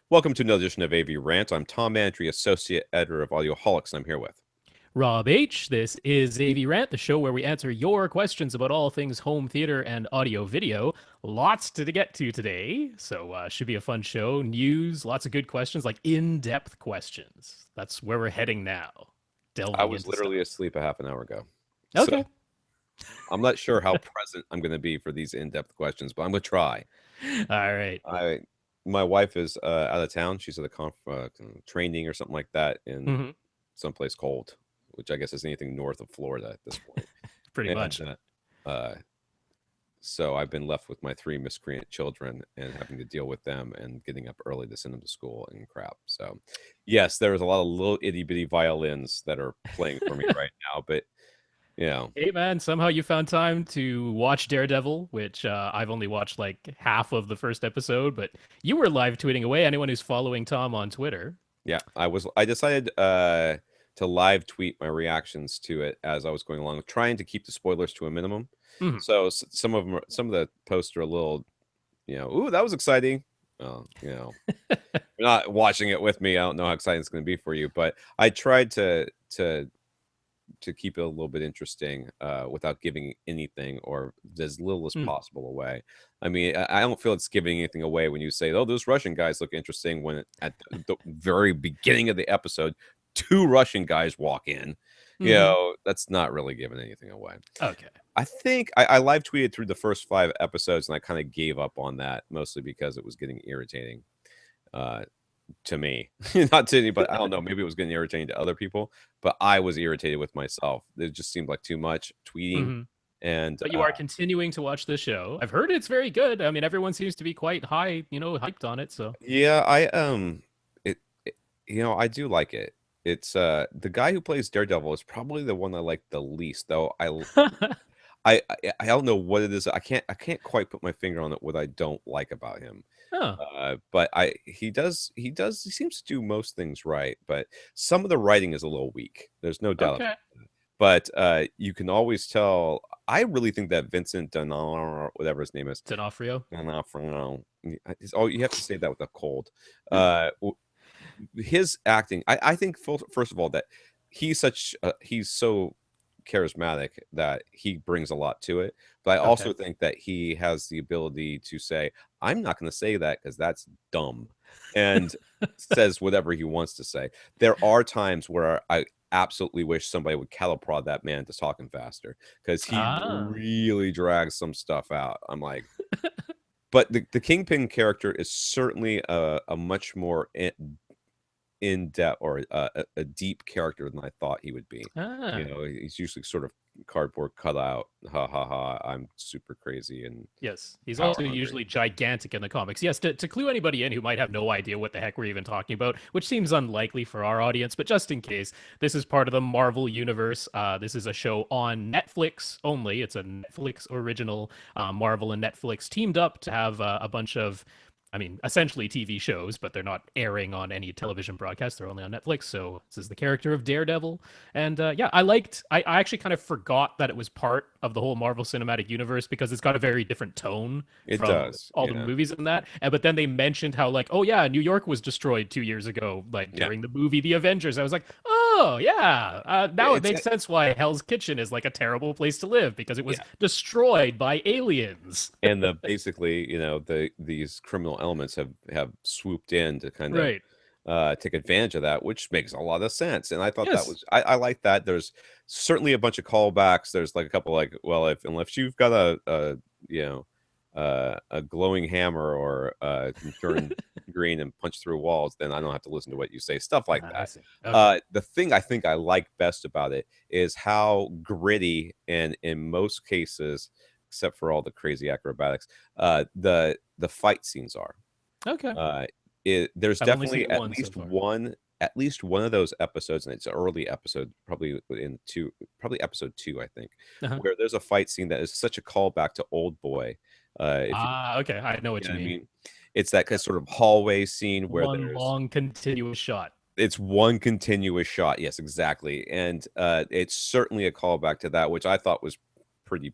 Welcome to another edition of AV Rant. I'm Tom Mantry, Associate Editor of Audioholics, and I'm here with. Rob H. This is AV Rant, the show where we answer your questions about all things home theater and audio video. Lots to get to today, so should be a fun show. News, lots of good questions, like in-depth questions. That's where we're heading now, I delving was into literally stuff. asleep a half an hour ago. So Okay. I'm not sure how present I'm going to be for these in-depth questions, but I'm going to try. All right. I, my wife is out of town. She's at a training or something like that in Hmm. someplace cold, which I guess is anything north of Florida at this point. Pretty And much. uh, so I've been left with my three miscreant children and having to deal with them and getting up early to send them to school and crap. So, yes, there's a lot of little itty bitty violins that are playing for me right now. But you know, Hey man, somehow you found time to watch Daredevil, which I've only watched like half of the first episode, but you were live tweeting away. Anyone who's following Tom on Twitter. yeah, I decided to live tweet my reactions to it as I was going along, trying to keep the spoilers to a minimum. Mhm. So some of the posts are a little, ooh, that was exciting. You're not watching it with me. I don't know how exciting it's going to be for you, but I tried to keep it a little bit interesting without giving anything or as little as Mhm. possible away. I mean, I don't feel it's giving anything away when you say, "Oh, those Russian guys look interesting." When at the very beginning of the episode, two Russian guys walk in. Mhm. That's not really giving anything away. Okay. I think I live tweeted through the first 5 episodes, and I kind of gave up on that mostly because it was getting irritating. Uh, to me, not to anybody. I don't know. Maybe it was getting irritating to other people, but I was irritated with myself. It just seemed like too much tweeting, Mhm. and But you are continuing to watch the show. I've heard it's very good. I mean, everyone seems to be quite high, hyped on it. So, yeah, it I do like it. It's the guy who plays Daredevil is probably the one I like the least, though. I don't know what it is. I can't quite put my finger on it. What I don't like about him. oh, But he seems to do most things right, but some of the writing is a little weak. There's no doubt. okay. But you can always tell. I really think that Vincent D'Onofrio, whatever his name is, D'Onofrio. D'Onofrio. Oh, you have to say that with a cold. Uh, his acting, I think first of all that he's so charismatic that he brings a lot to it. But I Okay. also think that he has the ability to say, "I'm not going to say that because that's dumb," and says whatever he wants to say. There are times where I absolutely wish somebody would cattle prod that man to talking faster because he Ah. really drags some stuff out. I'm like, but the Kingpin character is certainly a much more in depth or a deep character than I thought he would be. Ah. He's usually sort of cardboard cutout. Ha ha ha! I'm super crazy and Yes, he's power also hungry. usually gigantic in the comics. Yes, to clue anybody in who might have no idea what the heck we're even talking about, which seems unlikely for our audience, but just in case, this is part of the Marvel universe. This is a show on Netflix only. It's a Netflix original. Marvel and Netflix teamed up to have a bunch of, I mean, essentially TV shows, but they're not airing on any television broadcast. They're only on Netflix. So this is the character of Daredevil. And yeah, I actually kind of forgot that it was part of the whole Marvel Cinematic Universe because it's got a very different tone It from does, all the movies in that. And but then they mentioned how, like, oh yeah, New York was destroyed 2 years ago, like yeah. during the movie The Avengers. I was like, oh yeah, now it It's makes sense why Hell's Kitchen is like a terrible place to live because it was yeah, destroyed by aliens. and basically, these criminal elements have swooped in to kind of Right. take advantage of that, which makes a lot of sense. And I thought that Yes. was I like that. There's certainly a bunch of callbacks. There's like a couple like, well, if unless you've got you know a glowing hammer or can turn green and punch through walls, then I don't have to listen to what you say. Stuff like I that. see. Okay. The thing I think I like best about it is how gritty and in most cases, except for all the crazy acrobatics, the fight scenes are. Okay. Uh, there's I've only seen definitely one so far. at least one of those episodes, and it's an early episode, probably episode 2, I think, Uh-huh. where there's a fight scene that is such a callback to Old Boy. If Ah, okay. I know you what know you what I mean. mean, it's that kind of sort of hallway scene where One there's long continuous shot. it's one continuous shot. Yes, exactly, and it's certainly a callback to that, which I thought was pretty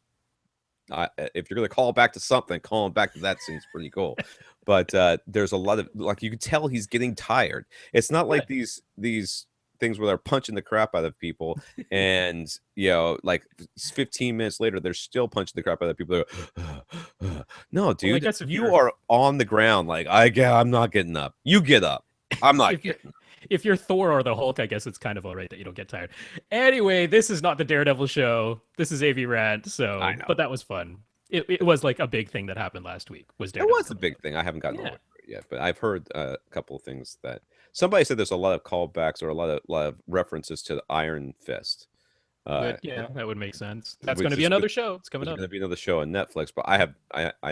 if you're going to call back to something, calling back to that seems pretty cool. But there's a lot of, like, you can tell he's getting tired. It's not like Good. these things where they're punching the crap out of people, and like 15 minutes later they're still punching the crap out of people. No, Well, I dude, guess you are on the ground. Like, I'm not getting up. You get up. I'm not if you're getting up. if you're Thor or the Hulk, I guess it's kind of all right that you don't get tired. Anyway, this is not the Daredevil show. This is AV Rant. I So, know. but that was fun. It was like a big thing that happened last week. Was It Daredevil was a coming big out? thing. I haven't gotten all the Yeah, way through it yet, but I've heard a couple of things that somebody said there's a lot of callbacks or a lot of references to the Iron Fist. Uh, that would make sense. That's going which to be is another show. It's coming there's up. going to be another show on Netflix, but I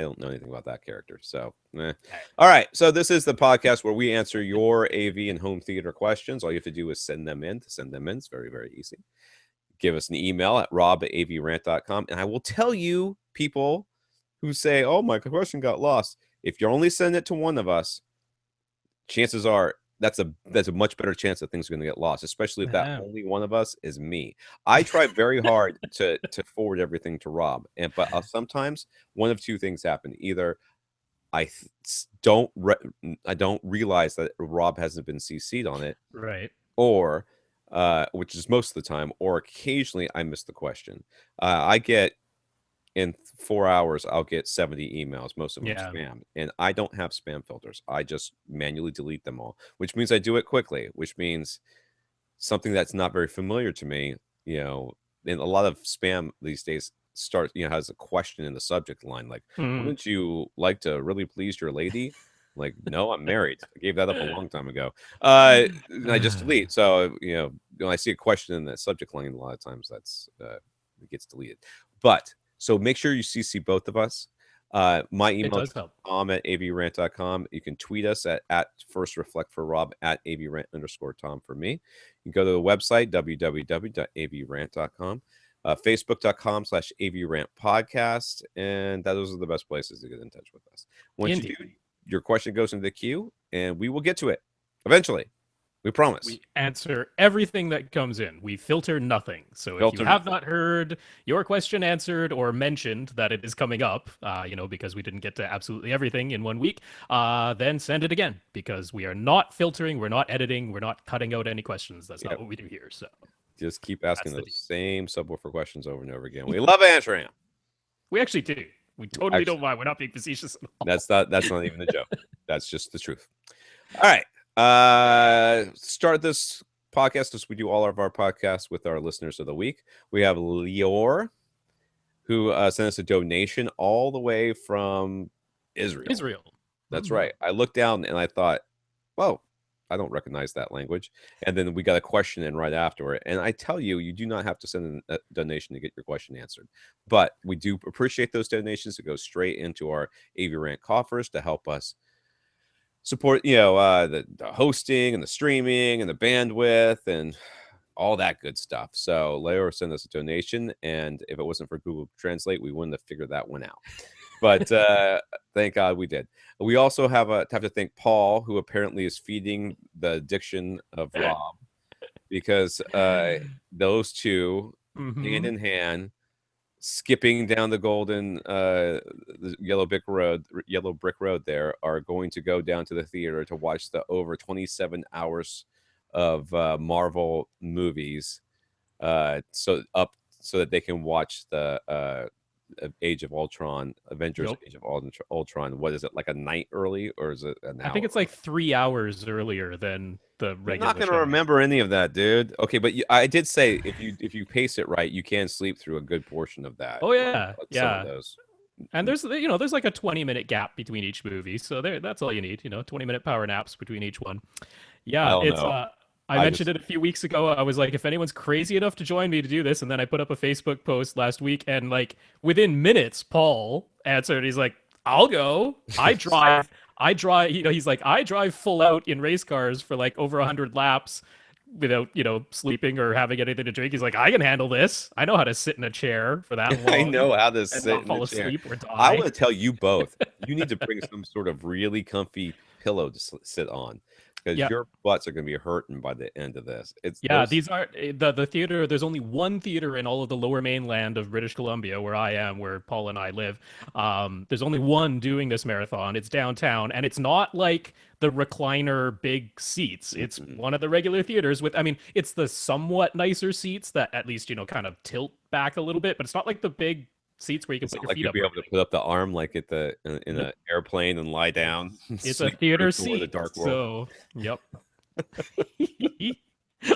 don't know anything about that character. So, All right. all right. So this is the podcast where we answer your AV and home theater questions. All you have to do is send them in. To send them in, it's very, very easy. Give us an email at rob@avrant.com, and I will tell you, people who say, "Oh, my question got lost." If you're only sending it to one of us, chances are that's a much better chance that things are going to get lost, especially if that Yeah. only one of us is me. I try very hard to forward everything to Rob, but sometimes one of two things happen: either I I don't realize that Rob hasn't been CC'd on it, Right. or which is most of the time, or occasionally I miss the question. I get in 4 hours, I'll get 70 emails, most of them Yeah. spam, and I don't have spam filters. I just manually delete them all, which means I do it quickly, which means something that's not very familiar to me, and a lot of spam these days has a question in the subject line, like, Mhm. "Wouldn't you like to really please your lady?" Like, "No, I'm married. I gave that up a long time ago." And I just delete. So, when I see a question in the subject line, a lot of times it gets deleted. But so make sure you CC both of us. My It email does address is help. tom@avrant.com. You can tweet us at first reflect for Rob, at avrant_Tom for me. You can go to the website, www.avrant.com, facebook.com/avrant podcast, and those are the best places to get in touch with us. Once you Indeed. do, your question goes into the queue, and we will get to it eventually. We promise. We answer everything that comes in. We filter nothing. So if you Filter have nothing. not heard your question answered or mentioned that it is coming up, because we didn't get to absolutely everything in 1 week, then send it again because we are not filtering, we're not editing, we're not cutting out any questions. That's not Yep. what we do here. So Just keep that's asking the those deal. same subwoofer questions over and over again. We love answering them. We actually do. We totally don't Actually, mind. We're not being facetious at all. that's not even a joke. That's just the truth. All right. Start this podcast as we do all of our podcasts with our listeners of the week. We have Lior, who sent us a donation all the way from Israel. Israel. That's Mhm. right. I looked down and I thought, whoa, I don't recognize that language. And then we got a question in right after it. And I tell you, you do not have to send in a donation to get your question answered. But we do appreciate those donations to go straight into our AV Rant coffers to help us support, the hosting and the streaming and the bandwidth and all that good stuff. So Leo sent us a donation, and if it wasn't for Google Translate, we wouldn't have figured that one out. But thank God we did. We also have to thank Paul, who apparently is feeding the addiction of Rob, because those two, hand Mhm. in hand, skipping down the yellow brick road there, are going to go down to the theater to watch the over 27 hours of Marvel movies, so that they can watch the Age of Ultron, Avengers Yep. Age of Ultron. What is it, like a night early, or is it an I think hour it's early? like 3 hours earlier than the You're not regular going to showing. remember any of that, dude. Okay, but I did say if you pace it right, you can sleep through a good portion of that. Oh yeah, Like some of yeah. those. And there's like a 20-minute gap between each movie, so that's all you need. 20-minute power naps between each one. I Yeah, don't it's know. I I mentioned just it a few weeks ago. I was like, if anyone's crazy enough to join me to do this, and then I put up a Facebook post last week, and like within minutes, Paul answered. He's like, "I'll go. I drive. I drive." He's like, "I drive full out in race cars for like over 100 laps." Without sleeping or having anything to drink, he's like, I can handle this. I know how to sit in a chair for that I long know how to and sit not in the fall chair. asleep or I want die. to tell you both. You need to bring some sort of really comfy pillow to sit on. because Yeah. your butts are going to be hurting by the end of this. It's Yeah, those. these are the theater. There's only one theater in all of the lower mainland of British Columbia, where I am, where Paul and I live. There's only one doing this marathon. It's downtown, and it's not like the recliner big seats. It's Mm-mm. one of the regular theaters with, I mean, it's the somewhat nicer seats that at least, kind of tilt back a little bit, but it's not like the big seats where you can It's put not your like feet you'd up be or able to anything. put up the arm like at in Nope. an airplane and lie down It's and it's a sleep through theater toward the seat. dark world. So, yep.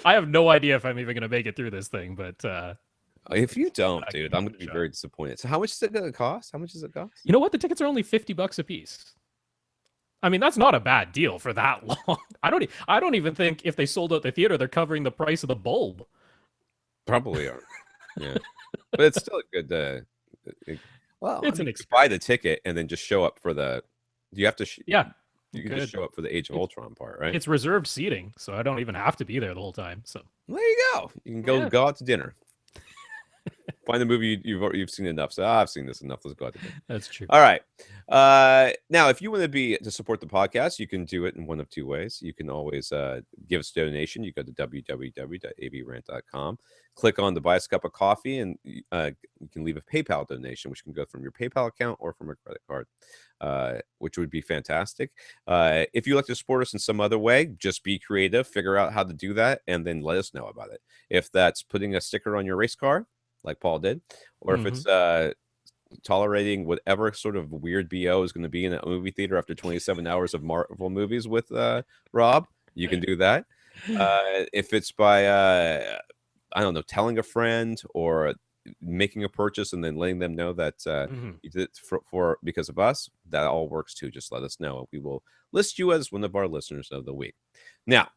I have no idea if I'm even gonna make it through this thing, but If you don't, I can dude, give I'm it going to a be shot. very disappointed. So how much is it going to cost? How much does it cost? You know what? The tickets are only $50 a piece. I mean, that's not a bad deal for that long. I don't even think if they sold out the theater, they're covering the price of the bulb. Probably are. Yeah, but it's still a good. It- well, I It's mean, an you could buy the experience. ticket and then just show up for the. Do you have to? Yeah, You you can just could. show up for the Age of It's Ultron part, right? it's reserved seating, so I don't even have to be there the whole time. So There you go. You can yeah, go out to dinner. Find the movie you've seen enough. So I've seen this enough. Let's go out to dinner. that's true. All right. Now, if you want to support the podcast, you can do it in one of two ways. You can always give us a donation. You go to www.avrant.com, click on the buy us a cup of coffee, and you can leave a PayPal donation, which can go from your PayPal account or from a credit card, which would be fantastic. If you'd like to support us in some other way, just be creative, figure out how to do that, and then let us know about it. If that's putting a sticker on your race car, like Paul did, or if Hmm. it's tolerating whatever sort of weird BO is going to be in a movie theater after 27 hours of Marvel movies with Rob, you can do that. If it's by, I don't know, telling a friend or making a purchase and then letting them know that Hmm. you did it for because of us, that all works too. Just let us know. We will list you as one of our listeners of the week. Now,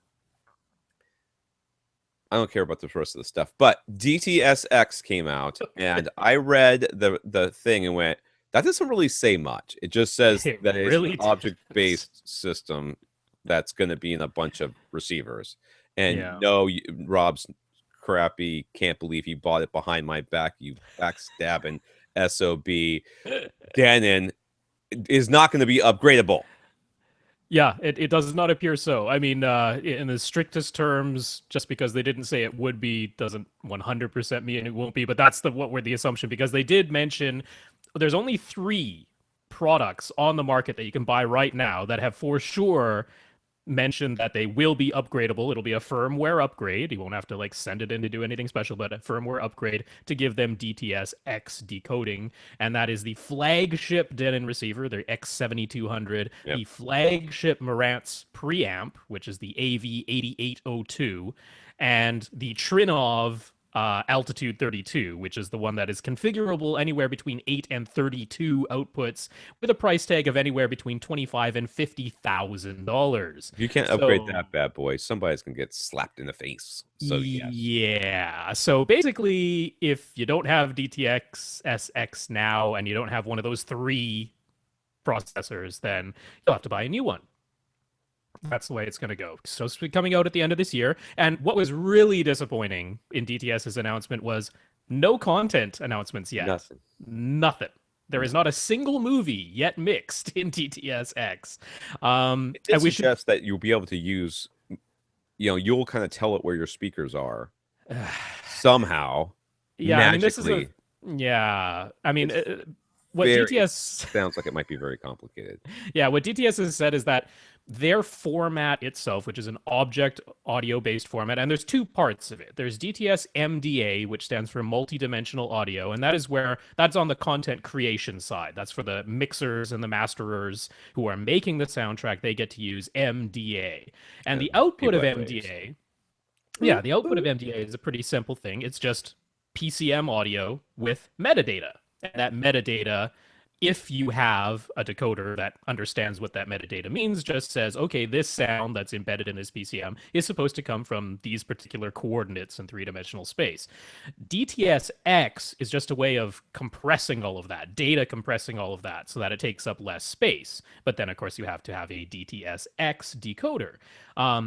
I don't care about the rest of the stuff, but DTSX came out, and I read the thing and went, that doesn't really say much. It just says It that it's an really does. object-based system that's going to be in a bunch of receivers. And Yeah. no, Rob's crappy, can't believe he bought it behind my back, you backstabbing SOB. Gannon is not going to be upgradable. Yeah, it does not appear so. I mean, in the strictest terms, just because they didn't say it would be doesn't 100% mean it won't be, but that's what were the assumption because they did mention there's only 3 products on the market that you can buy right now that have for sure mentioned that they will be upgradable. It'll be a firmware upgrade. You won't have to like send it in to do anything special, but a firmware upgrade to give them DTS X decoding. And that is the flagship Denon receiver, the X7200, Yep. the flagship Marantz preamp, which is the AV8802, and the Trinov altitude 32, which is the one that is configurable anywhere between 8 and 32 outputs with a price tag of anywhere between $25,000 and $50,000. If you can't upgrade So that bad boy, somebody's going to get slapped in the face. So, yes. yeah. So basically, if you don't have DTX SX now and you don't have one of those 3 processors, then you'll have to buy a new one. That's the way it's going to go. So it's coming out at the end of this year. And what was really disappointing in DTS's announcement was no content announcements yet. Nothing. Nothing. There is No. not a single movie yet mixed in DTSX. It did And we should. suggest that you'll be able to use, you'll kind of tell it where your speakers are somehow, Yeah, I mean, this is a. magically. Yeah. I mean, It's what very, DTS. sounds like it might be very complicated. Yeah, what DTS has said is that their format itself, which is an object audio based format, and there's 2 parts of it. There's DTS MDA, which stands for multidimensional audio, and that is where that's on the content creation side. That's for the mixers and the masterers who are making the soundtrack. They get to use MDA. And Yeah, the output people of have waves. MDA, yeah, the output of MDA is a pretty simple thing. It's just PCM audio with metadata. And that metadata, if you have a decoder that understands what that metadata means, just says, okay, this sound that's embedded in this PCM is supposed to come from these particular coordinates in 3-dimensional space. DTSX is just a way of compressing all of that, data compressing all of that so that it takes up less space. But then, of course, you have to have a DTSX decoder.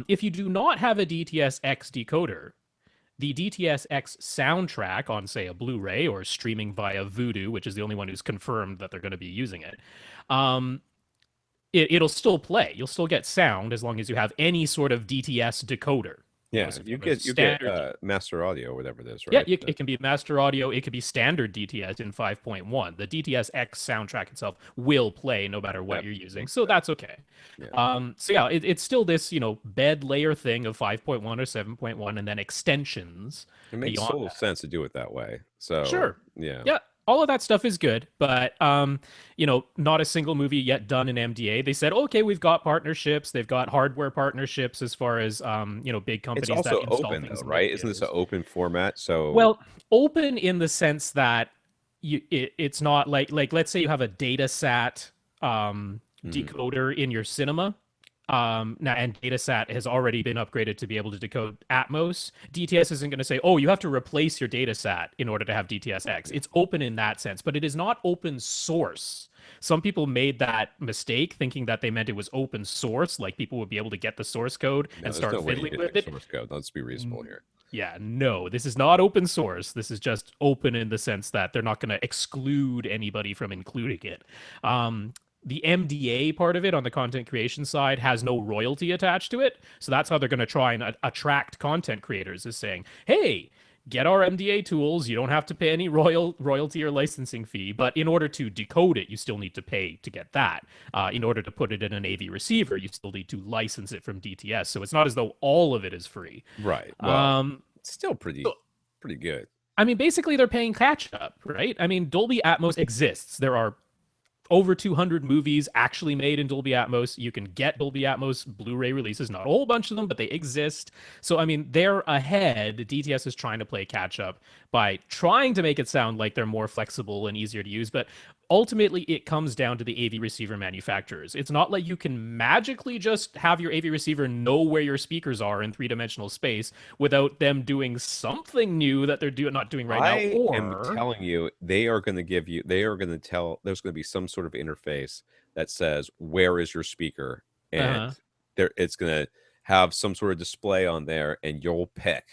If you do not have a DTSX decoder, the DTSX soundtrack on, say, a Blu-ray or streaming via Vudu, which is the only one who's confirmed that they're going to be using it, um, it'll still play. You'll still get sound as long as you have any sort of DTS decoder. Yeah, So if you you have a get standard, master audio or whatever it is, yeah, right? it can be master audio. It could be standard DTS in 5.1. The DTS X soundtrack itself will play no matter what That you're using, makes so sense. that's okay. Yeah, So yeah, it's still this bed layer thing of 5.1 or 7.1, and then extensions it makes beyond total that. sense to do it that way. So Sure. yeah, Yeah, all of that stuff is good, but not a single movie yet done in MDA. They said, okay, we've got partnerships. They've got hardware partnerships as far as big it's companies that also install open though, things in right? Isn't this an theaters. open format? So Well, open in the sense that it's not like let's say you have a datasat mhm. decoder in your cinema. Now, and datasat has already been upgraded to be able to decode Atmos. DTS isn't going to say, "Oh, you have to replace your datasat in order to have DTS-X." Yeah. It's open in that sense, but it is not open source. Some people made that mistake thinking that they meant it was open source, like people would be able to get the source code No, and there's start no way you're fiddling getting with a it. source code. Let's be reasonable here. Yeah, no, this is not open source. This is just open in the sense that they're not going to exclude anybody from including it. The MDA part of it on the content creation side has no royalty attached to it. So that's how they're going to try and attract content creators, is saying, hey, get our MDA tools. You don't have to pay any royalty or licensing fee, but in order to decode it, you still need to pay to get that. In order to put it in an AV receiver, you still need to license it from DTS. So it's not as though all of it is free. Right. Well, Um, it's still pretty good. I mean, basically, they're paying catch up, right? I mean, Dolby Atmos exists. There are over 200 movies actually made in Dolby Atmos. You can get Dolby Atmos Blu-ray releases, not a whole bunch of them, but they exist. So I mean, they're ahead. DTS is trying to play catch up by trying to make it sound like they're more flexible and easier to use, but ultimately it comes down to the AV receiver manufacturers. It's not like you can magically just have your AV receiver know where your speakers are in three-dimensional space without them doing something new that they're not doing right now, I am or telling you, they are going to give you, they are going to tell, there's going to be some sort of interface that says, where is your speaker? And uh it's going to have some sort of display on there and you'll pick,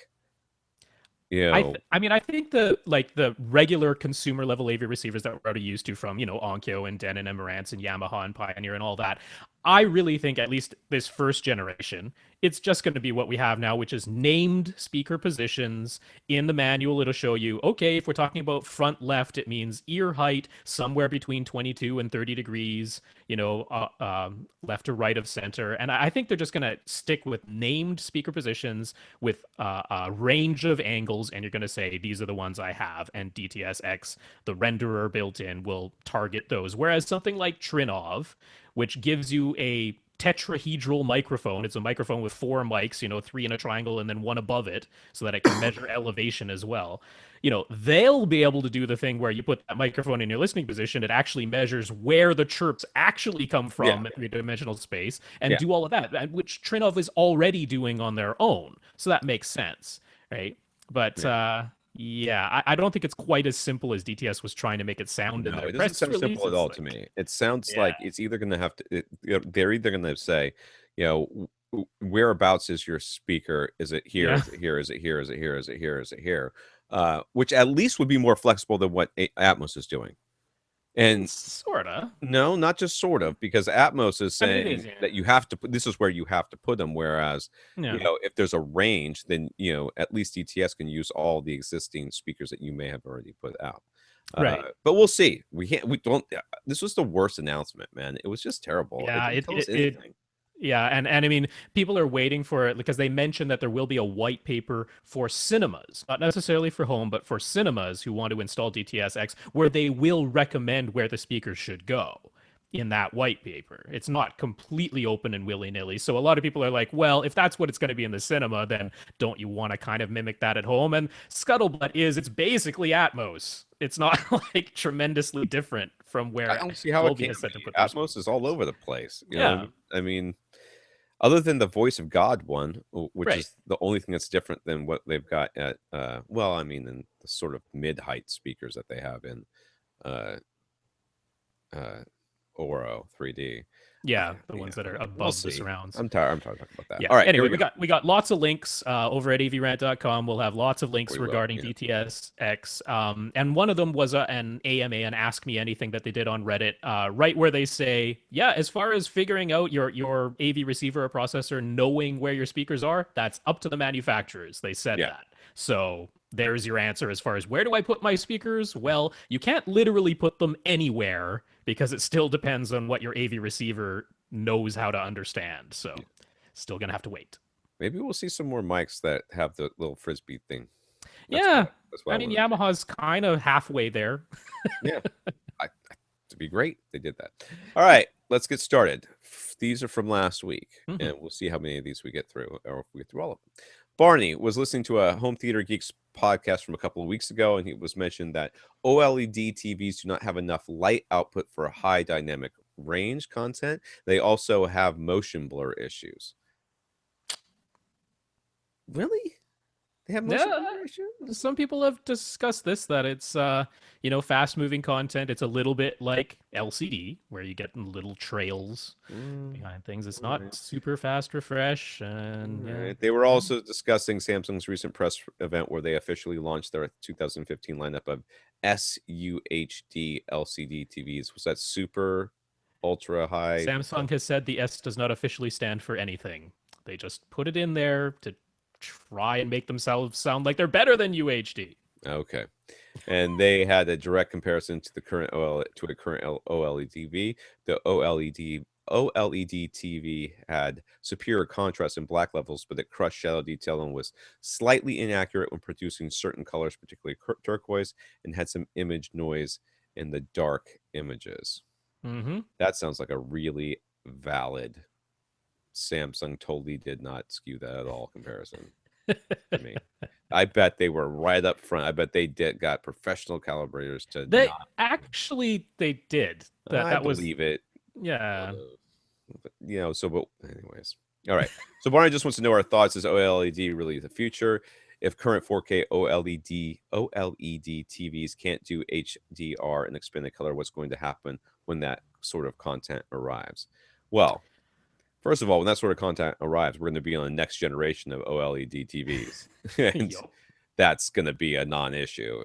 you know, I mean, I think the regular consumer level AV receivers that we're already used to from Onkyo and Denon and Marantz and Yamaha and Pioneer and all that. I really think at least this first generation, it's just going to be what we have now, which is named speaker positions. In the manual, it'll show you, okay, if we're talking about front left, it means ear height somewhere between 22 and 30 degrees, left to right of center. And I think they're just going to stick with named speaker positions with a range of angles, and you're going to say, these are the ones I have. And DTS-X, the renderer built in, will target those. Whereas something like Trinov, which gives you a tetrahedral microphone. It's a microphone with four mics, three in a triangle and then one above it so that it can measure elevation as well. They'll be able to do the thing where you put that microphone in your listening position. It actually measures where the chirps actually come yeah, from in three-dimensional space and yeah, do all of that, which Trinov is already doing on their own. So that makes sense, right? But yeah. yeah, I don't think it's quite as simple as DTS was trying to make it sound in No, their it doesn't press sound release. simple at It's all to like, me. It sounds yeah, like it's either going to have to, they're either going to say, whereabouts is your speaker? Is it here? yeah, Is it here? Is it here? Is it here? Is it here? Is it here? Which at least would be more flexible than what Atmos is doing. And sorta. no, not just sort of, because Atmos is I mean, it is, saying yeah. that you have to put, this is where you have to put them. Whereas, Yeah. if there's a range, then, at least DTS can use all the existing speakers that you may have already put out. Right. But we'll see. We don't, this was the worst announcement, man. It was just terrible. It Yeah, didn't it, tell us it it anything. yeah, and I mean, people are waiting for it because they mentioned that there will be a white paper for cinemas, not necessarily for home, but for cinemas who want to install DTS-X, where they will recommend where the speakers should go in that white paper. It's not completely open and willy-nilly. So a lot of people are like, well, if that's what it's going to be in the cinema, then don't you want to kind of mimic that at home? And scuttlebutt is it's basically Atmos. It's not like tremendously different from I where don't see how it Dolby can has said to be. put their Atmos speakers. is all over the place. Yeah, I mean, other than the voice of God one, which right. is the only thing that's different than what they've got at, well, I mean, in the sort of mid-height speakers that they have in uh, uh, Oro 3D. Yeah, the Yeah, ones that are we'll above the see. surrounds. I'm tired of talking about that. Yeah. All right, here Anyway, we we go. got lots of links over at avrant.com. We'll have lots of links We will. regarding Yeah. DTSX. And one of them was an AMA, an Ask Me Anything that they did on Reddit, right where they say, yeah, as far as figuring out your AV receiver or processor, knowing where your speakers are, that's up to the manufacturers. They said Yeah. that. So there's your answer as far as where do I put my speakers? Well, you can't literally put them anywhere because it still depends on what your AV receiver knows how to understand. So still gonna have to wait. Maybe we'll see some more mics that have the little frisbee thing. Yeah, That's what I I mean want to see. Yamaha's kind of halfway there. Yeah. To be great, they did that. All right, let's get started. These are from last week, Mhm. and we'll see how many of these we get through, or if we get through all of them. Barney was listening to a Home Theater Geeks podcast from a couple of weeks ago, and he was mentioned that OLED TVs do not have enough light output for high dynamic range content. They also have motion blur issues. Really? They have motion Yeah, blur issues? some people have discussed this that it's fast moving content. It's a little bit like LCD where you get little trails Mm, behind things. It's all not right. super fast refresh, All and yeah. right. They were also discussing Samsung's recent press event where they officially launched their 2015 lineup of SUHD LCD TVs. Was that super, ultra high? Samsung has said the S does not officially stand for anything. They just put it in there to try and make themselves sound like they're better than UHD. Okay. And they had a direct comparison to the current OLED TV. The OLED TV had superior contrast and black levels, but it crushed shadow detail and was slightly inaccurate when producing certain colors, particularly turquoise, and had some image noise in the dark images. Mm-hmm. That sounds like a really valid Samsung totally did not skew that at all comparison to me. I bet they were right up front. I bet they got professional calibrators to They not. actually they did. I That was believe it. yeah. But, but anyways. All right. So Barney just wants to know our thoughts. Is OLED really the future? If current 4K OLED TVs can't do HDR and expanded color, what's going to happen when that sort of content arrives? Well, first of all, when that sort of content arrives, we're going to be on the next generation of OLED TVs, and Yup. that's going to be a non-issue.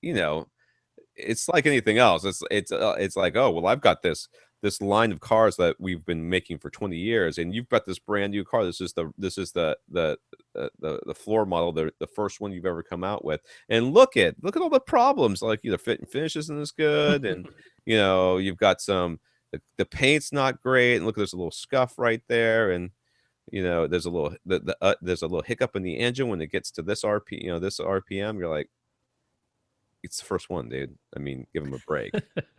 You know, it's like anything else. It's like, oh well, I've got this line of cars that we've been making for 20 years, and you've got this brand new car. This is the floor model, the first one you've ever come out with, and look at all the problems. Like the fit and finish isn't as good, and you've got the paint's not great, and look, there's a little scuff right there, and there's a little there's a little hiccup in the engine when it gets to this RPM. You're like, it's the first one, dude. I mean, give him a break.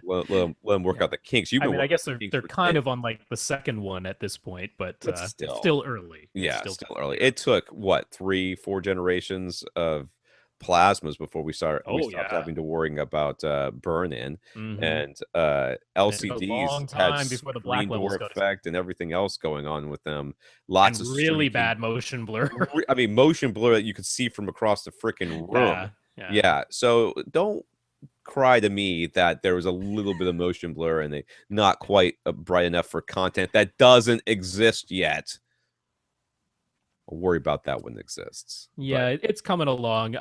Let him work Yeah. out the kinks. You've I been mean, I working guess out the kinks they're for kind 10. of on like the second one at this point, but But it's still, still early. It's yeah, still still definitely early. early. It took what, 3, 4 generations of plasmas before we Oh stopped yeah. having to worrying about burn in, Mm-hmm. and And it took a LCDs long had time before the black screen door levels go to effect and everything else going on with them. Lots and of really streaky, bad motion blur. I mean, motion blur that you could see from across the freaking room. Yeah. Yeah. Yeah, so don't cry to me that there was a little bit of motion blur and they not quite bright enough for content that doesn't exist yet. I'll worry about that when it exists. Yeah, But it's coming along.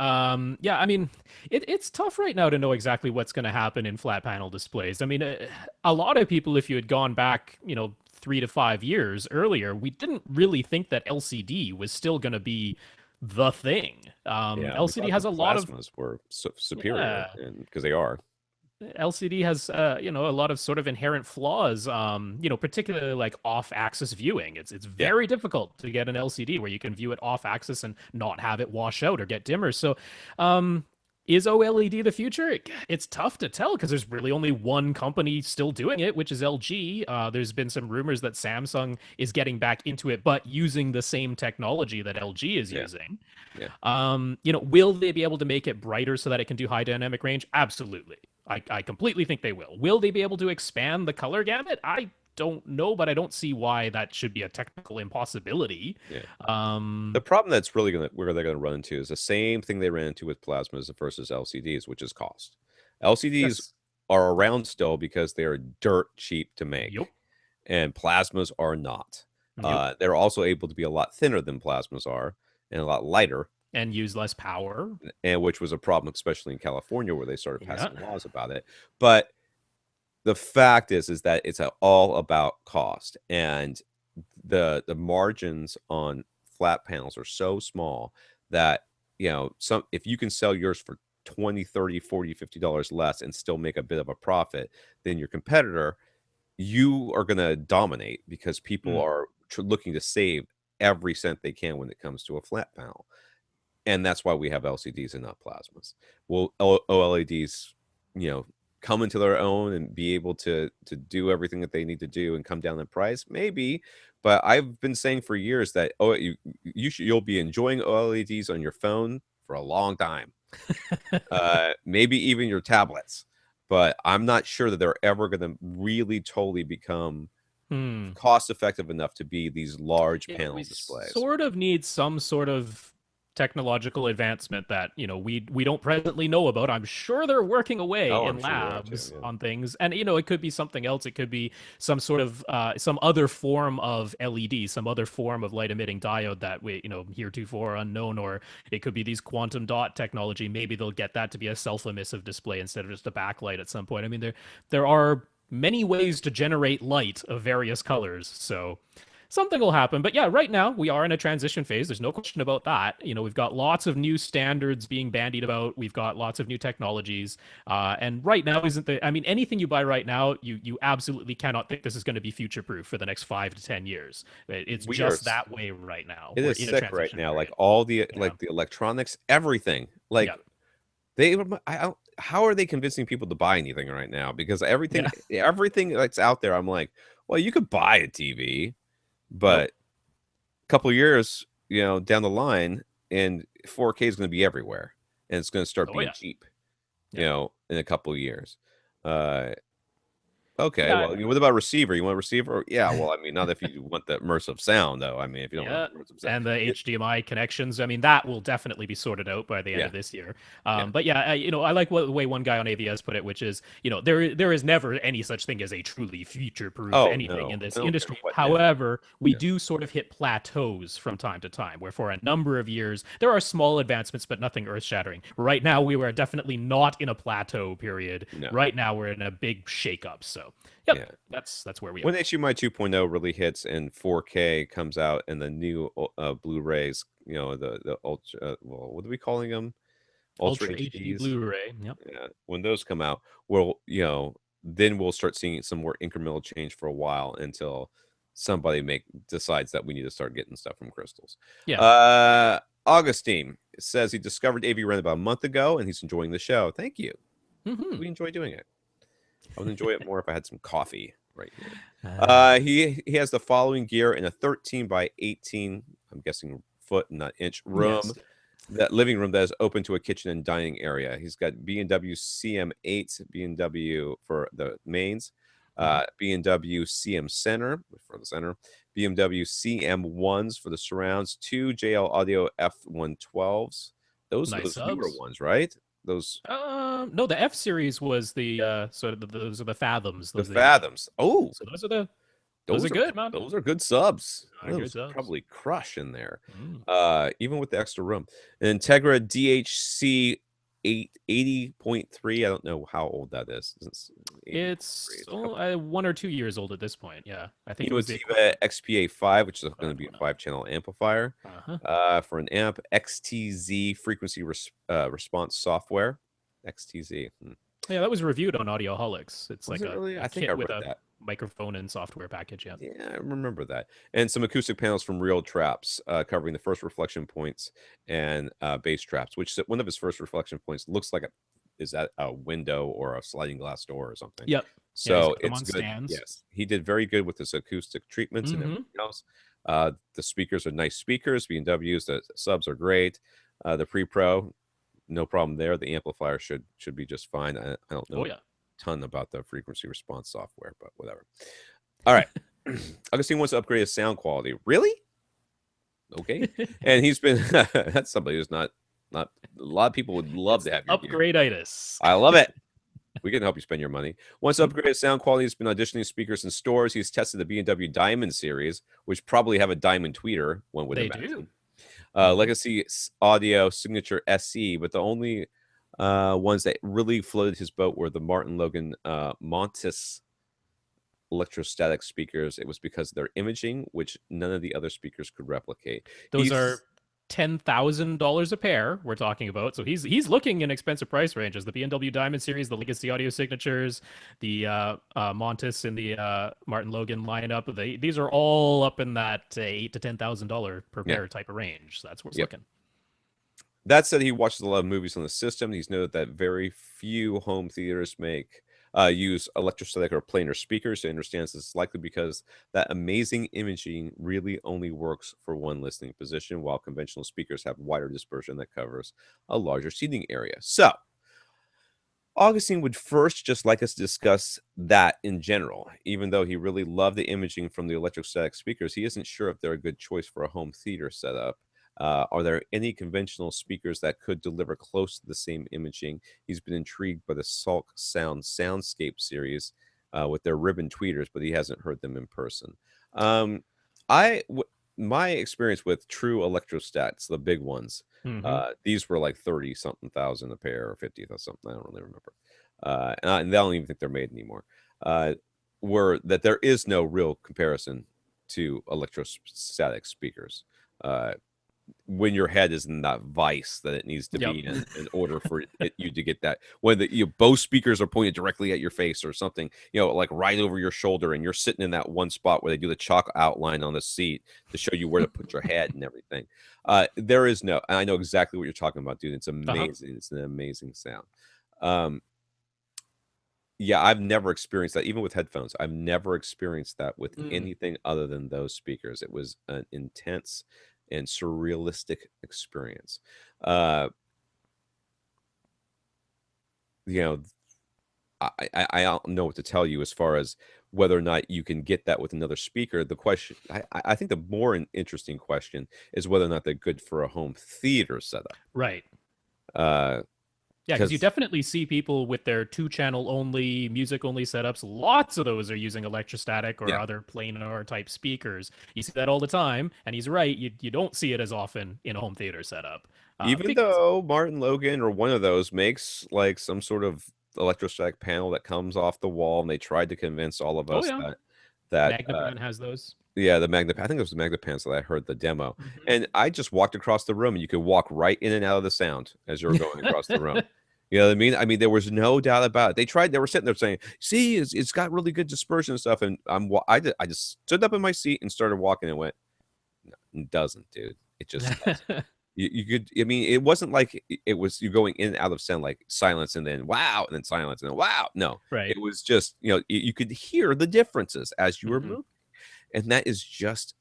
Yeah, I mean, it's tough right now to know exactly what's going to happen in flat panel displays. I mean, a lot of people, if you had gone back, 3 to 5 years earlier, we didn't really think that LCD was still going to be the thing. yeah, we LCD thought the has a lot of plasmas were superior, yeah. and because they are. LCD has a lot of sort of inherent flaws, particularly like off-axis viewing. It's Yeah, very difficult to get an LCD where you can view it off-axis and not have it wash out or get dimmer. So, is OLED the future? It's tough to tell because there's really only one company still doing it, which is LG. There's been some rumors that Samsung is getting back into it, but using the same technology that LG is yeah, using. yeah. Will they be able to make it brighter so that it can do high dynamic range? Absolutely. I completely think they will. Will they be able to expand the color gamut? I don't know, but I don't see why that should be a technical impossibility. Yeah. Um, The problem that's really where they're gonna run into is the same thing they ran into with plasmas versus LCDs, which is cost. LCDs yes. are around still because they are dirt cheap to make, Yup. and plasmas are not. Yep. They're also able to be a lot thinner than plasmas are and a lot lighter, And use less power. and which was a problem, especially in California, where they started Yeah. passing laws about it. But the fact is that it's all about cost, and the margins on flat panels are so small that some if you can sell yours for 20, 30, 40, $50 less and still make a bit of a profit than your competitor, you are going to dominate because people Mm. are looking to save every cent they can when it comes to a flat panel. And that's why we have LCDs and not plasmas. Will OLEDs, you know, come into their own and be able to do everything that they need to do and come down in price? Maybe, but I've been saying for years that you'll be enjoying OLEDs on your phone for a long time. Maybe even your tablets, but I'm not sure that they're ever going to really totally become Hmm. cost effective enough to be these large Yeah, we panel displays. sort of need some sort of technological advancement that we don't presently know about. I'm sure they're working away Oh, I'm in sure they are too. labs Yeah. on things, and it could be something else. It could be some sort of some other form of LED, some other form of light emitting diode that we heretofore unknown, or it could be these quantum dot technology. Maybe they'll get that to be a self-emissive display instead of just a backlight at some point. I mean, there are many ways to generate light of various colors, so something will happen. But yeah, right now we are in a transition phase. There's no question about that. We've got lots of new standards being bandied about. We've got lots of new technologies. And right now isn't the, I mean, anything you buy right now, you absolutely cannot think this is going to be future proof for the next 5 to 10 years. It's We are just that way right now. It We're is in a sick right transition now. Like period. all the Yeah. the electronics, everything. Yeah. Like I don't, how are they convincing people to buy anything right now? Because Yeah. everything that's out there, I'm like, well, you could buy a TV, Yep. but a couple of years, down the line, and 4K is going to be everywhere, and it's going to start Oh, being yeah. cheap, Yeah. in a couple of years. Uh, Okay, Yeah. well, what about receiver? You want a receiver? Yeah, well, I mean, not if you want the immersive sound, though. I mean, if you don't want Yeah, immersive sound, and the HDMI connections. I mean, that will definitely be sorted out by the end yeah, of this year. yeah. But yeah, I like the way one guy on AVS put it, which is, there is never any such thing as a truly future-proof Oh anything in no, this I don't care industry. what now. However, we Yeah, do sort of hit plateaus from time to time, where for a number of years there are small advancements, but nothing earth-shattering. Right now, we were definitely not in a plateau period. no, Right now, we're in a big shakeup. So, yep, yeah. that's where we When are. HDMI 2.0 really hits and 4K comes out and the new Blu-rays, the ultra, well, what are we calling them? Ultra Ultra HD HDs. Blu-ray. Yep. Yeah, when those come out, then we'll start seeing some more incremental change for a while until somebody decides that we need to start getting stuff from crystals. Yeah. Uh, Augustine says he discovered AV Rent about a month ago and he's enjoying the show. Thank you. Hmm. We enjoy doing it. I would enjoy it more if I had some coffee right here. Ah. He has the following gear in a 13 by 18, I'm guessing foot, not inch room, Yes. that living room that is open to a kitchen and dining area. He's got B&W CM8, B&W for the mains, Mhm. B&W CM Center for the center, BMW CM1s for the surrounds, two JL Audio F112s. Those are Nice those newer subs. ones, right? Those No, the F series was the sort of those are the Fathoms. the Those are the Fathoms. Oh, so those are those are good, man. those are good subs. Are good Those subs. probably crush in there, Mm. even with the extra room. An Integra DHC 880.3. I don't know how old that is. It's 80.3. It's It's a couple. 1 or 2 years old at this point. Yeah, I think it was the Innovativa equivalent. XPA5, which is going to be a One. 5-channel amplifier. Uh-huh. For an amp, XTZ frequency response software. XTZ. Yeah, that was reviewed on Audioholics. It's Was like it a, really? a I think I kit with read a that. microphone and software package. Yeah. Yeah, I remember that. And some acoustic panels from Real Traps, covering the first reflection points and bass traps, which one of his first reflection points looks like is that a window or a sliding glass door or something. Yep. Yeah, he's So got them it's on good. stands. Yes, he did very good with his acoustic treatments and Mm-hmm. everything else. The speakers are nice speakers, B&Ws. The subs are great. The pre-pro, no problem there. The amplifier should be just fine. I don't Oh know yeah. a ton about the frequency response software, but whatever. All right. Augustine wants to upgrade his sound quality. Really? Okay. And he's been that's somebody who's not a lot of people would love It's to the have your gear. upgrade-itis. I love it. We can help you spend your money. Once Mhm. upgraded sound quality, has been auditioning speakers in stores. He's tested the B&W Diamond series, which probably have a diamond tweeter, one would They do. imagine. Hmm. Legacy Audio Signature SE, but the only ones that really floated his boat were the Martin Logan Montes electrostatic speakers. It was because of their imaging, which none of the other speakers could replicate. Those are He's $10,000 a pair we're talking about. So he's looking in expensive price ranges. The B&W Diamond series, the Legacy Audio Signatures, the Montes and the Martin Logan lineup. These are all up in that $8,000 to $10,000 per yeah, pair type of range. So that's where it's yep. looking. That said, he watches a lot of movies on the system. He's noted that very few home theaters use electrostatic or planar speakers. He understands this is likely because that amazing imaging really only works for one listening position, while conventional speakers have wider dispersion that covers a larger seating area. So, Augustine would first just like us to discuss that in general. Even though he really loved the imaging from the electrostatic speakers, he isn't sure if they're a good choice for a home theater setup. Are there any conventional speakers that could deliver close to the same imaging? He's been intrigued by the Salk Sound Soundscape series with their ribbon tweeters, but he hasn't heard them in person. Um, I w- my experience with true electrostats, the big ones, Hmm. these were like 30 something thousand a pair or 50 or something. I don't really remember. And I don't even think they're made anymore. Uh, were that there is no real comparison to electrostatic speakers. Uh, when your head is in that vice that it needs to Yep. be in order for you to get that, when both speakers are pointed directly at your face or something, like right over your shoulder, and you're sitting in that one spot where they do the chalk outline on the seat to show you where to put your head and everything. There is no, and I know exactly what you're talking about, dude. It's Uh-huh. amazing. It's an amazing sound. um yeah, I've never experienced that. Even with headphones, I've never experienced that with Mm. anything other than those speakers. It was an intense and surrealistic experience. Uh, you know, I don't know what to tell you as far as whether or not you can get that with another speaker. The question, I think, the more interesting question is whether or not they're good for a home theater setup. Right. Uh, Yeah, because you because definitely see people with their two-channel only, music only setups. Lots of those are using electrostatic or yeah, other planar type speakers. You see that all the time, and he's right. You don't see it as often in a home theater setup. even Because though Martin Logan or one of those makes like some sort of electrostatic panel that comes off the wall, and they tried to convince all of oh us yeah, that Magnapan has those. yeah, the Magna, I think it was the Magnapans that I heard the demo, Hmm. and I just walked across the room, and you could walk right in and out of the sound as you were going across the room. You know what I mean? I mean, there was no doubt about it. They were sitting there saying, "See, it's got really good dispersion and stuff." And I just stood up in my seat and started walking and went, "No, it doesn't, dude. It just doesn't." You could, I mean, it wasn't like it was you going in and out of sound like silence and then wow and then silence and then wow. No, Right. it was just you could hear the differences as you were Hmm. moving, and that is just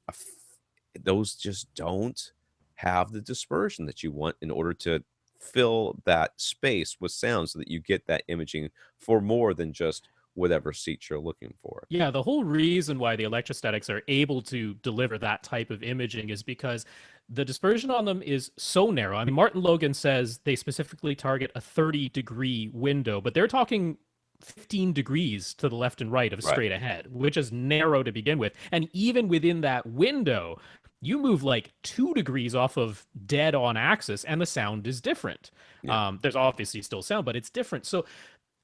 those just don't have the dispersion that you want in order to fill that space with sound so that you get that imaging for more than just whatever seat you're looking for. Yeah, the whole reason why the electrostatics are able to deliver that type of imaging is because the dispersion on them is so narrow. I mean, Martin Logan says they specifically target a 30-degree window, but they're talking 15 degrees to the left and right of Right. straight ahead, which is narrow to begin with. And even within that window, you move like 2 degrees off of dead on axis, and the sound is different. Yeah. There's obviously still sound, but it's different. So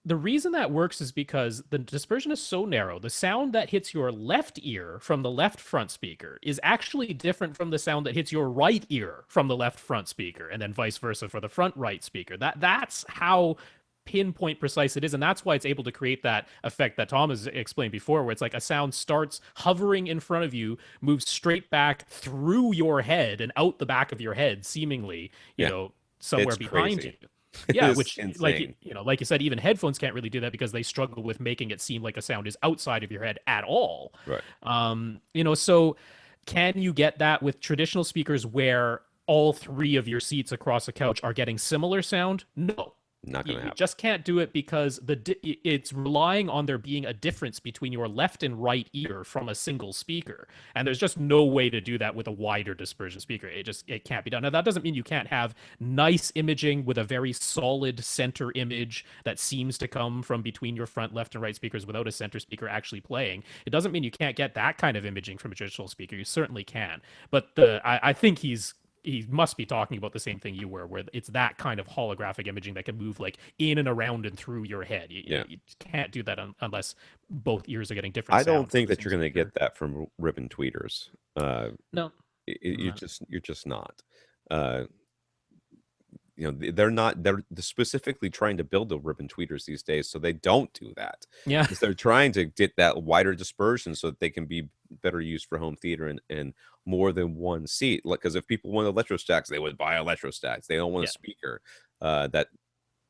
the reason that works is because the dispersion is so narrow. The sound that hits your left ear from the left front speaker is actually different from the sound that hits your right ear from the left front speaker, and then vice versa for the front right speaker. That's how pinpoint precise it is, and that's why it's able to create that effect that Tom has explained before, where it's like a sound starts hovering in front of you, moves straight back through your head and out the back of your head, seemingly, Yeah. somewhere It's behind you. crazy. Yeah, It's which insane. like you said, even headphones can't really do that because they struggle with making it seem like a sound is outside of your head at all. Right. So can you get that with traditional speakers where all three of your seats across a couch are getting similar sound? No. Not going to You happen. just can't do it because it's relying on there being a difference between your left and right ear from a single speaker, and there's just no way to do that with a wider dispersion speaker. It can't be done. Now that doesn't mean you can't have nice imaging with a very solid center image that seems to come from between your front left and right speakers without a center speaker actually playing. It doesn't mean you can't get that kind of imaging from a digital speaker. You certainly can, but I think he must be talking about the same thing you were, where it's that kind of holographic imaging that can move like in and around and through your head. Yeah. You can't do that unless both ears are getting different I don't sound from think the that same you're going to speaker. get that from ribbon tweeters. No, You're no. just not. Uh, they're specifically trying to build the ribbon tweeters these days, so they don't do that Yeah, because they're trying to get that wider dispersion so that they can be better used for home theater and more than one seat. Like, because if people want electrostacks, they would buy electrostacks. They don't want a yeah, speaker that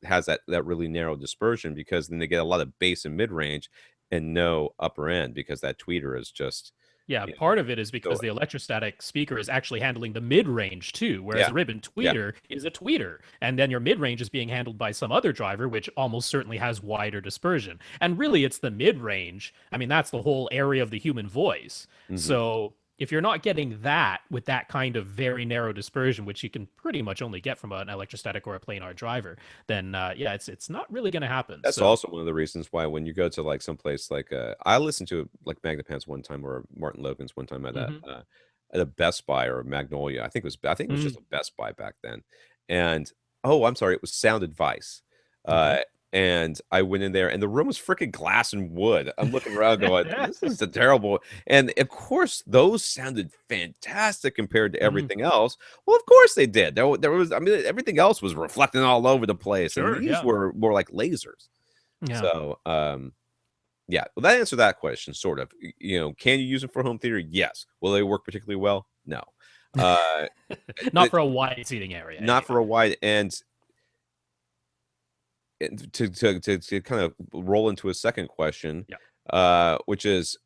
has that really narrow dispersion, because then they get a lot of bass and mid range and no upper end, because that tweeter is just, yeah. you know, Part of it is so because the electrostatic speaker is actually handling the mid range too, whereas yeah, a ribbon yeah. tweeter is a tweeter, and then your mid range is being handled by some other driver, which almost certainly has wider dispersion. And really, it's the mid range. I mean, that's the whole area of the human voice. Hmm. So if you're not getting that with that kind of very narrow dispersion, which you can pretty much only get from an electrostatic or a planar driver, then yeah, it's not really going to happen. That's So also one of the reasons why when you go to like someplace like I listened to like Magna Pants one time or Martin Logan's one time mhm. at a Best Buy or Magnolia. I think it was just Mm, a Best Buy back then. And oh, I'm sorry, it was Sound Advice. okay. Uh and I went in there and the room was freaking glass and wood. I'm looking around going, this is a terrible. And of course, those sounded fantastic compared to Mhm. everything else. Well, of course they did. There was, I mean, everything else was reflecting all over the place, and Sure, these yeah. were more like lasers. Yeah. So, yeah, well, that answered that question, sort of. Can you use them for home theater? Yes. Will they work particularly well? No. Uh, Not it, for a wide seating area, not for anyway. a wide, and to kind of roll into a second question, Yeah. which is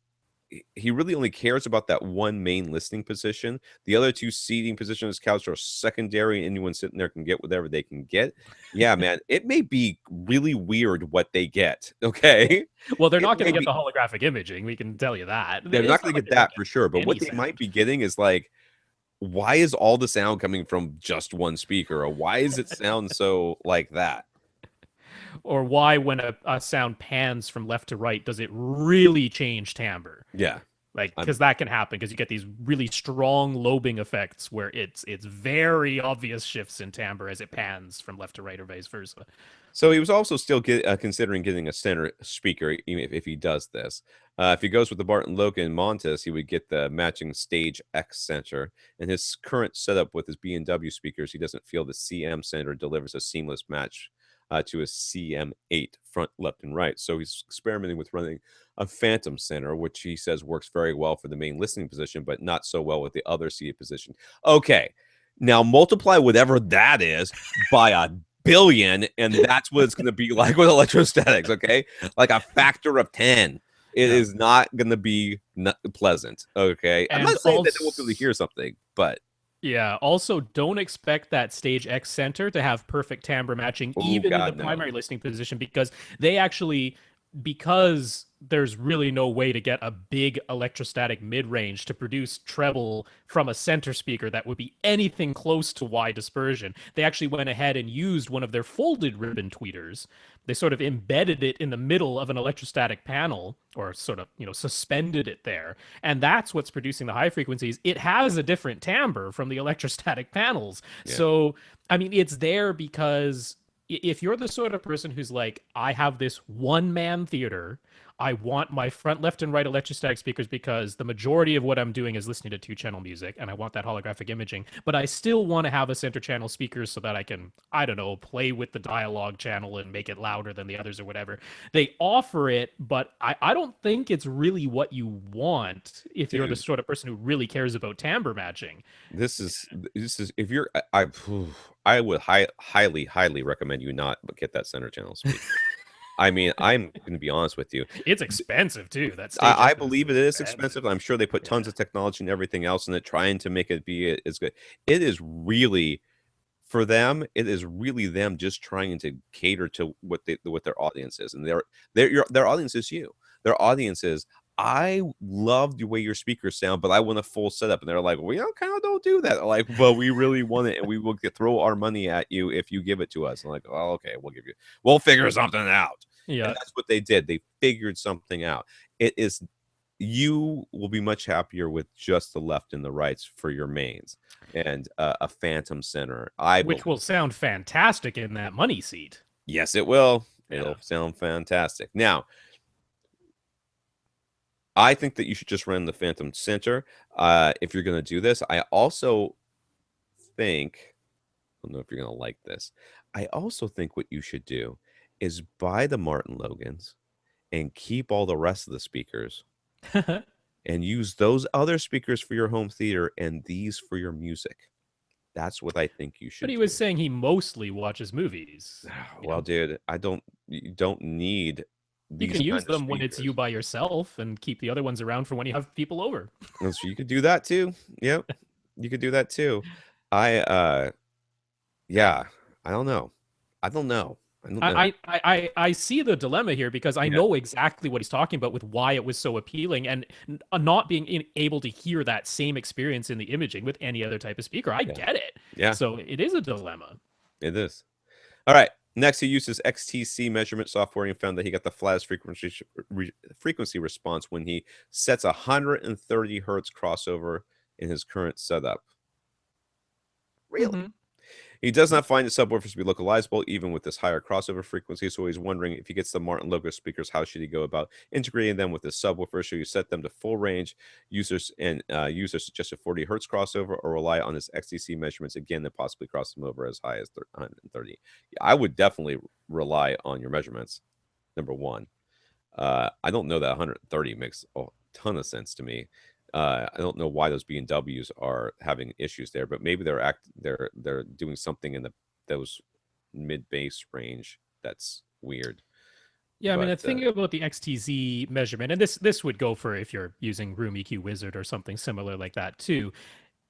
he really only cares about that one main listening position. The other two seating positions on his couch are secondary. Anyone sitting there can get whatever they can get. Yeah, man, it may be really weird what they get. Okay, Well, they're it not going may to get be. the holographic imaging. We can tell you that. They're not It's going not to like get they're going that to for sure. But get what any they might sound. be getting is like, why is all the sound coming from just one speaker, or why is it sound so like that? Or why, when a sound pans from left to right, does it really change timbre? Yeah, Like, I'm because that can happen because you get these really strong lobing effects where it's very obvious shifts in timbre as it pans from left to right or vice versa. So he was also still considering getting a center speaker, even if he does this. If he goes with the Barton Logan Montes, he would get the matching Stage X center. In his current setup with his B&W speakers, he doesn't feel the CM center delivers a seamless match to his CM8 front, left, and right. So he's experimenting with running a Phantom center, which he says works very well for the main listening position, but not so well with the other seated position. Okay, now multiply whatever that is by a billion, and that's what it's going to be like with electrostatics. Okay, like a factor of 10. It Yeah. is not going to be pleasant. Okay, I'm And not saying that they won't be able to also, hear something, but yeah, also don't expect that stage X center to have perfect timbre matching oh even in the god, no. primary listening position because they actually because there's really no way to get a big electrostatic mid-range to produce treble from a center speaker that would be anything close to wide dispersion. They actually went ahead and used one of their folded ribbon tweeters. They sort of embedded it in the middle of an electrostatic panel or sort of, suspended it there. And that's what's producing the high frequencies. It has a different timbre from the electrostatic panels. Yeah, So, I mean, it's there because if you're the sort of person who's like, I have this one man theater, I want my front, left, and right electrostatic speakers because the majority of what I'm doing is listening to 2 channel music and I want that holographic imaging, but I still want to have a center channel speaker so that I can, I don't know, play with the dialogue channel and make it louder than the others or whatever. They offer it, but I don't think it's really what you want if you're the dude. sort of person who really cares about timbre matching. This is if you're I would highly recommend you not get that center channel speaker. I mean, I'm going to be honest with you. It's expensive too. That stage I X is believe it is expensive. expensive. I'm sure they put tons Yeah. of technology and everything else in it, trying to make it be as good. It is really for them, it is really them just trying to cater to what their audience is, and their audience is you. Their audience is, I love the way your speakers sound, but I want a full setup. And they're like, we kind of don't do that. Like, well, we really want it, and we will throw our money at you if you give it to us. I'm like, oh, okay, we'll figure something out. Yeah. And that's what they did. They figured something out. It is, you will be much happier with just the left and the rights for your mains, and a phantom center. I Which believe. will sound fantastic in that money seat. Yes, it will. Yeah. It'll sound fantastic. Now, I think that you should just run the phantom center if you're going to do this. I also think, I don't know if you're going to like this. I also think what you should do is buy the Martin Logans and keep all the rest of the speakers and use those other speakers for your home theater and these for your music. That's what I think you But should he do. was saying he mostly watches movies. Well, dude, you don't need You these can use kind of them when it's you speakers. by yourself and keep the other ones around for when you have people over. So you could do that too. Yep. You could do that too. I yeah, I don't know. I don't know. I don't know. I see the dilemma here because I Yeah. know exactly what he's talking about with why it was so appealing and not being able to hear that same experience in the imaging with any other type of speaker. I Yeah. get it. Yeah, So it is a dilemma. it is. All right. Next, he used his XTC measurement software and found that he got the flattest frequency response when he sets 130 hertz crossover in his current setup. Really? Mm-hmm. He does not find the subwoofers to be localizable, even with this higher crossover frequency. So he's wondering if he gets the Martin logo speakers, how should he go about integrating them with the subwoofer? Should he set them to full range users and use their suggested 40 hertz crossover, or rely on his XTC measurements again and possibly cross them over as high as 130? I would definitely rely on your measurements. Number one, I don't know that 130 makes a ton of sense to me. I don't know why those B&Ws are having issues there, but maybe they're doing something in those mid bass range that's weird. Yeah, I mean, But the thing about the XTZ measurement, and this would go for if you're using Room EQ Wizard or something similar like that too.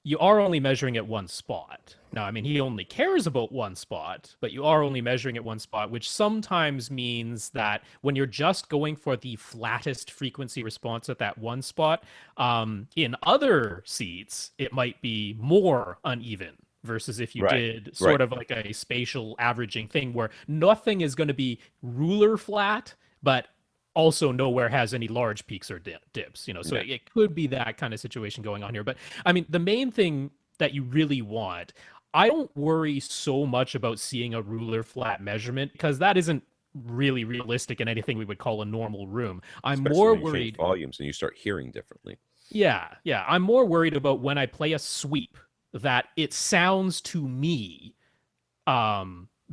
You are only measuring at one spot. Now, I mean, he only cares about one spot, but you are only measuring at one spot, which sometimes means that when you're just going for the flattest frequency response at that one spot, in other seats, it might be more uneven versus if you right, did right, sort of like a spatial averaging thing where nothing is going to be ruler flat, but also nowhere has any large peaks or dips, so yeah. it could be that kind of situation going on here. But I mean, the main thing that you really want, I don't worry so much about seeing a ruler flat measurement because that isn't really realistic in anything we would call a normal room. I'm Especially more when you change worried. volumes and you start hearing differently. Yeah. I'm more worried about when I play a sweep that it sounds to me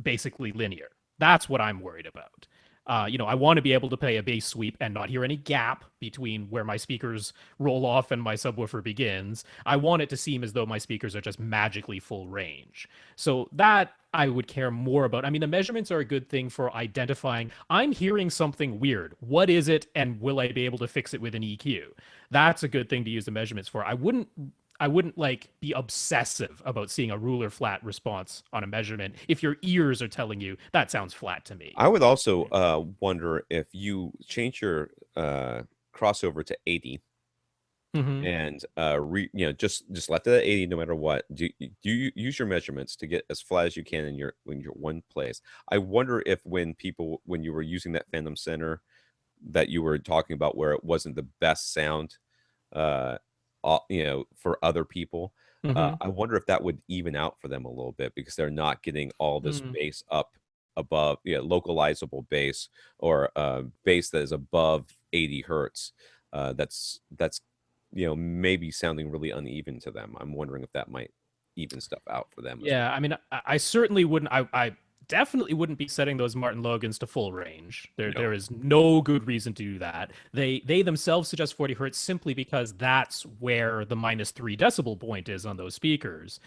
basically linear. That's what I'm worried about. I want to be able to play a bass sweep and not hear any gap between where my speakers roll off and my subwoofer begins. I want it to seem as though my speakers are just magically full range. So that I would care more about. I mean, the measurements are a good thing for identifying I'm hearing something weird. What is it, and will I be able to fix it with an EQ? That's a good thing to use the measurements for. I wouldn't like be obsessive about seeing a ruler flat response on a measurement if your ears are telling you that sounds flat to me. I would also wonder if you change your crossover to 80 Mm-hmm. and just left it at 80 no matter what. Do you use your measurements to get as flat as you can in your one place? I wonder if when you were using that Phantom Center that you were talking about where it wasn't the best sound, uh for other people, Mm-hmm. I wonder if that would even out for them a little bit because they're not getting all this Mm. bass up above, localizable bass, or bass that is above 80 hertz. That's maybe sounding really uneven to them. I'm wondering if that might even stuff out for them as Yeah, well. I mean, I certainly wouldn't. I definitely wouldn't be setting those Martin Logans to full range. No. There is no good reason to do that. They themselves suggest 40 hertz simply because that's where the -3 decibel point is on those speakers.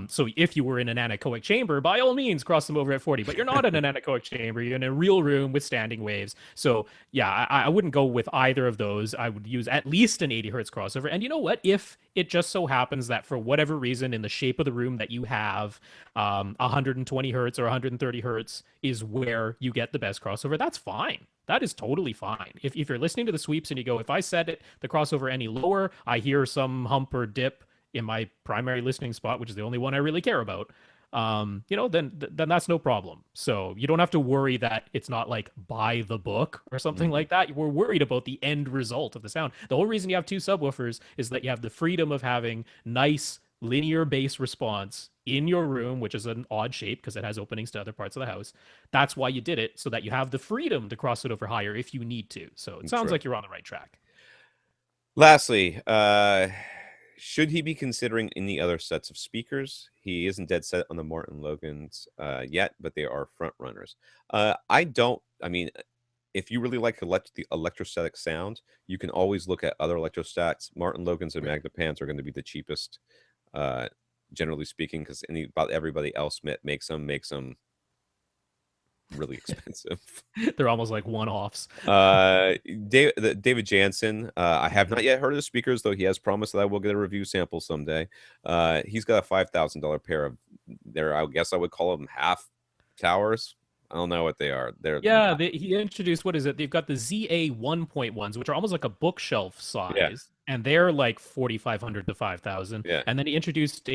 So if you were in an anechoic chamber, by all means cross them over at 40. But you're not in an anechoic chamber. You're in a real room with standing waves. So yeah, I wouldn't go with either of those. I would use at least an 80 hertz crossover. And you know what? If it just so happens that for whatever reason in the shape of the room that you have, 120 hertz or 130 hertz is where you get the best crossover, that's fine. That is totally fine. If you're listening to the sweeps and you go, if I set it the crossover any lower, I hear some hump or dip in my primary listening spot, which is the only one I really care about. Then that's no problem. So you don't have to worry that it's not like by the book or something like that. We're worried about the end result of the sound. The whole reason you have two subwoofers is that you have the freedom of having nice linear bass response in your room, which is an odd shape because it has openings to other parts of the house. That's why you did it, so that you have the freedom to cross it over higher if you need to. So it sounds True. like you're on the right track. Lastly, should he be considering any other sets of speakers? He isn't dead set on the Martin Logans yet, but they are front runners. I don't. I mean, if you really like the electrostatic sound, you can always look at other electrostats. Martin Logans and Magnepans are going to be the cheapest, generally speaking, because about everybody else makes them really expensive. They're almost like one-offs. David Jansen, I have not yet heard of the speakers, though he has promised that I will get a review sample someday. He's got a $5,000 pair of there. I guess I would call them half towers. I don't know what they are. They're Yeah, he introduced, what is it? They've got the ZA 1.1s, which are almost like a bookshelf yeah, size, and they're like 4,500 to 5,000. yeah, And then he introduced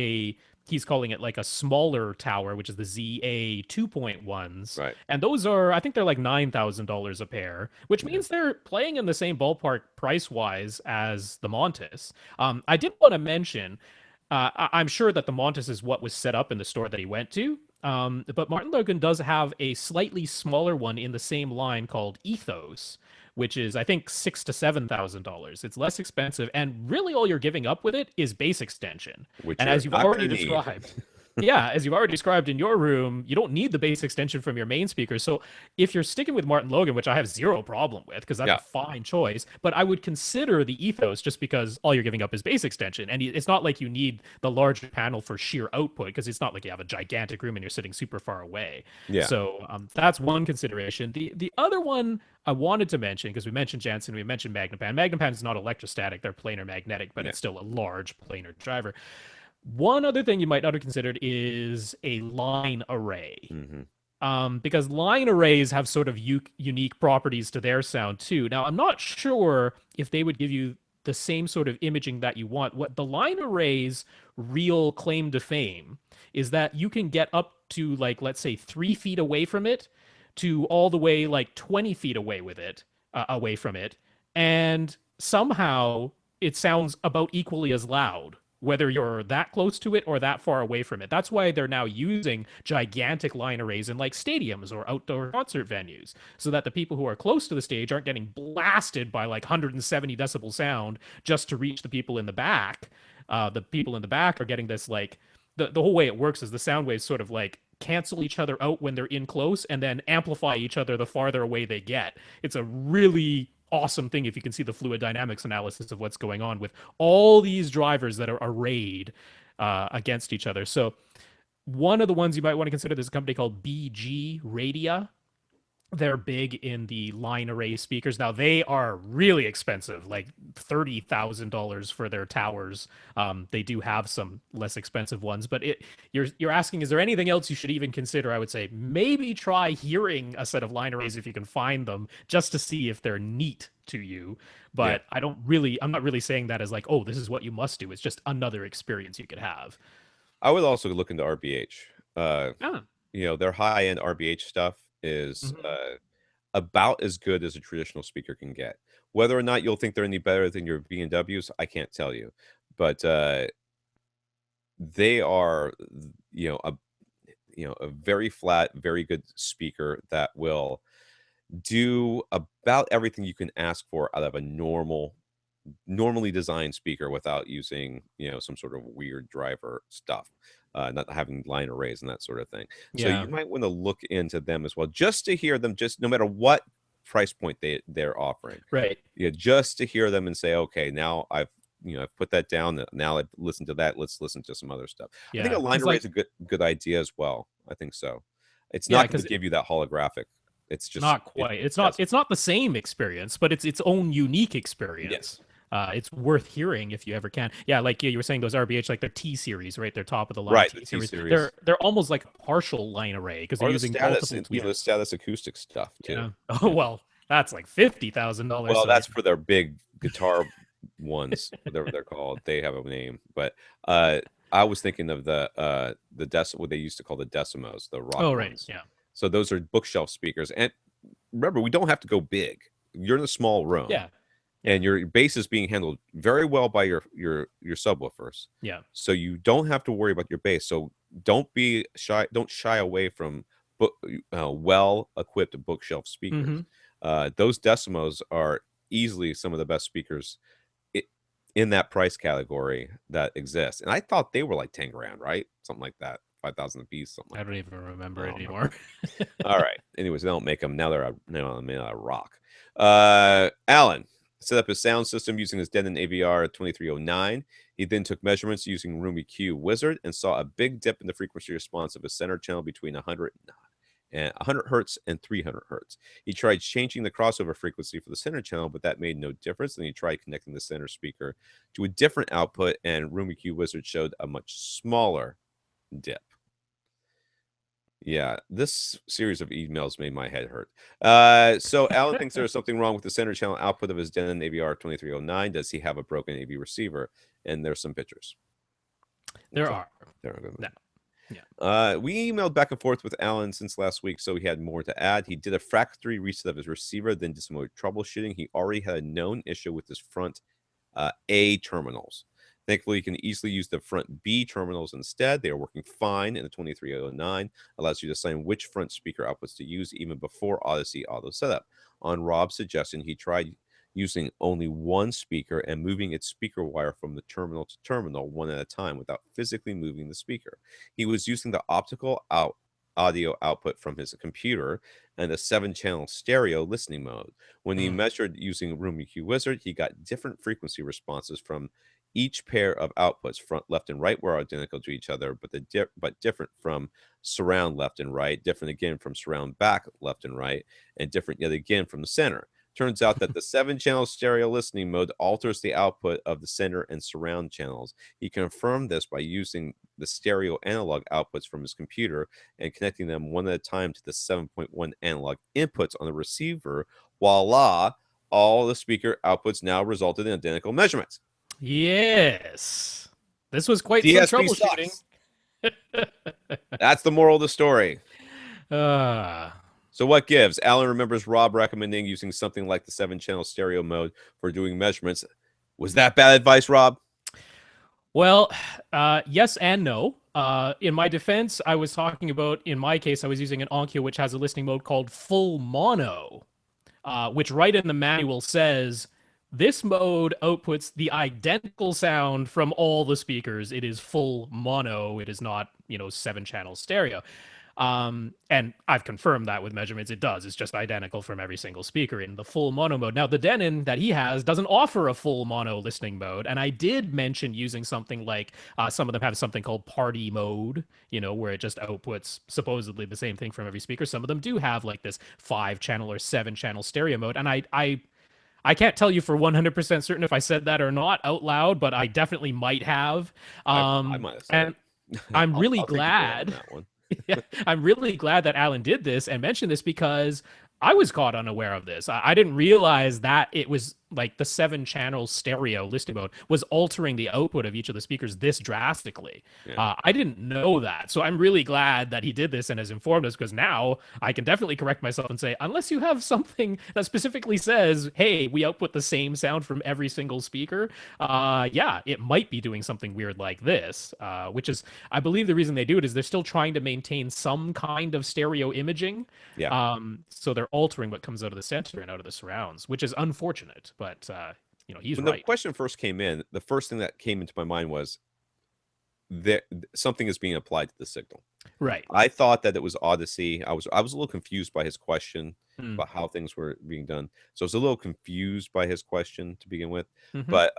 he's calling it like a smaller tower, which is the ZA 2.1s. right. And those are, I think they're like $9,000 a pair, which Yeah. means they're playing in the same ballpark price-wise as the Montes. I did want to mention, I'm sure that the Montes is what was set up in the store that he went to. But Martin Logan does have a slightly smaller one in the same line called Ethos, which is I think $6,000 to $7,000. It's less expensive, and really all you're giving up with it is bass extension. Which And you're as you've not already going to need. described, yeah, as you've already described in your room, you don't need the bass extension from your main speaker. So if you're sticking with Martin Logan, which I have zero problem with because that's Yeah, a fine choice, but I would consider the Ethos just because all you're giving up is bass extension. And it's not like you need the larger panel for sheer output because it's not like you have a gigantic room and you're sitting super far away. yeah, So that's one consideration. The other one I wanted to mention, because we mentioned Jansen, we mentioned Magnepan. Magnepan is not electrostatic, they're planar magnetic, but yeah. it's still a large planar driver. One other thing you might not have considered is a line array. Hmm. Because line arrays have sort of unique properties to their sound too. Now, I'm not sure if they would give you the same sort of imaging that you want. What the line array's real claim to fame is that you can get up to, like, let's say 3 feet away from it to all the way like 20 feet away with it, away from it, and somehow it sounds about equally as loud whether you're that close to it or that far away from it. That's why they're now using gigantic line arrays in like stadiums or outdoor concert venues, so that the people who are close to the stage aren't getting blasted by like 170 decibel sound just to reach the people in the back. The people in the back are getting this like the whole way it works is the sound waves sort of like cancel each other out when they're in close and then amplify each other the farther away they get. It's a really awesome thing if you can see the fluid dynamics analysis of what's going on with all these drivers that are arrayed against each other. So one of the ones you might want to consider, there's a company called BG Radia. They're big in the line array speakers. Now they are really expensive, like $30,000 for their towers. They do have some less expensive ones, but you're asking, is there anything else you should even consider? I would say maybe try hearing a set of line arrays if you can find them, just to see if they're neat to you. Yeah. But I'm not really saying that as like, oh, this is what you must do. It's just another experience you could have. I would also look into RBH. Ah. Their high end RBH stuff is Mhm. about as good as a traditional speaker can get. Whether or not you'll think they're any better than your B&Ws, I can't tell you. But they are, you know, a a very flat, very good speaker that will do about everything you can ask for out of a normally designed speaker without using, some sort of weird driver stuff. not having line arrays and that sort of thing. So Yeah. you might want to look into them as well, just to hear them, just no matter what price point they're offering. Right. Yeah, just to hear them and say, okay, now I've put that down. Now I've listened to that. Let's listen to some other stuff. I think Yeah. a line Because array like, is a good idea as well. I think so. It's yeah, not going to because give you that holographic. It's just not quite. yes, It's not the same experience, but it's its own unique experience. yes, It's worth hearing if you ever can. Yeah, like you were saying, those RBH, like the T series, right? They're top of the line right. The T T series. series They're almost like a partial line array because they're or the using status, multiple the tweeters. status acoustic stuff too. Yeah. Oh Yeah. well, that's like $50,000. Well, So that's for their big guitar ones, whatever they're called. They have a name, but I was thinking of what they used to call the decimos, the rock oh right, ones. yeah, So those are bookshelf speakers. And remember, we don't have to go big. You're in a small room, yeah, yeah, and your bass is being handled very well by your subwoofers. yeah. So you don't have to worry about your bass. So don't be shy. Don't shy away from well equipped bookshelf Mm-hmm. speakers. Those decimos are easily some of the best speakers in that price category that exists. And I thought they were like 10 grand, right? Something like that. 5,000 a piece, something I like don't that. even remember I it don't remember. anymore. All right. Anyways, they don't make them. Now made out of rock. Alan set up his sound system using his Denon AVR 2309. He then took measurements using Room EQ Wizard and saw a big dip in the frequency response of his center channel between 100 hertz and 300 hertz. He tried changing the crossover frequency for the center channel, but that made no difference. Then he tried connecting the center speaker to a different output, and Room EQ Wizard showed a much smaller dip. Yeah, this series of emails made my head hurt. So Alan thinks there is something wrong with the center channel output of his Denon AVR 2309. Does he have a broken AV receiver? And there's some pictures. There So, are. there are gonna- No. Yeah. We emailed back and forth with Alan since last week, so he had more to add. He did a factory reset of his receiver, then did some more troubleshooting. He already had a known issue with his front A terminals. Thankfully, you can easily use the front B terminals instead. They are working fine, and the 2309 allows you to assign which front speaker outputs to use even before Odyssey Auto Setup. On Rob's suggestion, he tried using only one speaker and moving its speaker wire from the terminal to terminal one at a time without physically moving the speaker. He was using the audio output from his computer and the 7-channel stereo listening mode. When he measured using Room EQ Wizard, he got different frequency responses from each pair of outputs. Front, left, and right were identical to each other, but different from surround left and right, different again from surround back left and right, and different yet again from the center. Turns out that the 7-channel stereo listening mode alters the output of the center and surround channels. He confirmed this by using the stereo analog outputs from his computer and connecting them one at a time to the 7.1 analog inputs on the receiver. Voila! All the speaker outputs now resulted in identical measurements. Yes. This was quite some DSP troubleshooting. sucks. That's the moral of the story. Uh, So what gives? Alan remembers Rob recommending using something like the 7-channel stereo mode for doing measurements. Was that bad advice, Rob? well, yes and no. In my defense, I was talking about, in my case, I was using an Onkyo which has a listening mode called full mono, which right in the manual says this mode outputs the identical sound from all the speakers. It is full mono. It is not, 7-channel stereo. And I've confirmed that with measurements. It does. It's just identical from every single speaker in the full mono mode. Now, the Denon that he has doesn't offer a full mono listening mode. And I did mention using something like some of them have something called party mode, where it just outputs supposedly the same thing from every speaker. Some of them do have like this 5-channel or 7-channel stereo mode. And I can't tell you for 100% certain if I said that or not out loud, but I definitely might have. I might have said And I'm really I'll take the blame on glad. that one. Yeah, I'm really glad that Alan did this and mentioned this because I was caught unaware of this. I didn't realize that it was like the 7-channel stereo listening mode was altering the output of each of the speakers this drastically. Yeah. I didn't know that. So I'm really glad that he did this and has informed us because now I can definitely correct myself and say, unless you have something that specifically says, hey, we output the same sound from every single speaker, yeah, it might be doing something weird like this, which is, I believe the reason they do it is they're still trying to maintain some kind of stereo imaging. Yeah. So they're altering what comes out of the center and out of the surrounds, which is unfortunate, but he's When right. the question first came in, the first thing that came into my mind was, there something is being applied to the signal. Right. I thought that it was Odyssey. I was a little confused by his question Mm. about how things were being done. So I was a little confused by his question to begin with. Mm-hmm. But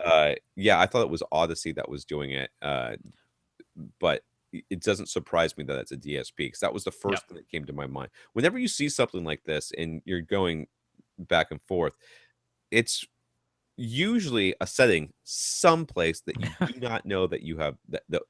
yeah, I thought it was Odyssey that was doing it. But it doesn't surprise me that it's a DSP, because that was the Yep. first thing that came to my mind. Whenever you see something like this and you're going back and forth, it's usually a setting someplace that you do not know that you have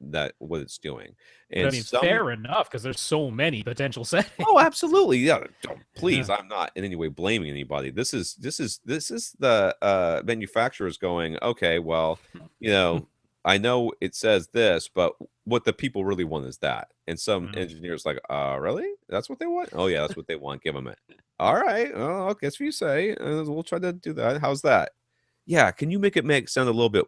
that what it's doing. But I And mean, some fair enough, because there's so many potential settings. Oh, absolutely. Yeah. Don't, please, Yeah. I'm not in any way blaming anybody. This is the manufacturers going, okay, well, you know, I know it says this, but what the people really want is that. And some Mm. engineers like, really? That's what they want? Oh yeah, that's what they want. Give them it. All right. Oh, okay, that's what you say. We'll try to do that. How's that? Yeah. Can you make it sound a little bit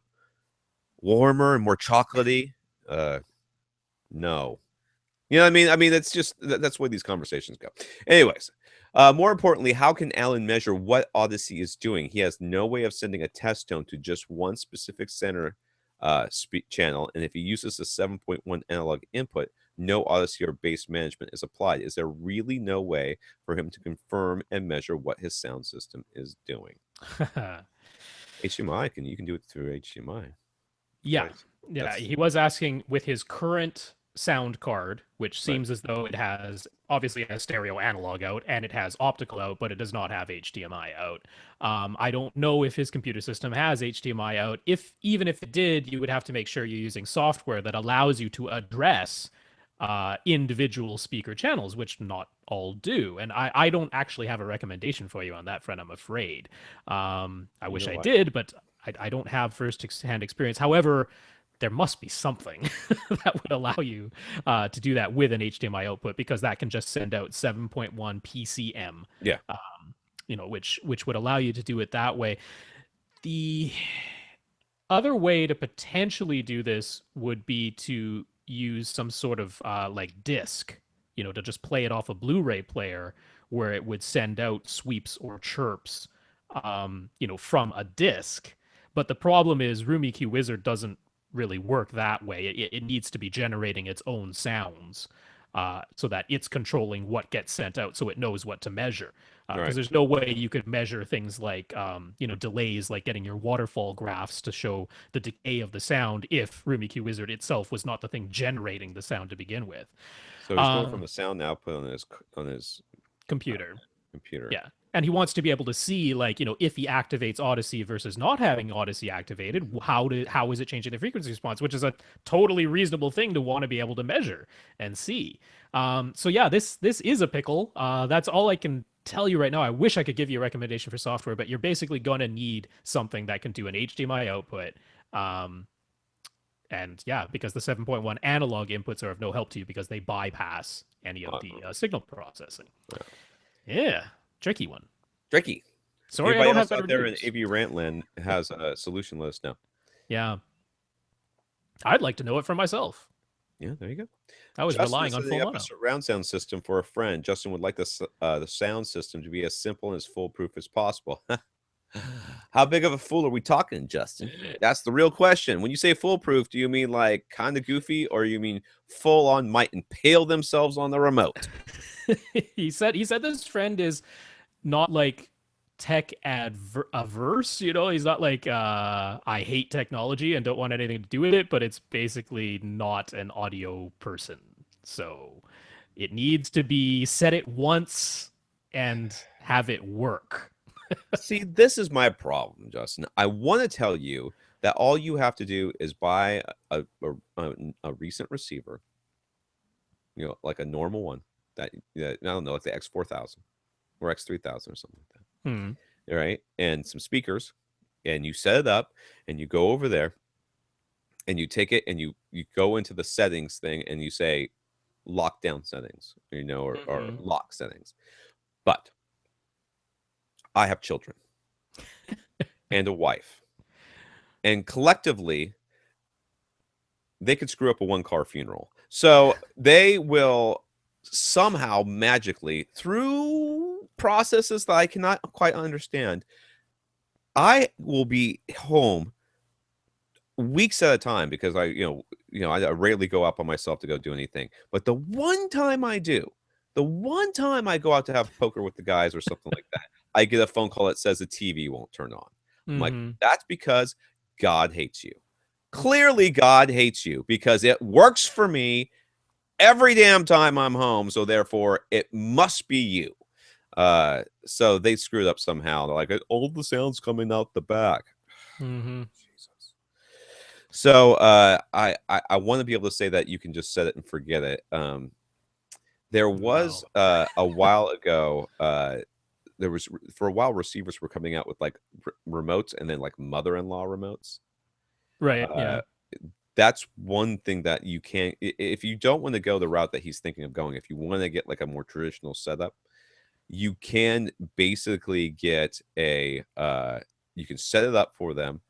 warmer and more chocolatey? No. You know what I mean? I mean, that's just that's where these conversations go. Anyways, more importantly, how can Alan measure what Odyssey is doing? He has no way of sending a test tone to just one specific center channel, and if he uses a 7.1 analog input, no Odyssey or bass management is applied. Is there really no way for him to confirm and measure what his sound system is doing? HDMI you can do it through HDMI. Yeah. Right. Yeah. That's He was asking with his current sound card, which right. seems as though it has obviously a stereo analog out and it has optical out, but it does not have HDMI out. I don't know if his computer system has HDMI out. If even if it did, you would have to make sure you're using software that allows you to address individual speaker channels, which not all do. And I don't actually have a recommendation for you on that front, I'm afraid. I You wish know I what? did, but I don't have first-hand experience. However, there must be something that would allow you to do that with an HDMI output, because that can just send out 7.1 PCM, Yeah. which would allow you to do it that way. The other way to potentially do this would be to use some sort of like disc, to just play it off a Blu-ray player where it would send out sweeps or chirps, from a disc. But the problem is RoomEQ Wizard doesn't really work that way. It needs to be generating its own sounds so that it's controlling what gets sent out, so it knows what to measure. All Because right. there's no way you could measure things like delays, like getting your waterfall graphs to show the decay of the sound, if RoomEQ Wizard itself was not the thing generating the sound to begin with. So he's going from Um, the sound output on his Computer. computer. Yeah. And he wants to be able to see, like, if he activates Odyssey versus not having Odyssey activated, how is it changing the frequency response, which is a totally reasonable thing to want to be able to measure and see. So yeah, this is a pickle. That's all I can tell you right now. I wish I could give you a recommendation for software, but you're basically going to need something that can do an HDMI output. And yeah, because the 7.1 analog inputs are of no help to you because they bypass any of the signal processing. Yeah, tricky one. Tricky. Sorry, I Anybody don't have else better out there in news. AV Rantland has a solution, let us know. Yeah, I'd like to know it for myself. Yeah, there you go. I was Justin relying is on in the full mono. surround sound system for a friend. Justin would like the sound system to be as simple and as foolproof as possible. How big of a fool are we talking, Justin? That's the real question. When you say foolproof, do you mean like kind of goofy, or you mean full on might impale themselves on the remote? He said this friend is not like tech averse. He's not like I hate technology and don't want anything to do with it, but it's basically not an audio person. So it needs to be set it once and have it work. See, this is my problem, Justin. I want to tell you that all you have to do is buy a recent receiver, like a normal one I don't know, like the X4000 or X3000 or something like Hmm. that. All right, and some speakers, and you set it up, and you go over there, and you take it, and you go into the settings thing, and you say lockdown settings, or Mm-hmm. lock settings. But I have children and a wife, and collectively they could screw up a one-car funeral. So they will somehow magically, through processes that I cannot quite understand, I will be home weeks at a time because I rarely go out by myself to go do anything. But the one time I do, the one time I go out to have poker with the guys or something like that, I get a phone call that says the TV won't turn on. I'm like, Mm-hmm. that's because God hates you. Clearly, God hates you because it works for me every damn time I'm home. So therefore, it must be you. So they screwed up somehow. They're like, all the sounds coming out the back. Mm-hmm. Jesus. So I want to be able to say that you can just set it and forget it. There was No. a while ago. There was for a while receivers were coming out with like remotes and then like mother-in-law remotes. Right. Uh, Yeah. that's one thing that you can't if you don't want to go the route that he's thinking of going. If you want to get like a more traditional setup, you can basically get a you can set it up for them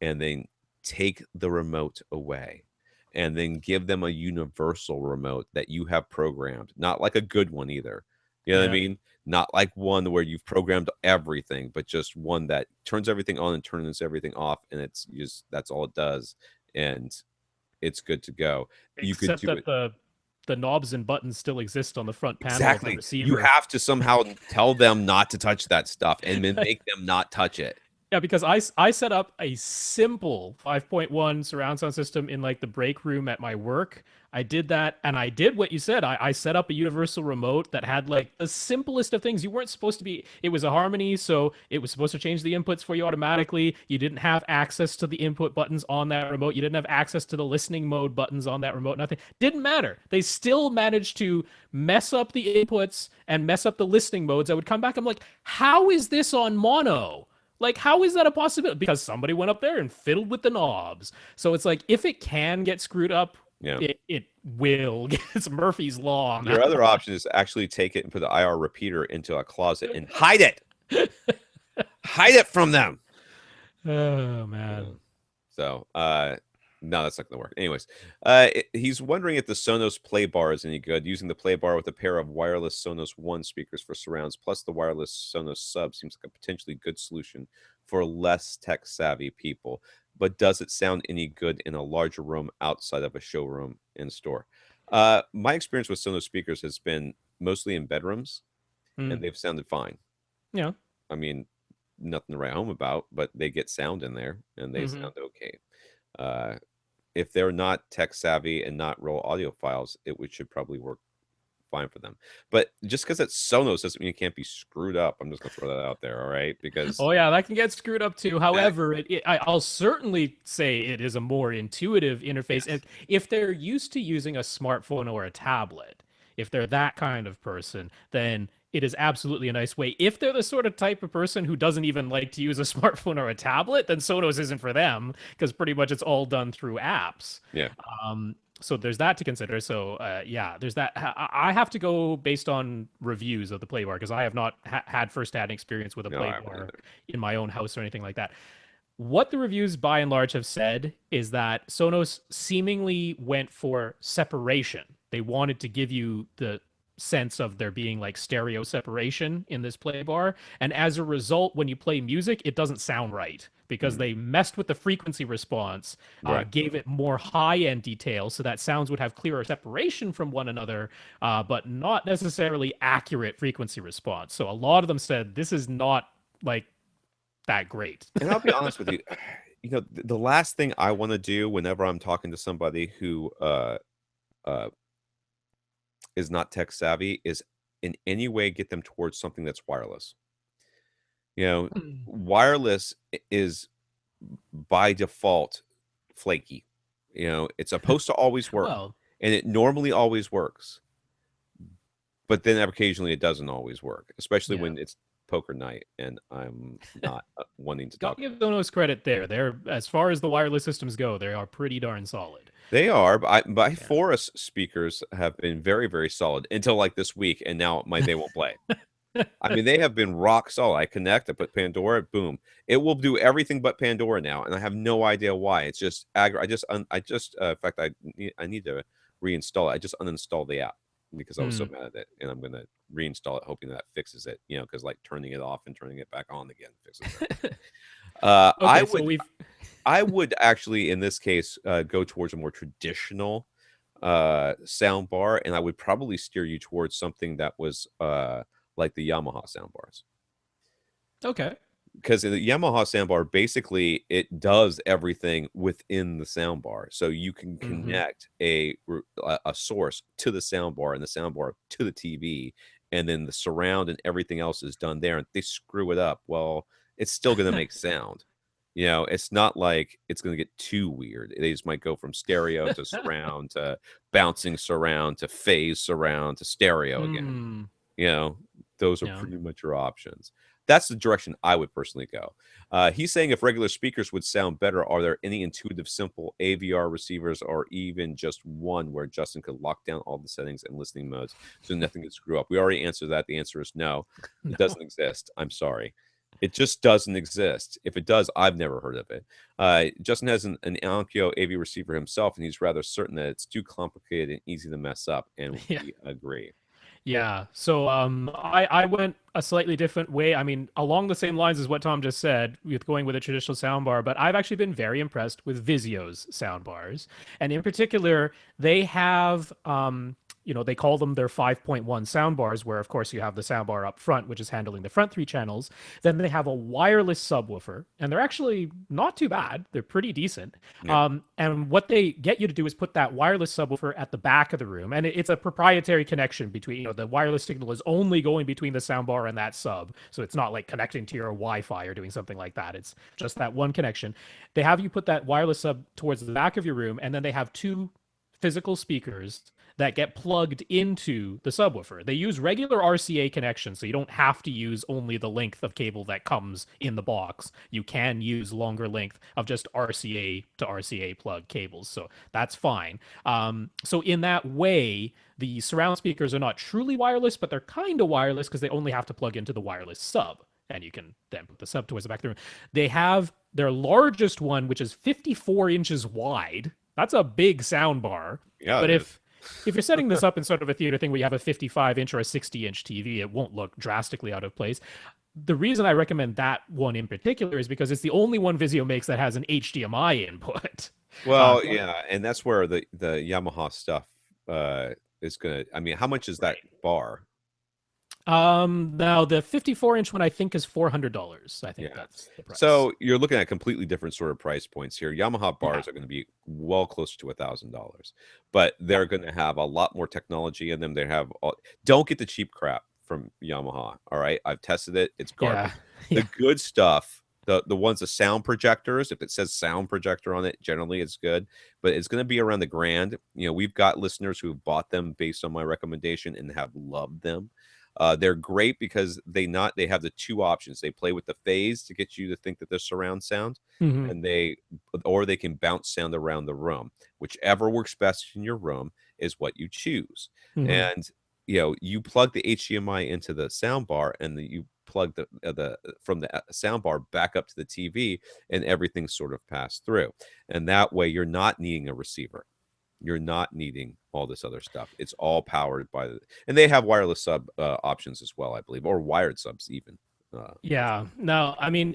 and then take the remote away and then give them a universal remote that you have programmed, not like a good one either, you know what I Yeah. mean, not like one where you've programmed everything, but just one that turns everything on and turns everything off, and it's just that's all it does, and it's good to go. You could Except do that it. the knobs and buttons still exist on the front panel of the Exactly. You receiver. have to somehow tell them not to touch that stuff and then make them not touch it. Yeah, because I set up a simple 5.1 surround sound system in like the break room at my work. I did that and I did what you said. I set up a universal remote that had like the simplest of things. You weren't supposed to be, it was a harmony, so it was supposed to change the inputs for you automatically. You didn't have access to the input buttons on that remote. You didn't have access to the listening mode buttons on that remote. Nothing. Didn't matter. They still managed to mess up the inputs and mess up the listening modes. I would come back, I'm like, how is this on mono? Like, how is that a possibility? Because somebody went up there and fiddled with the knobs. So it's like, if it can get screwed up, Yeah. it will. It's Murphy's Law. Your other option is to actually take it and put the IR repeater into a closet and hide it. Hide it from them. Oh, Yeah. man. So, no, that's not going to work. Anyways, he's wondering if the Sonos Play Bar is any good. Using the Play Bar with a pair of wireless Sonos One speakers for surrounds, plus the wireless Sonos sub, seems like a potentially good solution for less tech-savvy people. But does it sound any good in a larger room outside of a showroom in store? My experience with Sonos speakers has been mostly in bedrooms, Mm, and they've sounded fine. yeah. I mean, nothing to write home about, but they get sound in there, and they Hmm. sound okay. Uh, if they're not tech savvy and not raw audiophiles, should probably work fine for them. But just because it's Sonos doesn't mean it can't be screwed up. I'm just gonna throw that out there, all right? Because Oh yeah, that can get screwed up too. that, However, I'll certainly say it is a more intuitive interface. yes, If they're used to using a smartphone or a tablet, if they're that kind of person, then it is absolutely a nice way. If they're the sort of type of person who doesn't even like to use a smartphone or a tablet, then Sonos isn't for them because pretty much it's all done through apps. yeah, So there's that to consider. So yeah, there's that. I have to go based on reviews of the play bar because I have not had firsthand experience with a no, play I haven't bar either. in my own house or anything like that. What the reviews by and large have said is that Sonos seemingly went for separation. They wanted to give you the sense of there being like stereo separation in this play bar. And as a result, when you play music, it doesn't sound right because Mhm. they messed with the frequency response, Right. gave it more high end detail so that sounds would have clearer separation from one another, but not necessarily accurate frequency response. So a lot of them said this is not like that great. And I'll be honest with you, the last thing I want to do whenever I'm talking to somebody who uh is not tech savvy is in any way get them towards something that's wireless. You know, wireless is by default flaky. It's supposed to always work, Well, and it normally always works. But then occasionally it doesn't always work, especially yeah. when it's poker night and I'm not wanting to Gotta talk. give Sonos credit there. They're as far as the wireless systems go, they are pretty darn solid. They are, but my Yeah. Forest speakers have been very, very solid until like this week, and now they won't play. I mean, they have been rock solid. I connect, I put Pandora, boom. It will do everything but Pandora now, and I have no idea why. It's just in fact, I need to reinstall it. I just uninstalled the app because I was so Hmm. mad at it, and I'm gonna reinstall it, hoping that fixes it. Because like turning it off and turning it back on again fixes it. I Okay, so would, I would actually, in this case, go towards a more traditional sound bar, and I would probably steer you towards something that was like the Yamaha sound bars. Okay. Because the Yamaha soundbar, basically, it does everything within the soundbar. So you can Hmm. connect a source to the soundbar and the soundbar to the TV, and then the surround and everything else is done there. And they screw it up. Well, it's still going to make sound. It's not like it's going to get too weird. They just might go from stereo to surround to bouncing surround to phase surround to stereo again. Mm, You know, those are yeah. pretty much your options. That's the direction I would personally go. He's saying if regular speakers would sound better, are there any intuitive, simple AVR receivers or even just one where Justin could lock down all the settings and listening modes so nothing could screw up? We already answered that. The answer is no. It No. doesn't exist. I'm sorry. It just doesn't exist. If it does, I've never heard of it. Justin has an Onkyo AV receiver himself, and he's rather certain that it's too complicated and easy to mess up, and Yeah. we agree. Yeah. So I went a slightly different way. I mean, along the same lines as what Tom just said, with going with a traditional soundbar, but I've actually been very impressed with Vizio's soundbars. And in particular, they have they call them their 5.1 soundbars, where of course you have the soundbar up front, which is handling the front three channels. Then they have a wireless subwoofer, and they're actually not too bad. They're pretty decent. Yeah. And what they get you to do is put that wireless subwoofer at the back of the room, and it's a proprietary connection between, the wireless signal is only going between the soundbar and that sub, so it's not like connecting to your Wi-Fi or doing something like that. It's just that one connection. They have you put that wireless sub towards the back of your room, and then they have two physical speakers that get plugged into the subwoofer. They use regular RCA connections, so you don't have to use only the length of cable that comes in the box. You can use longer length of just RCA to RCA plug cables, so that's fine. So in that way, the surround speakers are not truly wireless, but they're kind of wireless because they only have to plug into the wireless sub. And you can then put the sub towards the back of the room. They have their largest one, which is 54 inches wide. That's a big sound bar. Yeah, But it is. if you're setting this up in sort of a theater thing where you have a 55-inch or a 60-inch TV, it won't look drastically out of place. The reason I recommend that one in particular is because it's the only one Vizio makes that has an HDMI input. Well, So yeah, and that's where the Yamaha stuff is gonna. I mean, how much is that right. bar? Now the 54-inch one I think is $400. I think Yeah. that's the price. So you're looking at completely different sort of price points here. Yamaha Yeah. bars are going to be well closer to $1,000, but Yeah. they're going to have a lot more technology in them. They have don't get the cheap crap from Yamaha. All right, I've tested it; it's Yeah. garbage. The Yeah. good stuff, the ones the sound projectors, if it says sound projector on it, generally it's good, but it's going to be around the grand. We've got listeners who've bought them based on my recommendation and have loved them. They're great because they have the two options. They play with the phase to get you to think that they're surround sound, Hmm. and they can bounce sound around the room. Whichever works best in your room is what you choose. Hmm. And you plug the HDMI into the sound bar, and you plug the from the sound bar back up to the TV, and everything sort of passed through. And that way, you're not needing a receiver. You're not needing all this other stuff. It's all powered by and they have wireless sub options as well, I believe, or wired subs even. As Yeah. well. No, I mean,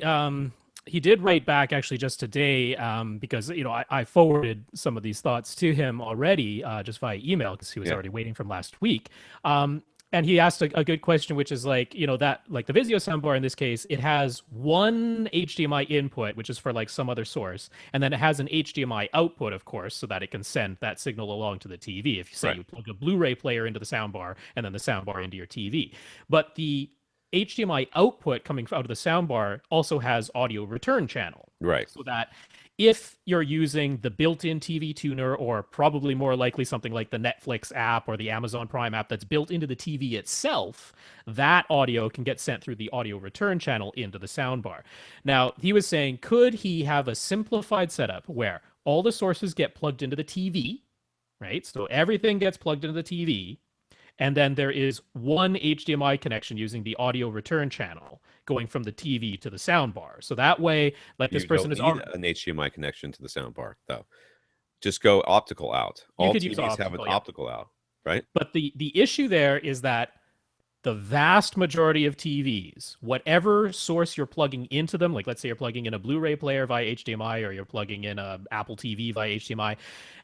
he did write back actually just today, because I forwarded some of these thoughts to him already, just via email, because he was Yeah, already waiting from last week. And he asked a good question, which is like, that like the Vizio soundbar in this case, it has one HDMI input, which is for like some other source, and then it has an HDMI output, of course, so that it can send that signal along to the TV. If you say right, you plug a Blu-ray player into the soundbar and then the soundbar into your TV, but the HDMI output coming out of the soundbar also has audio return channel, right. so that if you're using the built-in TV tuner, or probably more likely something like the Netflix app or the Amazon Prime app that's built into the TV itself, that audio can get sent through the audio return channel into the soundbar. Now, he was saying, could he have a simplified setup where all the sources get plugged into the TV, right? So everything gets plugged into the TV, and then there is one HDMI connection using the audio return channel going from the TV to the soundbar. So that way, like this You person don't is need already, an HDMI connection to the sound bar, though. Just go optical out. you All could use TVs have an optical, yeah. optical out, right? But the issue there is that the vast majority of TVs, whatever source you're plugging into them, like let's say you're plugging in a Blu-ray player via HDMI or you're plugging in a Apple TV via HDMI,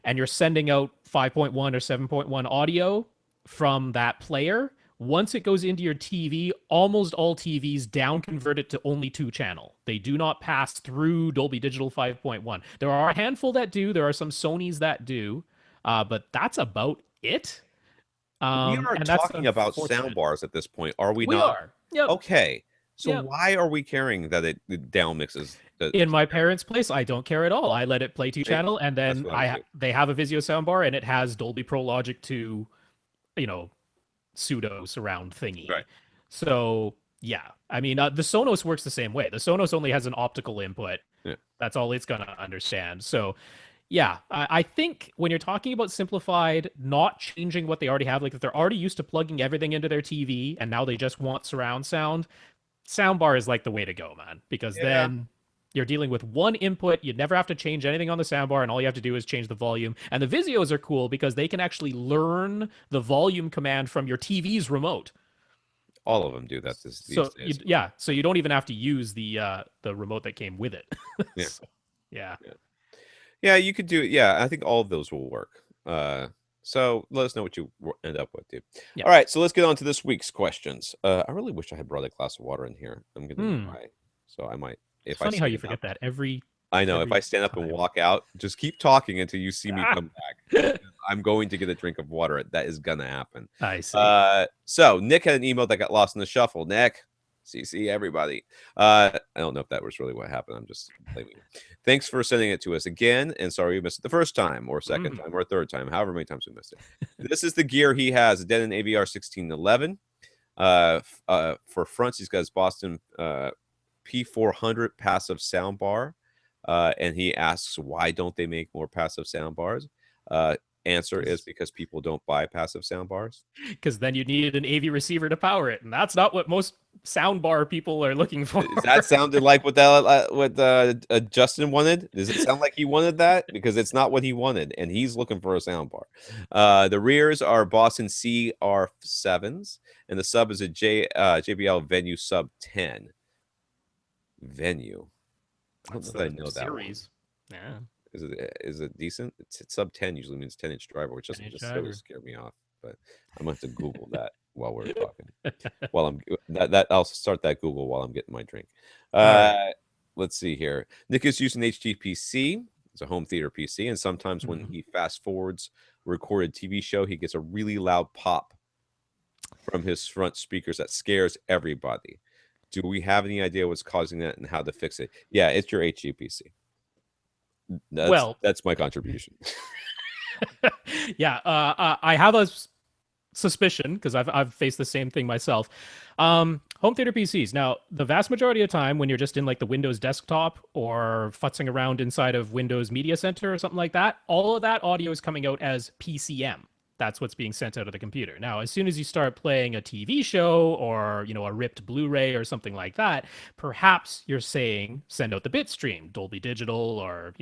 and you're sending out 5.1 or 7.1 audio from that player, once it goes into your TV, almost all TVs down convert it to only 2 channel. They do not pass through Dolby Digital 5.1. There are a handful that do. There are some Sonys that do, but that's about it. We are And that's talking about sound unfortunate. bars at this point, are we We not? are. Yep. Okay. So Yep. why are we caring that it down mixes the In my parents' place, I don't care at all. I let it play two eh, channel, and that's then what I would do. they have a Vizio soundbar, and it has Dolby Pro Logic to, you know, pseudo surround thingy. Right. So yeah, I mean, the Sonos works the same way. The Sonos only has an optical input. Yeah. That's all it's gonna understand. So yeah, I think when you're talking about simplified, not changing what they already have, like if they're already used to plugging everything into their TV and now they just want surround sound, soundbar is like the way to go, man, because Yeah. then you're dealing with one input. You never have to change anything on the soundbar, and all you have to do is change the volume. And the Vizios are cool because they can actually learn the volume command from your TV's remote. All of them do that these So days. yeah, so you don't even have to use the remote that came with it. Yeah. So, yeah. Yeah. Yeah, you could do it. Yeah, I think all of those will work. So let us know what you end up with, dude. Yeah. All right, so let's get on to this week's questions. I really wish I had brought a glass of water in here. I'm getting dry, so I might It's if I funny how you stand forget up. that every I know if I every stand up and time. walk out, just keep talking until you see me come back. I'm going to get a drink of water. That is gonna happen. I see. So Nick had an email that got lost in the shuffle. Nick, CC everybody. I don't know if that was really what happened. I'm just blaming you. Thanks for sending it to us again, and sorry we missed it the first time, or second time, or third time, however many times we missed it. This is the gear he has: a Denon AVR 1611. For fronts, he's got his Boston P400 passive soundbar. And he asks, why don't they make more passive soundbars? Answer is because people don't buy passive soundbars. Because then you need an AV receiver to power it, and that's not what most soundbar people are looking for. Does that sounded like what Justin wanted? Does it sound like he wanted that? Because it's not what he wanted, and he's looking for a soundbar. The rears are Boston CR7s, and the sub is a JBL Venue Sub 10. Venue. I don't know that I know that one. Series. Yeah. Is it decent? It's sub 10 usually means 10-inch driver, which doesn't 10-inch necessarily driver. scare me off. But I'm gonna have to Google that while we're talking. While I'm that I'll start that Google while I'm getting my drink. All right. Let's see here. Nick is using HTPC. It's a home theater PC, and sometimes when he fast forwards a recorded TV show, he gets a really loud pop from his front speakers that scares everybody. Do we have any idea what's causing that and how to fix it? Yeah, it's your HTPC. That's my contribution. Yeah, I have a suspicion because I've faced the same thing myself. Home theater PCs. Now, the vast majority of the time, when you're just in like the Windows desktop or futzing around inside of Windows Media Center or something like that, all of that audio is coming out as PCM. That's what's being sent out of the computer. Now, as soon as you start playing a TV show or, a ripped Blu-ray or something like that, perhaps you're saying send out the bit stream, Dolby Digital, or,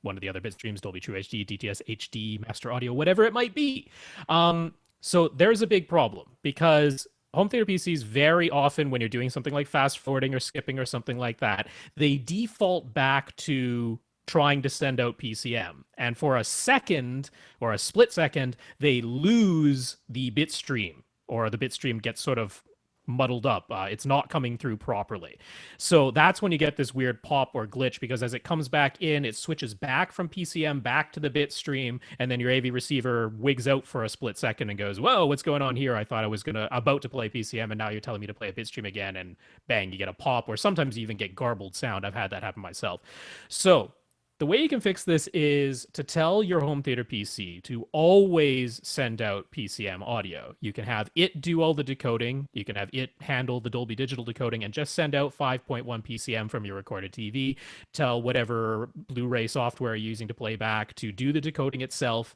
one of the other bit streams, Dolby True HD, DTS HD, Master Audio, whatever it might be. So there's a big problem because home theater PCs very often, when you're doing something like fast forwarding or skipping or something like that, they default back to trying to send out PCM. And for a second or a split second, they lose the bit stream, or the bit stream gets sort of muddled up. It's not coming through properly. So that's when you get this weird pop or glitch, because as it comes back in, it switches back from PCM back to the bit stream, and then your AV receiver wigs out for a split second and goes, whoa, what's going on here? I thought I was about to play PCM, and now you're telling me to play a bit stream again, and bang, you get a pop, or sometimes you even get garbled sound. I've had that happen myself. So the way you can fix this is to tell your home theater PC to always send out PCM audio. You can have it do all the decoding. You can have it handle the Dolby Digital decoding and just send out 5.1 PCM from your recorded TV. Tell whatever Blu-ray software you're using to play back to do the decoding itself.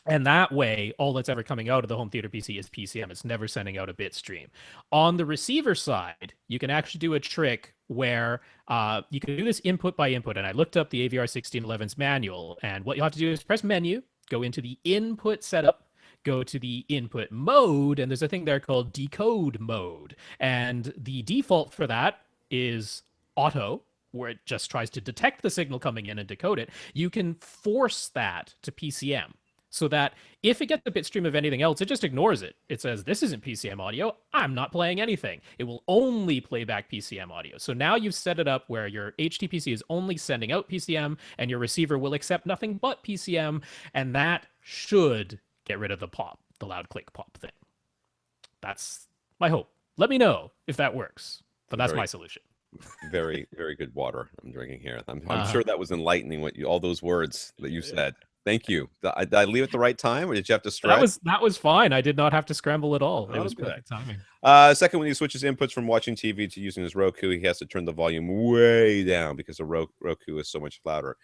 And that way, all that's ever coming out of the home theater PC is PCM. It's never sending out a bit stream. On the receiver side, you can actually do a trick where you can do this input by input. And I looked up the AVR 1611's manual. And what you'll have to do is press menu, go into the input setup, go to the input mode, and there's a thing there called decode mode. And the default for that is auto, where it just tries to detect the signal coming in and decode it. You can force that to PCM so that if it gets a bit stream of anything else, it just ignores it. It says, this isn't PCM audio. I'm not playing anything. It will only play back PCM audio. So now you've set it up where your HTPC is only sending out PCM and your receiver will accept nothing but PCM. And that should get rid of the pop, the loud click pop thing. That's my hope. Let me know if that works. But that's my solution. Very, very good water I'm drinking here. I'm sure that was enlightening. All those words that you said. Thank you. Did I leave at the right time, or did you have to stretch? That was fine. I did not have to scramble at all. Oh, it was good. perfect timing. Second, when he switches inputs from watching TV to using his Roku, he has to turn the volume way down because the Roku is so much louder.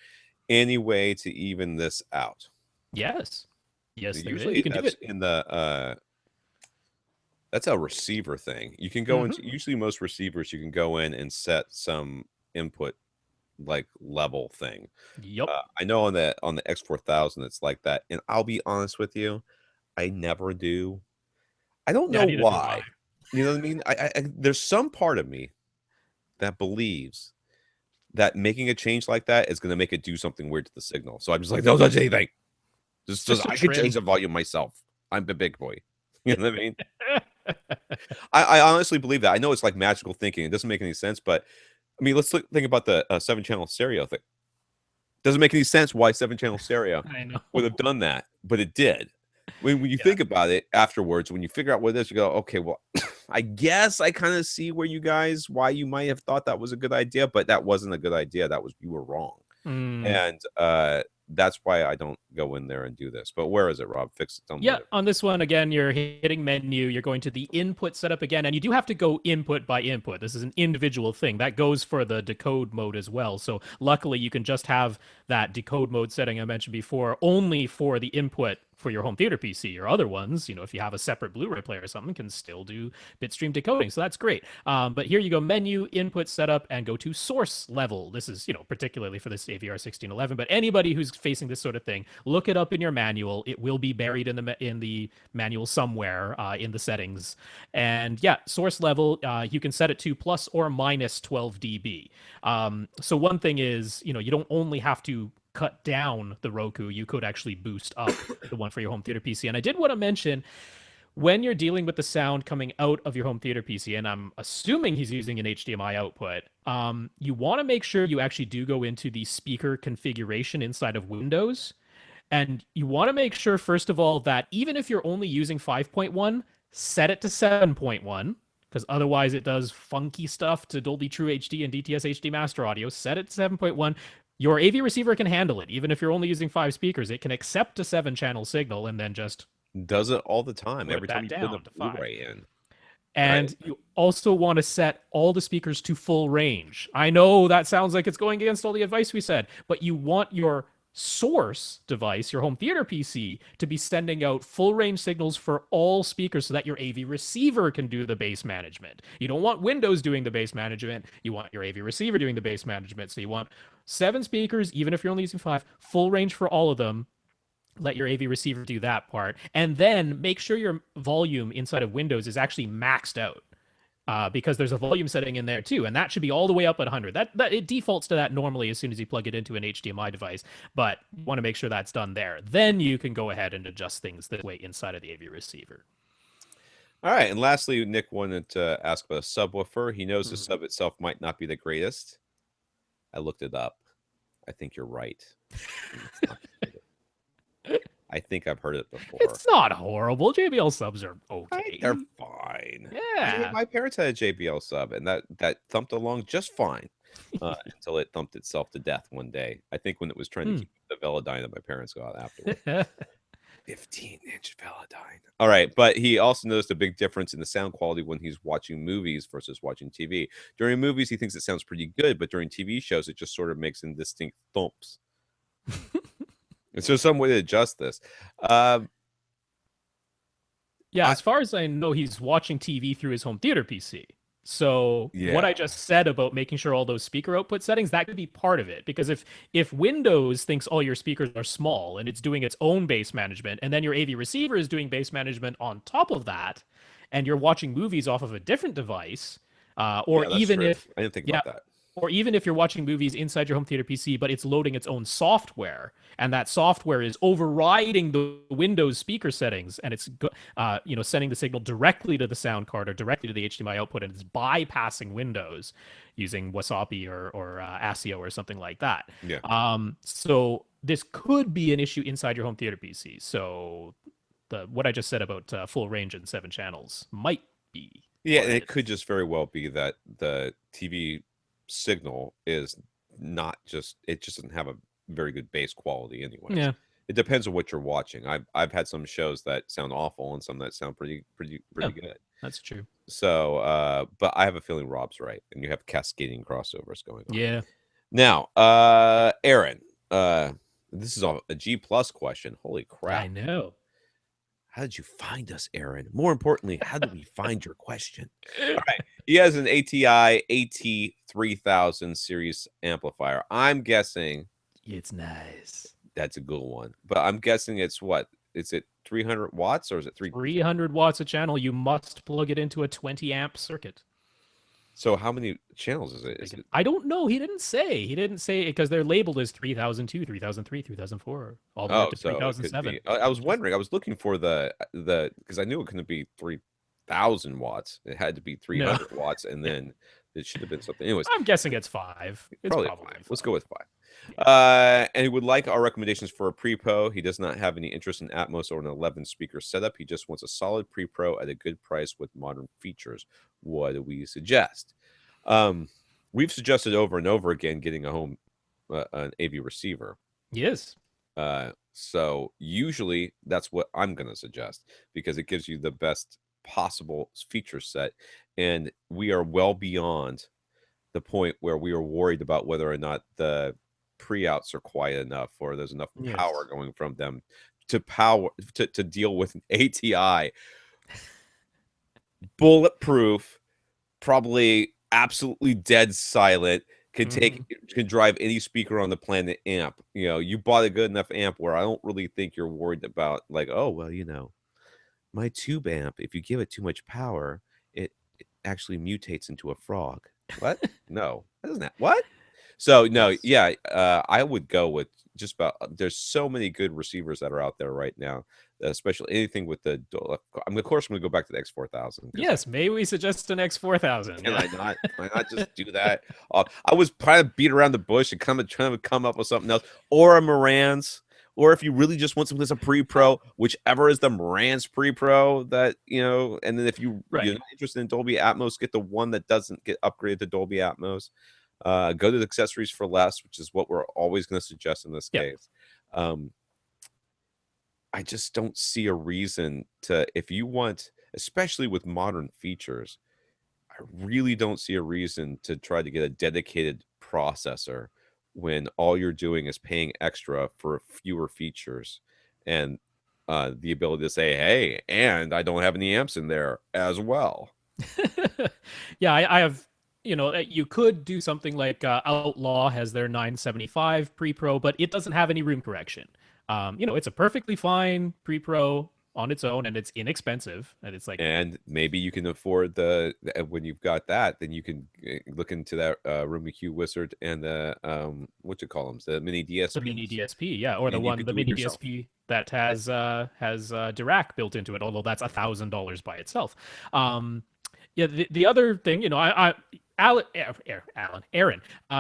Any way to even this out? Yes. Yes, usually that's in the that's a receiver thing. You can go into usually most receivers you can go in and set some input like level thing. Yep. I know on the X4000 it's like that, and I'll be honest with you, I never do. I don't know why. You know what I mean? I there's some part of me that believes that making a change like that is going to make it do something weird to the signal. So I'm just like, don't touch anything. Just I can change the volume myself. I'm the big boy. You know what I mean? I honestly believe that. I know it's like magical thinking. It doesn't make any sense, but I mean, let's think about the 7-channel stereo thing. Doesn't make any sense why 7-channel stereo would have done that, but it did. When you think about it afterwards, when you figure out what it is, you go, okay, well, I guess I kind of see why you might have thought that was a good idea, but that wasn't a good idea. You were wrong. And that's why I don't go in there and do this. But where is it, Rob? Fix it. Yeah, on this one, again, you're hitting menu. You're going to the input setup again, and you do have to go input by input. This is an individual thing. That goes for the decode mode as well. So luckily, you can just have that decode mode setting I mentioned before only for the input for your home theater PC. Your other ones, if you have a separate Blu-ray player or something, can still do bitstream decoding. So that's great. But here you go, menu, input setup, and go to source level. This is, particularly for this AVR 1611. But anybody who's facing this sort of thing, look it up in your manual. It will be buried in the manual somewhere in the settings. And yeah, source level, you can set it to plus or minus 12 dB. So one thing is, you don't only have to cut down the Roku, you could actually boost up the one for your home theater PC. And I did want to mention, when you're dealing with the sound coming out of your home theater PC, and I'm assuming he's using an HDMI output, you want to make sure you actually do go into the speaker configuration inside of Windows. And you want to make sure, first of all, that even if you're only using 5.1, set it to 7.1. Because otherwise it does funky stuff to Dolby True HD and DTS HD Master Audio. Set it to 7.1. Your AV receiver can handle it. Even if you're only using 5 speakers, it can accept a 7-channel signal and then just does it all the time. Every time you put a Blu-ray in. And you also want to set all the speakers to full range. I know that sounds like it's going against all the advice we said, but you want your source device, your home theater PC, to be sending out full range signals for all speakers so that your AV receiver can do the bass management. You don't want Windows doing the bass management. You want your AV receiver doing the bass management. So you want 7 speakers, even if you're only using 5, full range for all of them. Let your AV receiver do that part. And then make sure your volume inside of Windows is actually maxed out. Because there's a volume setting in there too, and that should be all the way up at 100. That it defaults to that normally as soon as you plug it into an HDMI device, but you want to make sure that's done there. Then you can go ahead and adjust things this way inside of the AV receiver. All right, and lastly, Nick wanted to ask about a subwoofer. He knows the sub itself might not be the greatest. I looked it up. I think you're right. I think I've heard it before. It's not horrible. JBL subs are okay. They're fine. Yeah. My parents had a JBL sub, and that thumped along just fine until it thumped itself to death one day. I think when it was trying to keep the Velodyne that my parents got afterwards. 15-inch Velodyne. All right, but he also noticed a big difference in the sound quality when he's watching movies versus watching TV. During movies, he thinks it sounds pretty good, but during TV shows, it just sort of makes indistinct thumps. And so some way to adjust this. Yeah, as far as I know, he's watching TV through his home theater PC. So what I Yeah. just said about making sure all those speaker output settings, that could be part of it. Because if Windows thinks all your speakers are small and it's doing its own bass management, and then your AV receiver is doing bass management on top of that, and you're watching movies off of a different device, or Yeah, that's even true. if I didn't think yeah, about that. or even if you're watching movies inside your home theater PC, but it's loading its own software, and that software is overriding the Windows speaker settings, and it's sending the signal directly to the sound card or directly to the HDMI output, and it's bypassing Windows using Wasapi or ASIO or something like that. Yeah. So this could be an issue inside your home theater PC. So what I just said about full range and 7 channels might be Yeah, part and of it it. could just very well be that the TV signal is not just it just doesn't have a very good bass quality anyways. Yeah, It depends on what you're watching. I've had some shows that sound awful and some that sound yeah, pretty good. that's true. So, but I have a feeling Rob's right, and you have cascading crossovers going on. Yeah, Now, Aaron, this is a G plus question. Holy I crap. know. How did you find us, Aaron? More importantly, how did we find your question? All right. He has an ATI AT3000 series amplifier. I'm guessing It's nice. that's a good one, but I'm guessing it's what? Is it 300 watts or is it 300 watts a channel. You must plug it into a 20 amp circuit. So how many channels is it? Is it I don't know. He didn't say. He didn't say because they're labeled as 3002, 3003, 3004, all the way up Oh, to so it could 3007. be. I was wondering. I was looking for the because I knew it couldn't be 3,000 watts. It had to be No, 300 watts, and then it should have been something. Anyways, I'm guessing it's 5. It's probably probably five. Let's 5. go with five. Yeah. And he would like our recommendations for a pre-pro. He does not have any interest in Atmos or an 11 speaker setup. He just wants a solid pre-pro at a good price with modern features. What do we suggest? Um, we've suggested over and over again getting a home an AV receiver. Yes. So usually that's what I'm going to suggest because it gives you the best possible feature set, and we are well beyond the point where we are worried about whether or not the pre-outs are quiet enough or there's enough power Yes. going from them to deal with an ATI bulletproof, probably absolutely dead silent, Mhm. can drive any speaker on the planet amp. You know, you bought a good enough amp where I don't really think you're worried about like, oh well, my tube amp, if you give it too much power, it actually mutates into a frog. What? No, that doesn't what? So no, Yes. yeah, I would go with just about. There's so many good receivers that are out there right now, especially anything with the. I mean, of course, I'm gonna go back to the X4000 because Yes. May we suggest an X4000? can Yeah. I not? Can I not just do that? I was trying to beat around the bush and trying to come up with something else, or a Moran's, or if you really just want something that's a pre-pro, whichever is the Moran's pre-pro that And then if you're Right. not interested in Dolby Atmos, get the one that doesn't get upgraded to Dolby Atmos. Go to the accessories for less, which is what we're always going to suggest in this Yep. case. Um, I just don't see a reason to, if you want, especially with modern features, I really don't see a reason to try to get a dedicated processor when all you're doing is paying extra for fewer features and the ability to say, hey, and I don't have any amps in there as well. Yeah, I have, you could do something like Outlaw has their 975 pre-pro, but it doesn't have any room correction. It's a perfectly fine pre-pro on its own, and it's inexpensive, and it's like And maybe you can afford when you've got that, then you can look into that Room EQ Wizard and the what you call them, the mini the mini DSPs, DSP, yeah, or and you could the do it mini yourself. DSP that has Dirac built into it, although that's $1,000 by itself. Um, yeah, the other thing, Aaron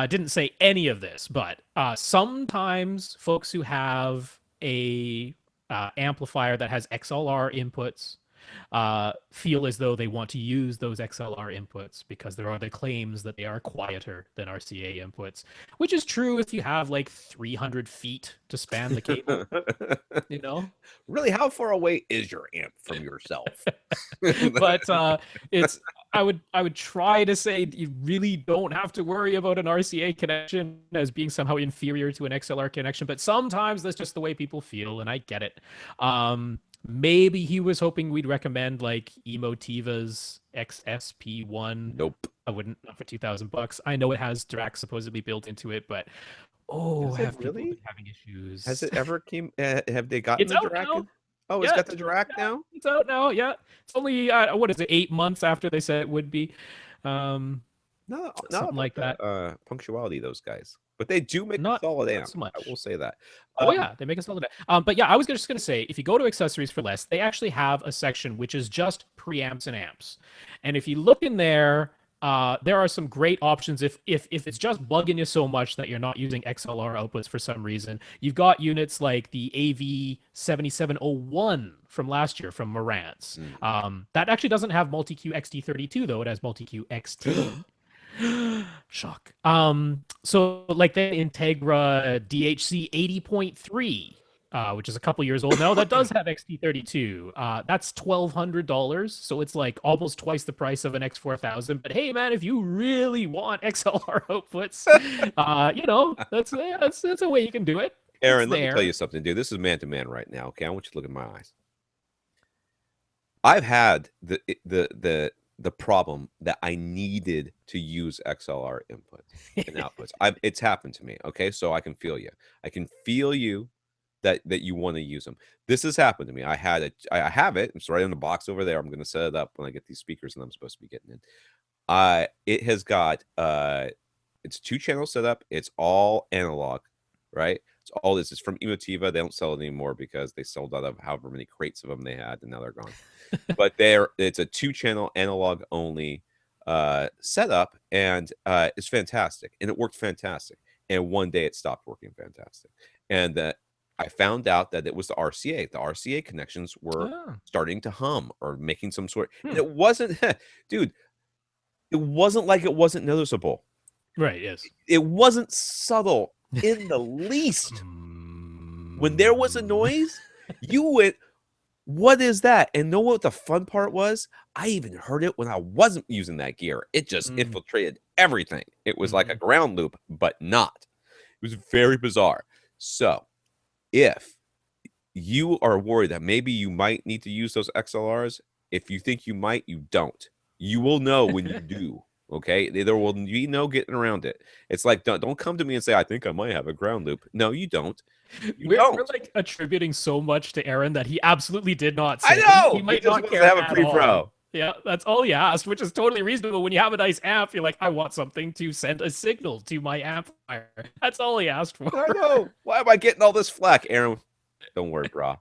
didn't say any of this, but sometimes folks who have a amplifier that has XLR inputs feel as though they want to use those XLR inputs because there are the claims that they are quieter than RCA inputs, which is true if you have like 300 feet to span the cable, you know? Really, how far away is your amp from yourself? But it's I would try to say you really don't have to worry about an RCA connection as being somehow inferior to an XLR connection, but sometimes that's just the way people feel, and I get it. Maybe he was hoping we'd recommend like Emotiva's XSP1. Nope. I wouldn't, not for $2,000. I know it has Drac supposedly built into it, but oh, Is it have people really? been having Has issues? it ever came? Have they gotten It's the out Draken? now. Oh, it's Yeah, got the Drac now. it's out now. Yeah, it's only what is it, 8 months after they said it would be, um, Not something about like the that. punctuality, those guys, but they do make a Not solid not amp. so I will much. say that. Oh yeah, they make us all of that. But yeah, I was just gonna say, if you go to accessories for less, they actually have a section which is just preamps and amps. And if you look in there, there are some great options. If it's just bugging you so much that you're not using XLR outputs for some reason, you've got units like the AV7701 from last year from Marantz. Mm. That actually doesn't have multi-Q XT32 though; it has multi-Q XT. Shock. So like the Integra DHC 80.3, which is a couple years old now, that does have XT32. That's $1,200, so it's like almost twice the price of an X4000. But hey, man, if you really want XLR outputs, that's a way you can do it. It's Aaron, let me tell there. you something, dude. This is man to man right now. Okay, I want you to look in my eyes. I've had the problem that I needed to use XLR inputs and outputs. It's happened to me. Okay, so I can feel you. I can feel you that you want to use them. This has happened to me. I have it. It's right in the box over there. I'm going to set it up when I get these speakers and I'm supposed to be getting in. It has got it's a 2-channel setup. It's all analog, right? It's all this is from Emotiva. They don't sell it anymore because they sold out of however many crates of them they had, and now they're gone. But it's a 2-channel analog only setup, and it's fantastic, and it worked fantastic. And one day it stopped working fantastic, and I found out that it was the RCA. The RCA connections were Oh. starting to hum or making some sort. And Hmm. it wasn't, dude. It wasn't like it wasn't noticeable. Right. Yes. It wasn't subtle in the least. When there was a noise, you went, what is that? And know what the fun part was? I even heard it when I wasn't using that gear. It just infiltrated everything. It was like a ground loop, but not. It was very bizarre. So if you are worried that maybe you might need to use those XLRs, if you think you might, you don't. You will know when you do. Okay, there will be no getting around it. It's like don't come to me and say I think I might have a ground loop. No, you don't. You We're don't. like attributing so much to Aaron that he absolutely did not I say. know. He He might just not wants care to have a at pre-pro. all. Yeah, that's all he asked, which is totally reasonable. When you have a nice amp, you're like, I want something to send a signal to my amplifier. That's all he asked for. I know. Why am I getting all this flack, Aaron? Don't worry, bro.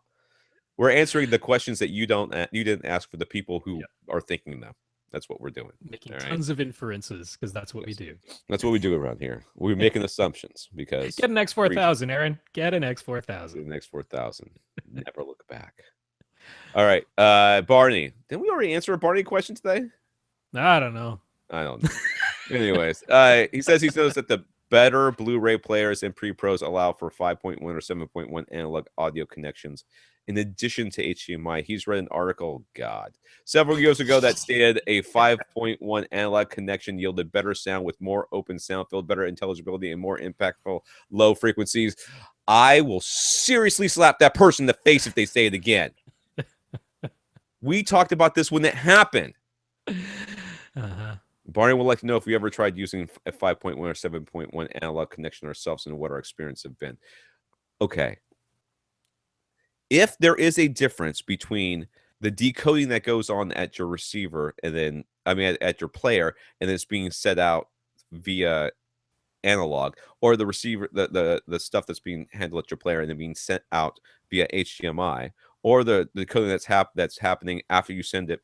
We're answering the questions that you didn't ask for the people who are thinking them. That's what we're doing. Making tons of inferences because that's what we do. That's what we do around here. We're making assumptions because Get an X4000, Aaron. Get an X4000. the next 4,000. Never look back. All right, Barney. Didn't we already answer a Barney question today? I don't know. I don't know. Anyways, he says he's noticed that the better Blu-ray players and pre-pros allow for 5.1 or 7.1 analog audio connections in addition to HDMI. He's read an article, several years ago that stated a 5.1 analog connection yielded better sound with more open sound field, better intelligibility, and more impactful low frequencies. I will seriously slap that person in the face if they say it again. We talked about this when it happened. Barney would like to know if we ever tried using a 5.1 or 7.1 analog connection ourselves and what our experience have been. Okay. If there is a difference between the decoding that goes on at your receiver and then, at your player, and then it's being set out via analog, or the receiver, the stuff that's being handled at your player and then being sent out via HDMI, or the coding that's happening after you send it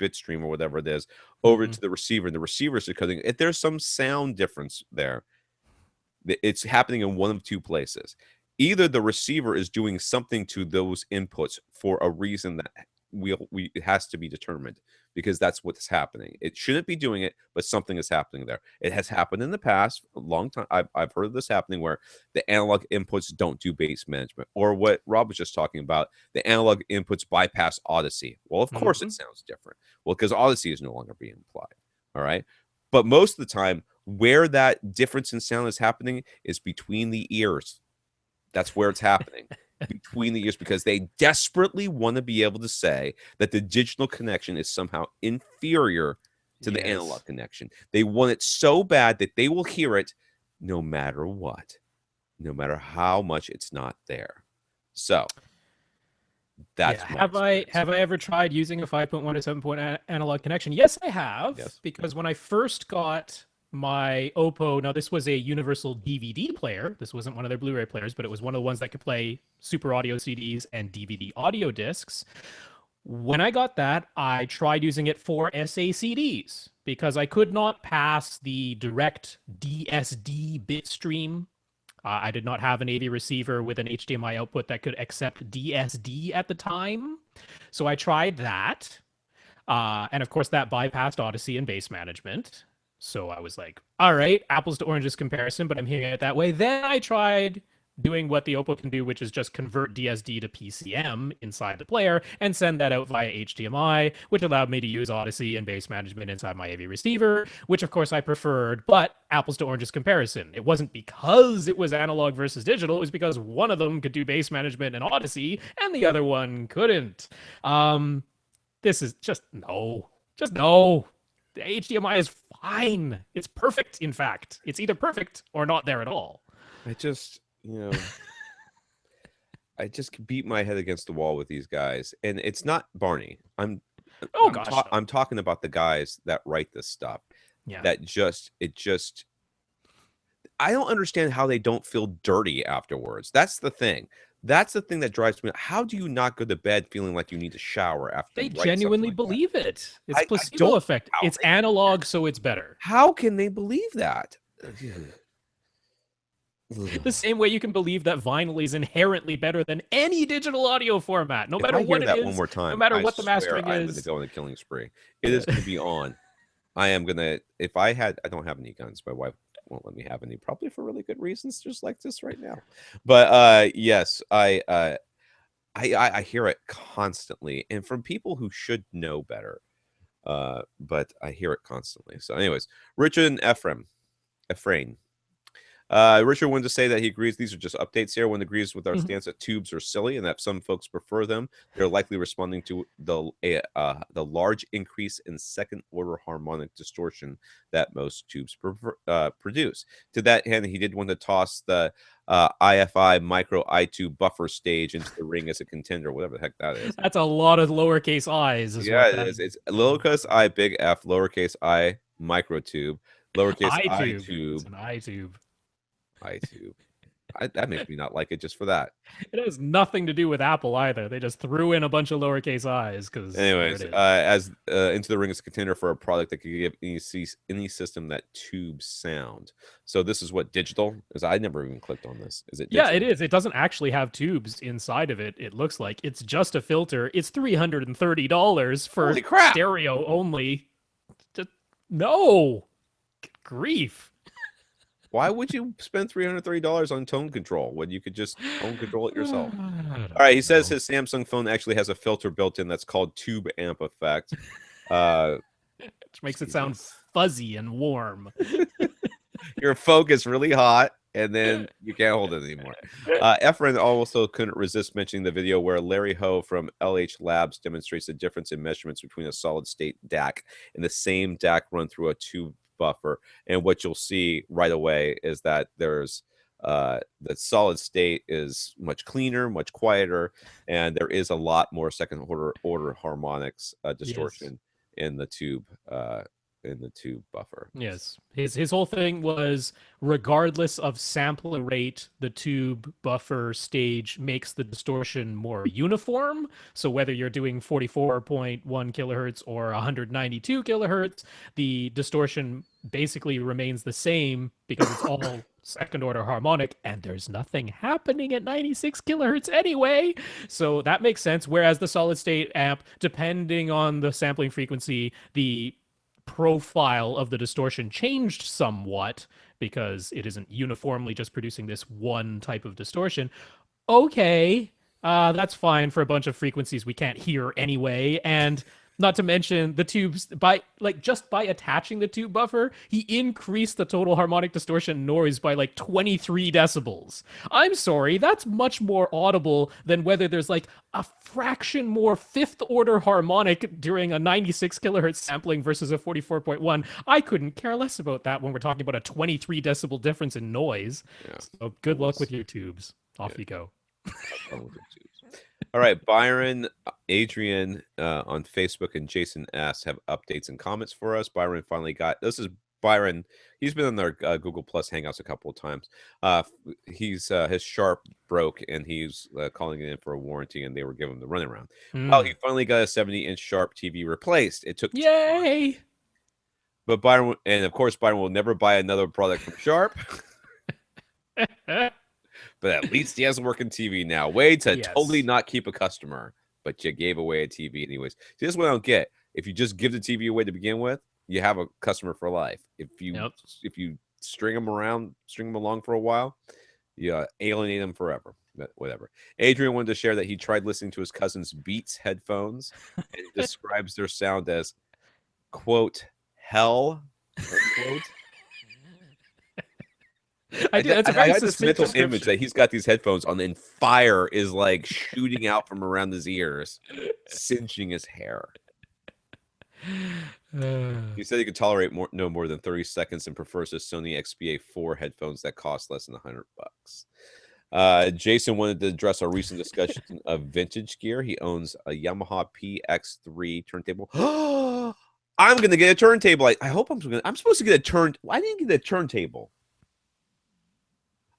bitstream or whatever it is over to the receiver, and the receiver's decoding. If there's some sound difference there, it's happening in one of two places. Either the receiver is doing something to those inputs for a reason that it has to be determined, because that's what's happening. It shouldn't be doing it, but something is happening there. It has happened in the past, a long time. I've heard of this happening where the analog inputs don't do bass management, or what Rob was just talking about, the analog inputs bypass Odyssey. Well, of course it sounds different. Well, because Odyssey is no longer being applied. All right. But most of the time, where that difference in sound is happening is between the ears. That's where it's happening. between the ears because they desperately want to be able to say that the digital connection is somehow inferior to the analog Yes. connection. They want it so bad that they will hear it no matter what, no matter how much it's not there. So Yeah. that's my experience. Have I ever tried using a 5.1 to 7 point analog connection? Yes, I have. Yes. Because when I first got my Oppo, now this was a universal DVD player. This wasn't one of their Blu-ray players, but it was one of the ones that could play Super Audio CDs and DVD audio discs. When I got that, I tried using it for SACDs because I could not pass the direct DSD bit stream. I did not have an AV receiver with an HDMI output that could accept DSD at the time. So I tried that. And of course, that bypassed Odyssey and base management. So I was like, all right, apples to oranges comparison, but I'm hearing it that way. Then I tried doing what the Oppo can do, which is just convert DSD to PCM inside the player and send that out via HDMI, which allowed me to use Odyssey and base management inside my AV receiver, which of course I preferred, but apples to oranges comparison. It wasn't because it was analog versus digital, it was because one of them could do base management and Odyssey and the other one couldn't. This is just no. Just no. The HDMI is fine. It's perfect, in fact. It's either perfect or not there at all. I just, I just beat my head against the wall with these guys, and it's not Barney. Oh gosh. No. I'm talking about the guys that write this stuff. Yeah. That I don't understand how they don't feel dirty afterwards. That's the thing. That's the thing that drives me. How do you not go to bed feeling like you need to shower after They you write genuinely something like believe it. It's I placebo don't effect. know. It's analog, so it's better. How can they believe that? The same way you can believe that vinyl is inherently better than any digital audio format, no If matter I hear what it that is, one more time, no matter I what the swear mastering I'm going to is. go on a killing spree. It is going to be on. I am going to. If I don't have any guns. My wife won't let me have any, probably for really good reasons, just like this right now. But yes, I hear it constantly, and from people who should know better. But I hear it constantly. So, anyways, Richard and Ephraim. Richard wanted to say that he agrees these are just updates here. One agrees with our stance that tubes are silly and that some folks prefer them. They're likely responding to the large increase in second order harmonic distortion that most tubes produce. To that end, he did want to toss the IFI micro I2 buffer stage into the ring as a contender, whatever the heck that is. That's a lot of lowercase i's. Yeah, it is. It's lowercase I, big F, lowercase I, micro tube, lowercase I tube. It's an iTube. iTube. That makes me not like it just for that. It has nothing to do with Apple either. They just threw in a bunch of lowercase i's because. Anyways, as Into the Ring is a contender for a product that could give any system that tube sound. So this is what digital is. I never even clicked on this. Is it? Yeah, it is. It doesn't actually have tubes inside of it. It looks like it's just a filter. It's $330 for stereo only. No, grief. Why would you spend $330 on tone control when you could just tone control it yourself? All right, he says his Samsung phone actually has a filter built in that's called Tube Amp Effect. Which makes it sound fuzzy and warm. Your phone gets really hot, and then you can't hold it anymore. Efren also couldn't resist mentioning the video where Larry Ho from LH Labs demonstrates the difference in measurements between a solid-state DAC and the same DAC run through a tube buffer. And what you'll see right away is that there's the solid state is much cleaner, much quieter, and there is a lot more second order harmonics distortion in the tube buffer. Yes, his whole thing was regardless of sampling rate, the tube buffer stage makes the distortion more uniform. So whether you're doing 44.1 kilohertz or 192 kilohertz, the distortion basically remains the same because it's all second order harmonic, and there's nothing happening at 96 kilohertz anyway. So that makes sense. Whereas the solid state amp, depending on the sampling frequency, the profile of the distortion changed somewhat because it isn't uniformly just producing this one type of distortion. Okay, that's fine for a bunch of frequencies we can't hear anyway. And Not to mention the tubes by like just by attaching the tube buffer, he increased the total harmonic distortion noise by like 23 decibels. I'm sorry, that's much more audible than whether there's like a fraction more fifth order harmonic during a 96 kilohertz sampling versus a 44.1. I couldn't care less about that when we're talking about a 23 decibel difference in noise. Yeah, So it good luck was. with your tubes. Off Yeah, you go. have fun with your tubes. All right, Byron, Adrian on Facebook, and Jason S have updates and comments for us. Byron finally got this is Byron. He's been on their Google Plus Hangouts a couple of times. He's his Sharp broke, and he's calling it in for a warranty, and they were giving him the runaround. Well, he Mm. finally got a 70-inch Sharp TV replaced. It took 2 months, Yay! but Byron, and of course, Byron will never buy another product from Sharp. But at least he has a working TV now. Way to totally Yes. not keep a customer, but you gave away a TV anyways. See, this is what I don't get. If you just give the TV away to begin with, you have a customer for life. Yep. If you string them around, string them along for a while, you alienate them forever. But whatever. Adrian wanted to share that he tried listening to his cousin's Beats headphones and describes their sound as quote hell unquote. I do. That's a very I had this succinct mental image description. that he's got these headphones on, and fire is like shooting out from around his ears, singeing his hair. He said he could tolerate no more than 30 seconds and prefers his Sony XBA 4 headphones that cost less than $100. Jason wanted to address our recent discussion of vintage gear. He owns a Yamaha PX3 turntable. I'm gonna get a turntable. I hope I'm supposed to get a turn. I didn't get a turntable.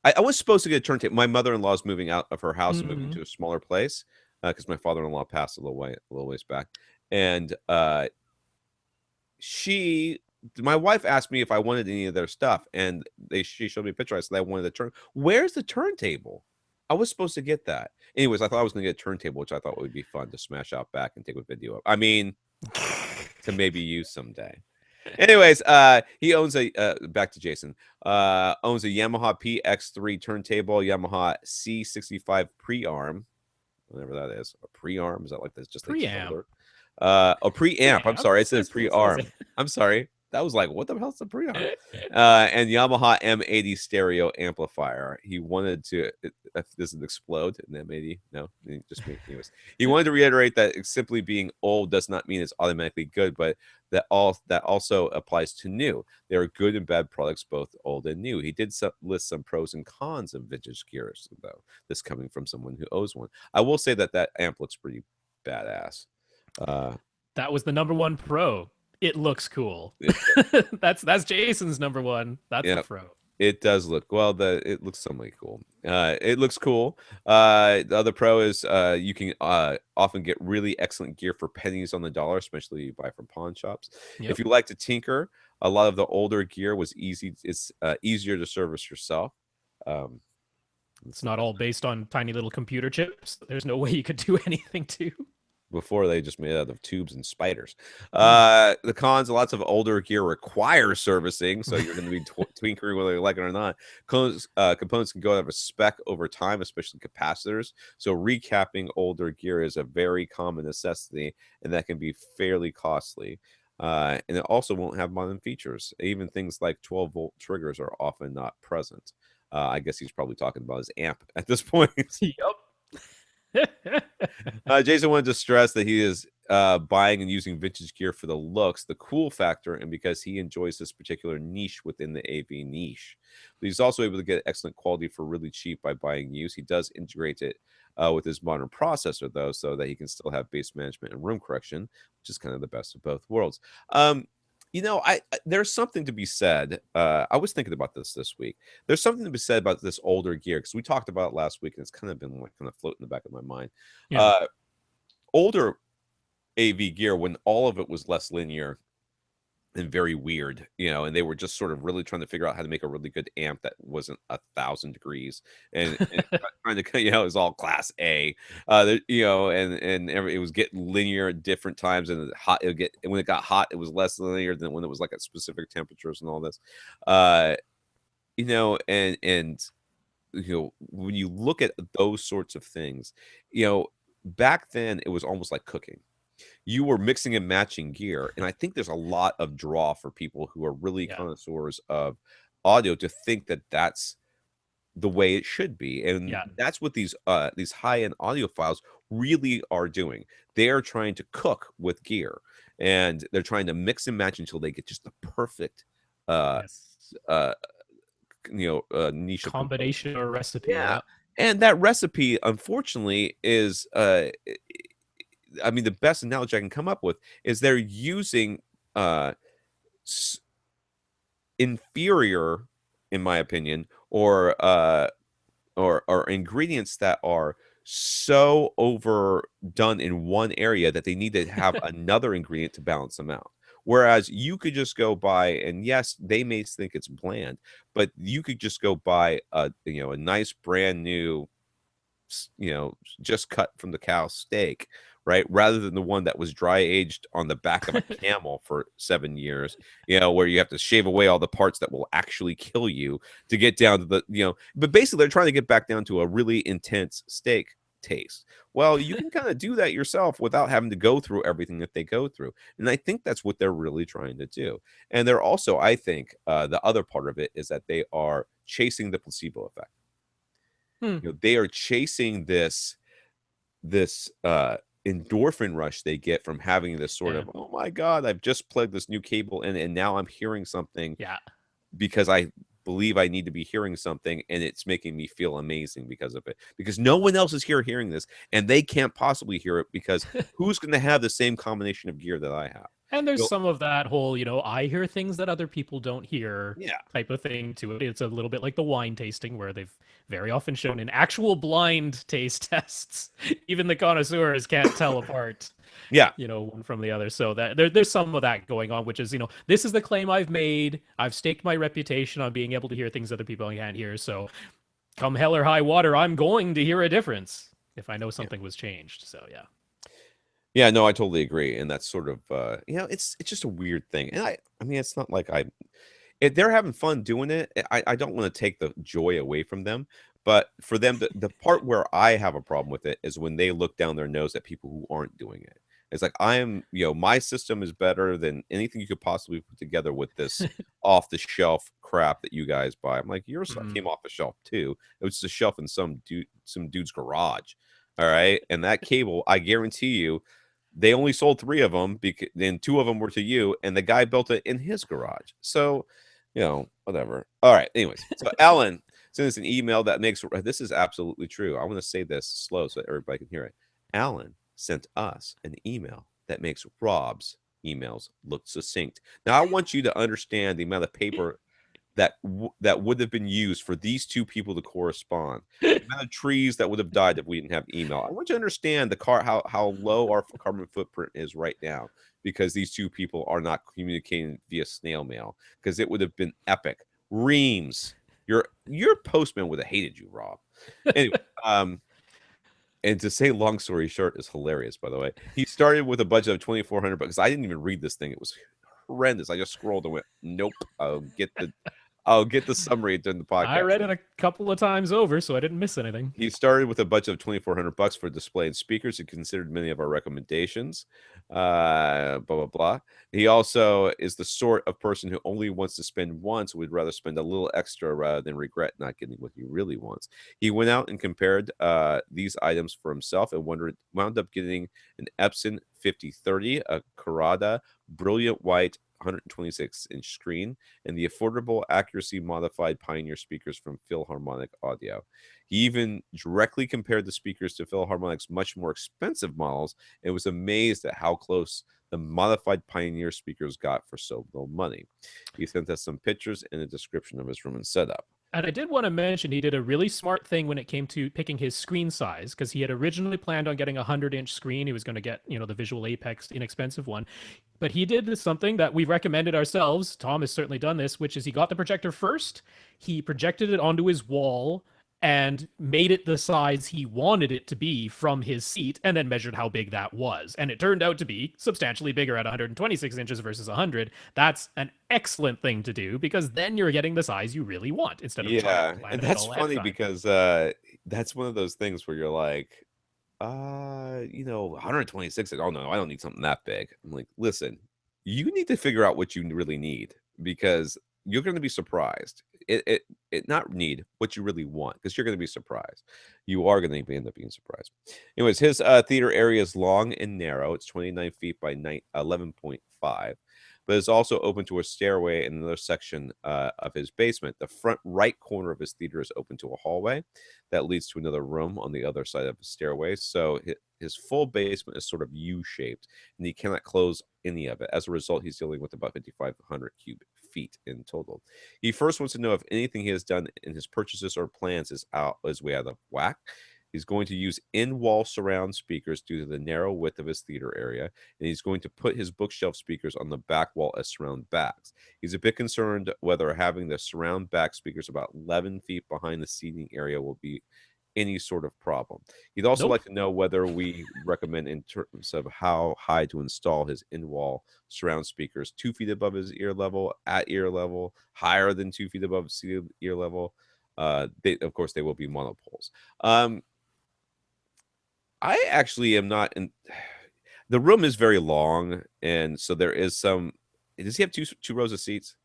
I was supposed to get a turntable. My mother-in-law is moving out of her house and moving Mm. to a smaller place because my father-in-law passed a little ways back, and my wife asked me if I wanted any of their stuff, and she showed me a picture. I said I wanted the turn. Where's the turntable? I was supposed to get that. Anyways, I thought I was going to get a turntable, which I thought would be fun to smash out back and take a video of. I mean, to maybe use someday. Anyways, he owns a back to Jason. Owns a Yamaha PX3 turntable, Yamaha C65 pre-arm, whatever that is. A pre-arm, is that like this just like Preamp. shoulder? A preamp. I'm sorry, it says That's what it says. pre-arm. I'm sorry. That was like, what the hell's the pre-arm? And Yamaha M80 stereo amplifier. He wanted to does it explode in M80? No, just me. Anyways, he wanted to reiterate that simply being old does not mean it's automatically good, but that also applies to new. There are good and bad products, both old and new. He did list some pros and cons of vintage gears, though. This coming from someone who owes one. I will say that amp looks pretty badass. That was the number one pro. It looks cool. It, That's Jason's number one. That's yeah, the pro. it does look well. It looks somewhat cool. It looks cool. The other pro is you can often get really excellent gear for pennies on the dollar, especially you buy from pawn shops. Yep. If you like to tinker, a lot of the older gear was easy. It's easier to service yourself. Um, It's not all based on tiny little computer chips. There's no way you could do anything to. Before they just made out of tubes and spiders. Mm. The cons, lots of older gear requires servicing, so you're going to be tinkering whether you like it or not. Components can go out of a spec over time, especially capacitors. So recapping older gear is a very common necessity, and that can be fairly costly. And it also won't have modern features. Even things like 12-volt triggers are often not present. I guess he's probably talking about his amp at this point. Yep. Jason wanted to stress that he is buying and using vintage gear for the looks, the cool factor, and because he enjoys this particular niche within the AV niche. But he's also able to get excellent quality for really cheap by buying used. He does integrate it with his modern processor, though, so that he can still have bass management and room correction, which is kind of the best of both worlds. There's something to be said. I was thinking about this week. There's something to be said about this older gear because we talked about it last week, and it's kind of been like kind of floating in the back of my mind. Yeah. Older AV gear, when all of it was less linear and very weird, and they were just sort of really trying to figure out how to make a really good amp that wasn't 1,000 degrees and trying to, it was all class A, and it was getting linear at different times, and when it got hot, it was less linear than when it was like at specific temperatures and all this, and when you look at those sorts of things, back then it was almost like cooking. you were mixing and matching gear. And I think there's a lot of draw for people who are really Yeah. connoisseurs of audio to think that that's the way it should be. And Yeah. that's what these high-end audiophiles really are doing. They are trying to cook with gear, and they're trying to mix and match until they get just the perfect uh Yes. uh niche of components. Combination or recipe. Yeah. Yeah. And that recipe, unfortunately, is I mean, the best analogy I can come up with is they're using uh s- inferior, in my opinion, or ingredients that are so overdone in one area that they need to have another ingredient to balance them out. Whereas you could just go buy, and yes, they may think it's bland, but you could just go buy a nice brand new just cut from the cow steak, right? Rather than the one that was dry aged on the back of a camel for 7 years, where you have to shave away all the parts that will actually kill you to get down to but basically they're trying to get back down to a really intense steak taste. Well, you can kind of do that yourself without having to go through everything that they go through. And I think that's what they're really trying to do. And they're also, I think, the other part of it is that they are chasing the placebo effect. Hmm. They are chasing this endorphin rush they get from having this sort Yeah. of, oh my god, I've just plugged this new cable in and now I'm hearing something Yeah. because I believe I need to be hearing something, and it's making me feel amazing because of it, because no one else is here hearing this, and they can't possibly hear it because who's going to have the same combination of gear that I have? And there's you know, some of that whole, I hear things that other people don't hear yeah. type of thing to it. It's a little bit like the wine tasting, where they've very often shown in actual blind taste tests, even the connoisseurs can't tell apart, Yeah. one from the other. So that there's some of that going on, which is, this is the claim I've made. I've staked my reputation on being able to hear things other people can't hear. So come hell or high water, I'm going to hear a difference if I know Yeah. something was changed. So yeah. Yeah, no, I totally agree. And that's sort of it's just a weird thing. And I mean, it's not like they're having fun doing it. I don't want to take the joy away from them, but for them, the part where I have a problem with it is when they look down their nose at people who aren't doing it. It's like, my system is better than anything you could possibly put together with this off the shelf crap that you guys buy. I'm like, yours Mm. came off the shelf too. It was a shelf in some dude's garage. All right. And that cable, I guarantee you, they only sold 3 of them, because then 2 of them were to you, and the guy built it in his garage. So, whatever. All right. Anyways, so Alan sent us an email that makes this is absolutely true. I want to say this slow so everybody can hear it. Alan sent us an email that makes Rob's emails look succinct. Now, I want you to understand the amount of paper that would have been used for these 2 people to correspond. The amount of trees that would have died if we didn't have email. I want you to understand how low our carbon footprint is right now, because these 2 people are not communicating via snail mail, because it would have been epic. Reams, your postman would have hated you, Rob. Anyway, and to say long story short is hilarious, by the way. He started with a budget of 2,400 bucks. I didn't even read this thing. It was horrendous. I just scrolled and went, nope. I'll get the summary during the I podcast. read it a couple of times over, so I didn't miss anything. He started with a budget of 2,400 bucks for display and speakers. He considered many of our recommendations. Blah blah blah. He also is the sort of person who only wants to spend once, would rather spend a little extra rather than regret not getting what he really wants. He went out and compared these items for himself and wound up getting an Epson 5030, a Carrada brilliant white 126-inch screen, and the affordable accuracy modified Pioneer speakers from Philharmonic Audio. He even directly compared the speakers to Philharmonic's much more expensive models and was amazed at how close the modified Pioneer speakers got for so little money. He sent us some pictures and a description of his room and setup. And I did want to mention he did a really smart thing when it came to picking his screen size, because he had originally planned on getting a 100-inch screen. He was going to get, the Visual Apex inexpensive one. But he did something that we recommended ourselves. Tom has certainly done this, which is he got the projector first. He projected it onto his wall and made it the size he wanted it to be from his seat, and then measured how big that was. And it turned out to be substantially bigger at 126 inches versus 100. That's an excellent thing to do, because then you're getting the size you really want instead of trying to Yeah, plan and it that's all ahead of funny time. because that's one of those things where you're like, you know, 126. Oh no, I don't need something that big. I'm like, listen, you need to figure out what you really need because you're going to be surprised. It not need what you really want because you're going to be surprised. You are going to end up being surprised. Anyways, his theater area is long and narrow. It's 29 feet by 11.5, but it's also open to a stairway in another section of his basement. The front right corner of his theater is open to a hallway that leads to another room on the other side of the stairway. So his full basement is sort of U-shaped, and he cannot close any of it. As a result, he's dealing with about 5,500 cubic feet in total. He first wants to know if anything he has done in his purchases or plans is way out of whack. He's going to use in-wall surround speakers due to the narrow width of his theater area, and he's going to put his bookshelf speakers on the back wall as surround backs. He's a bit concerned whether having the surround back speakers about 11 feet behind the seating area will be any sort of problem. He'd also Nope. like to know whether we recommend in terms of how high to install his in-wall surround speakers, 2 feet above his ear level, at ear level, higher than 2 feet above ear level. Of course, they will be monopoles. I actually am not in. The room is very long, and so there is some. Does he have two rows of seats?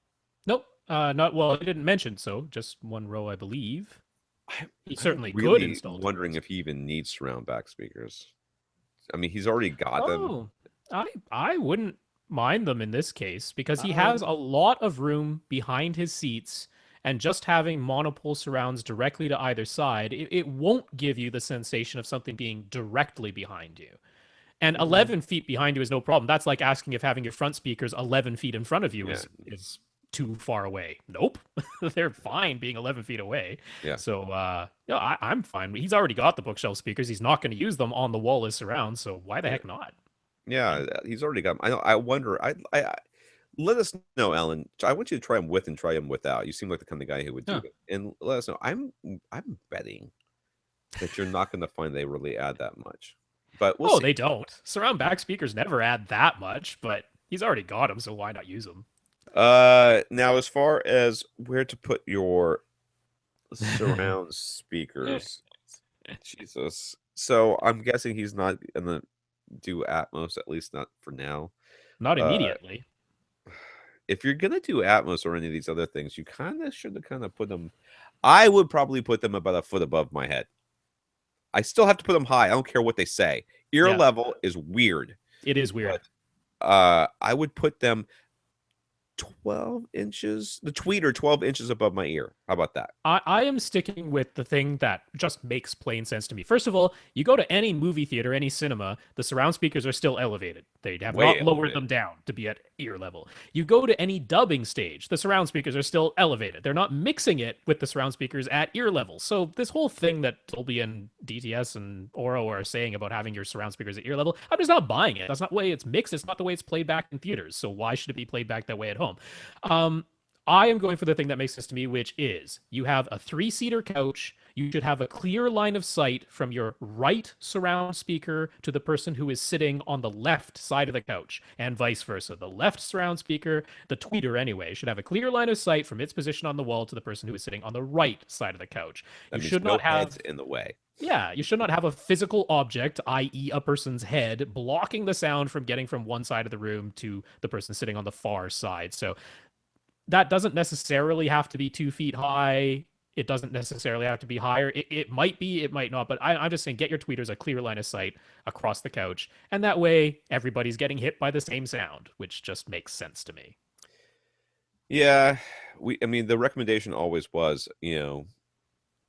Nope. Not well. He didn't mention so. Just one row, I believe. I, He I'm certainly could really install two wondering rows. if he even needs surround back speakers. I mean, he's already got them. Oh, I wouldn't mind them in this case because he has Um, a lot of room behind his seats, and just having monopole surrounds directly to either side, it won't give you the sensation of something being directly behind you. And mm, 11 feet behind you is no problem. That's like asking if having your front speakers 11 feet in front of you yeah, is too far away. Nope. They're fine being 11 feet away. yeah, So, I'm fine. He's already got the bookshelf speakers. He's not going to use them on the wall as surround. So, why the yeah, heck not? yeah. He's already got 'em. I know. I wonder. Let us know, Alan. I want you to try him with and try him without. You seem like the kind of guy who would do Yeah. it. And let us know. I'm betting that you're not going to find they really add that much, but we'll Oh, see. they don't. Surround back speakers never add that much, but he's already got them. So, why not use them? Now as far as where to put your surround speakers, Jesus. So I'm guessing he's not gonna do Atmos, at least not for now. Not Uh, immediately. if you're gonna do Atmos or any of these other things, you kind of should have kind of put them. I would probably put them about a foot above my head. I still have to put them high. I don't care what they say. Ear Yeah, level is weird, it is weird. but I would put them 12 inches, the tweeter 12 inches above my ear. How about that? I am sticking with the thing that just makes plain sense to me. First of all, you go to any movie theater, any cinema, the surround speakers are still elevated. They have Way not lowered elevated. them down to be at ear level. You go to any dubbing stage, the surround speakers are still elevated. They're not mixing it with the surround speakers at ear level. So this whole thing that Dolby and DTS and Oro are saying about having your surround speakers at ear level, I'm just not buying it. That's not the way it's mixed. It's not the way it's played back in theaters. So why should it be played back that way at home? Um, I am going for the thing that makes sense to me, which is you have a three-seater couch. You should have a clear line of sight from your right surround speaker to the person who is sitting on the left side of the couch, and vice versa. The left surround speaker, the tweeter anyway, should have a clear line of sight from its position on the wall to the person who is sitting on the right side of the couch. You That means should no not heads have in the way. yeah, you should not have a physical object, i.e., a person's head, blocking the sound from getting from one side of the room to the person sitting on the far side. So that doesn't necessarily have to be 2 feet high. It doesn't necessarily have to be higher. It might be, it might not. But I'm just saying, get your tweeters a clear line of sight across the couch, and that way everybody's getting hit by the same sound, which just makes sense to me. Yeah, I mean, the recommendation always was,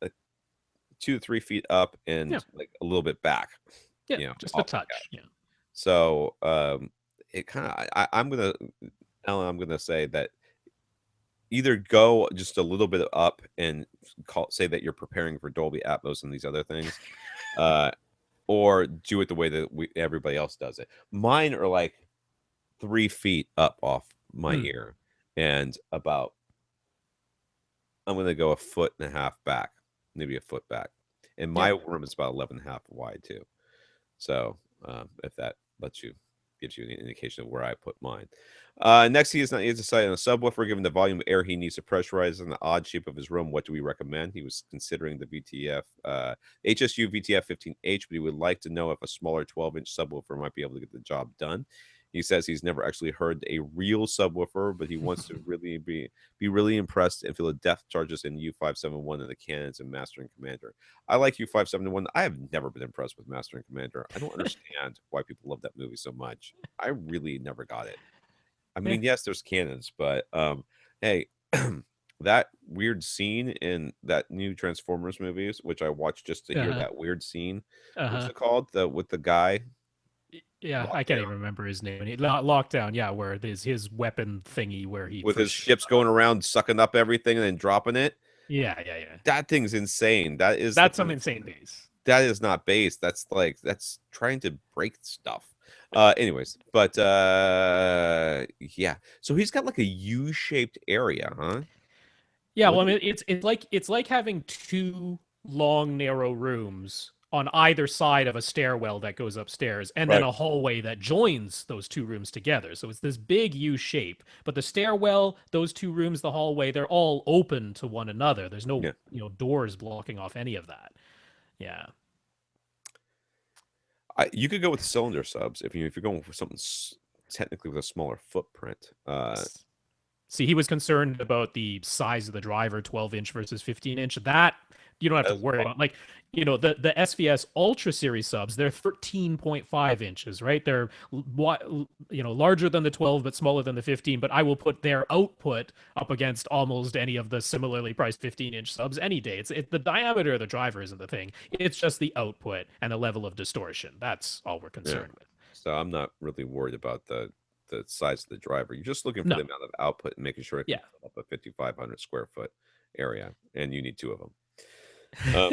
uh, 2 to 3 feet up Yeah, and like a little bit back, yeah, just a off the touch. couch. Yeah, So, it kind of, I'm gonna, Alan, I'm gonna say that either go just a little bit up and say that you're preparing for Dolby Atmos and these other things, uh, or do it the way that everybody else does it. Mine are like 3 feet up off my mm, ear and about I'm gonna go a foot and a half back, maybe a foot back. And yeah. my room is about 11 and a half wide too. So if that lets you gives you an indication of where I put mine. Next, he is decided on a subwoofer. Given the volume of air he needs to pressurize and the odd shape of his room, what do we recommend? He was considering the HSU VTF 15H, but he would like to know if a smaller 12-inch subwoofer might be able to get the job done. He says he's never actually heard a real subwoofer, but he wants to really be really impressed and feel the depth charges in U571 and the cannons and Master and Commander. I like U571. I have never been impressed with Master and Commander. I don't understand why people love that movie so much. I really never got it. I Yeah. mean, yes, there's cannons, but hey, that weird scene in that new Transformers movies, which I watched just to hear Uh-huh. that weird scene. What's Uh-huh. it called? The with the guy Yeah, I locked can't down even remember his name. Lockdown, yeah, where his weapon thingy where he with his first ships going around sucking up everything and then dropping it. Yeah, yeah, yeah. That thing's insane. That is That's some insane base. that is not base. That's like that's trying to break stuff. Anyways, but yeah. So he's got like a U-shaped area, huh? Yeah, What well, I do you- mean, it's like having two long, narrow rooms on either side of a stairwell that goes upstairs, and then right. a hallway that joins those two rooms together. So it's this big U shape. But the stairwell, those two rooms, the hallway, they're all open to one another. There's no, Yeah. doors blocking off any of that. Yeah. You could go with cylinder subs if you're going for something technically with a smaller footprint. See, he was concerned about the size of the driver, 12-inch versus 15-inch. That you don't have to That's worry fine. about. Like, the SVS Ultra Series subs, they're 13.5 inches, right? They're larger than the 12, but smaller than the 15. But I will put their output up against almost any of the similarly priced 15-inch subs any day. It's the diameter of the driver isn't the thing. It's just the output and the level of distortion. That's all we're Yeah. concerned with. So I'm not really worried about the size of the driver. You're just looking for No. the amount of output and making sure it can Yeah. fill up a 5,500 square foot area, and you need two of them. Um,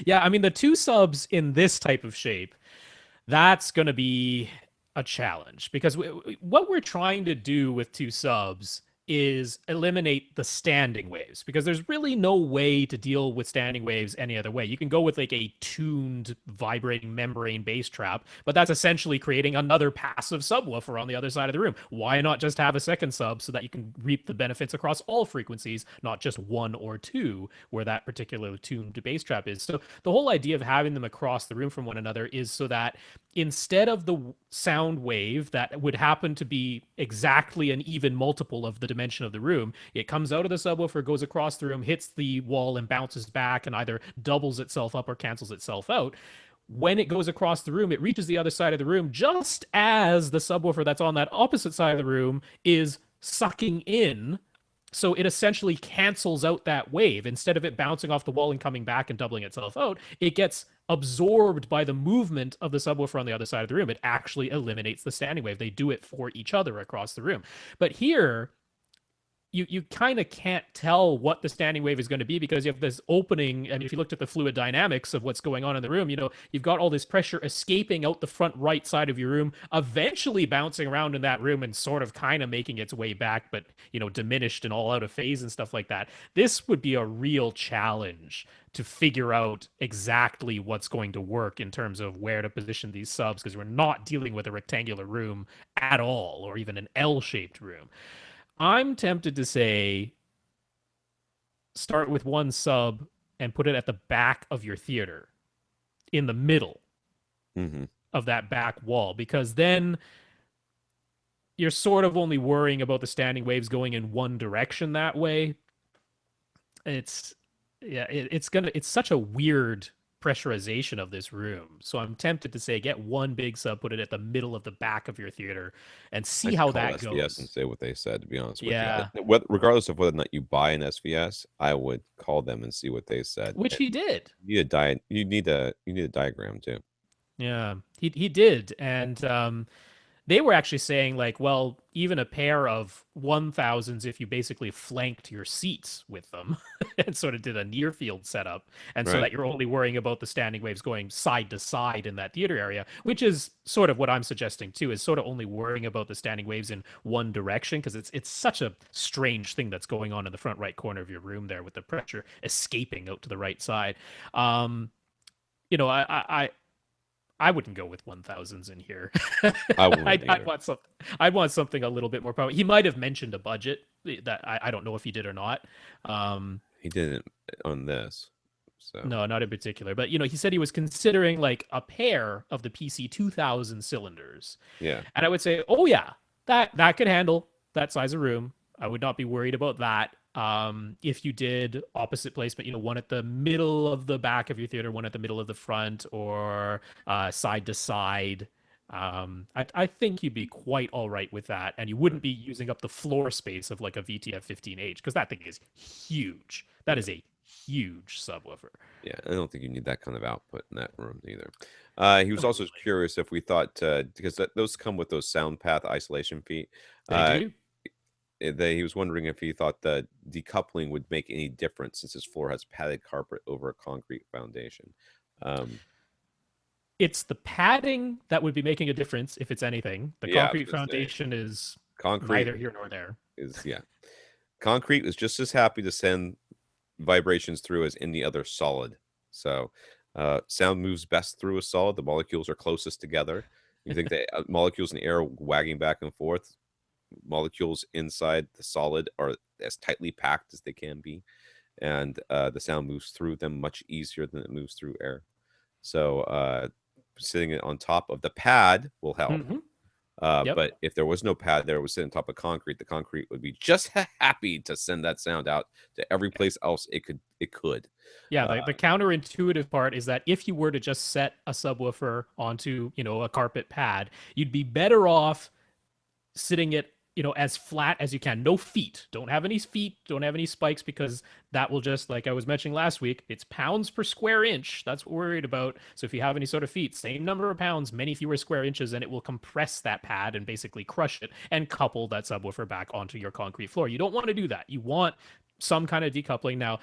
Yeah, I mean the two subs in this type of shape, that's going to be a challenge because what we're trying to do with two subs is eliminate the standing waves because there's really no way to deal with standing waves any other way. You can go with like a tuned vibrating membrane bass trap, but that's essentially creating another passive subwoofer on the other side of the room. Why not just have a second sub so that you can reap the benefits across all frequencies, not just one or two where that particular tuned bass trap is. So the whole idea of having them across the room from one another is so that instead of the sound wave that would happen to be exactly an even multiple of the dimension of the room, it comes out of the subwoofer, goes across the room, hits the wall, and bounces back and either doubles itself up or cancels itself out. When it goes across the room, it reaches the other side of the room just as the subwoofer that's on that opposite side of the room is sucking in, so it essentially cancels out that wave. Instead of it bouncing off the wall and coming back and doubling itself out, it gets absorbed by the movement of the subwoofer on the other side of the room. It actually eliminates the standing wave. They do it for each other across the room. But here, you kind of can't tell what the standing wave is going to be because you have this opening. And if you looked at the fluid dynamics of what's going on in the room, you've got all this pressure escaping out the front right side of your room, eventually bouncing around in that room and sort of kind of making its way back, but diminished and all out of phase and stuff like that. This would be a real challenge to figure out exactly what's going to work in terms of where to position these subs because we're not dealing with a rectangular room at all or even an L-shaped room. I'm tempted to say start with one sub and put it at the back of your theater in the middle mhm. of that back wall because then you're sort of only worrying about the standing waves going in one direction that way. It's it's such a weird pressurization of this room. So I'm tempted to say get one big sub, put it at the middle of the back of your theater, and I see should how call that SVS and goes. say what they said. To be honest with you, Yeah, regardless of whether or not you buy an SVS, I would call them and see what they said. which And he did. you need a diet. You need a diagram too. Yeah, he did, and they were actually saying like, well, even a pair of 1000s if you basically flanked your seats with them and sort of did a near field setup, and so Right. that you're only worrying about the standing waves going side to side in that theater area, which is sort of what I'm suggesting too, is sort of only worrying about the standing waves in one direction because it's such a strange thing that's going on in the front right corner of your room there with the pressure escaping out to the right side. Um, you know, I wouldn't go with 1000s in here. I wouldn't I'd either. want something. I'd want something a little bit more powerful. He might have mentioned a budget that I don't know if he did or not. Um, He didn't on this. So no, not in particular. But he said he was considering like a pair of the PC 2000 cylinders, yeah, and I would say, oh yeah, that could handle that size of room. I would not be worried about that. If you did opposite placement, one at the middle of the back of your theater, one at the middle of the front, or side to side, I think you'd be quite all right with that, and you wouldn't be using up the floor space of like a VTF 15H because that thing is huge. That yeah, is a huge subwoofer. yeah. I don't think you need that kind of output in that room either. He was also Completely. curious if we thought because those come with those sound path isolation feet. They Uh, do. he was wondering if he thought the decoupling would make any difference since his floor has padded carpet over a concrete foundation. Um, It's the padding that would be making a difference if it's anything. The yeah, I was concrete gonna say foundation is concrete neither here nor there. is yeah. Concrete is just as happy to send vibrations through as any other solid. So, sound moves best through a solid. The molecules are closest together. You think the molecules in the air wagging back and forth. Molecules inside the solid are as tightly packed as they can be, and the sound moves through them much easier than it moves through air. So, sitting it on top of the pad will help. Mm-hmm. Yep. But if there was no pad there, it was sitting on top of concrete, the concrete would be just happy to send that sound out to every place else it could. Yeah, Uh, the counterintuitive part is that if you were to just set a subwoofer onto, a carpet pad, you'd be better off sitting it, as flat as you can. No feet. Don't have any feet. Don't have any spikes because that will just, like I was mentioning last week, it's pounds per square inch. That's what we're worried about. So if you have any sort of feet, same number of pounds, many fewer square inches, and it will compress that pad and basically crush it and couple that subwoofer back onto your concrete floor. You don't want to do that. You want some kind of decoupling. Now,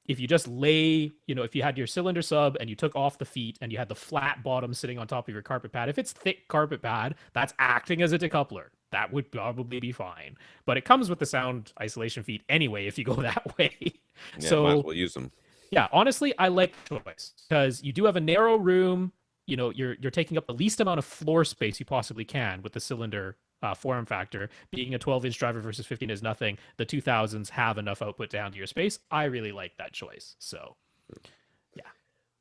if you just lay, if you had your cylinder sub and you took off the feet and you had the flat bottom sitting on top of your carpet pad, if it's thick carpet pad, that's acting as a decoupler. That would probably be fine. But it comes with the sound isolation feet anyway if you go that way. yeah, might as So well use them. yeah, honestly, I like the choice because you do have a narrow room. You're taking up the least amount of floor space you possibly can with the cylinder form factor. Being a 12-inch driver versus 15 is nothing. The 2000s have enough output down to your space. I really like that choice. So yeah.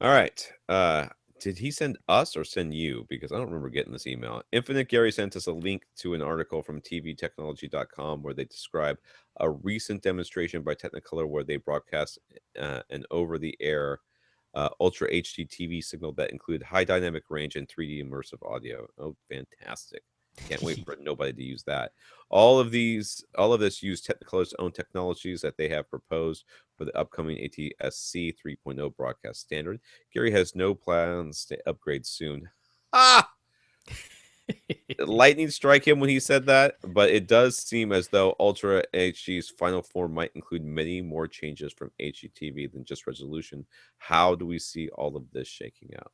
All right. Did he send us or send you? Because I don't remember getting this email. Infinite Gary sent us a link to an article from tvtechnology.com where they describe a recent demonstration by Technicolor where they broadcast an over-the-air Ultra HD TV signal that included high dynamic range and 3D immersive audio. Oh, fantastic. Can't wait for nobody to use that. All of this use Technicolor's own technologies that they have proposed for the upcoming ATSC 3.0 broadcast standard. Gary has no plans to upgrade soon. Ah! Lightning strike him when he said that, but it does seem as though Ultra HD's final form might include many more changes from HDTV than just resolution. How do we see all of this shaking out?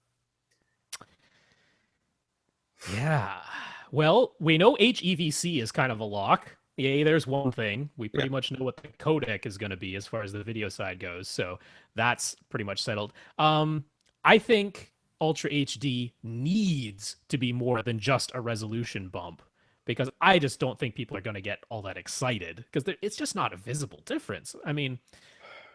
Yeah. Well, we know HEVC is kind of a lock. Yay, there's one thing. We Yeah. pretty much know what the codec is going to be as far as the video side goes. So that's pretty much settled. I think Ultra HD needs to be more than just a resolution bump because I just don't think people are going to get all that excited because it's just not a visible difference. I mean,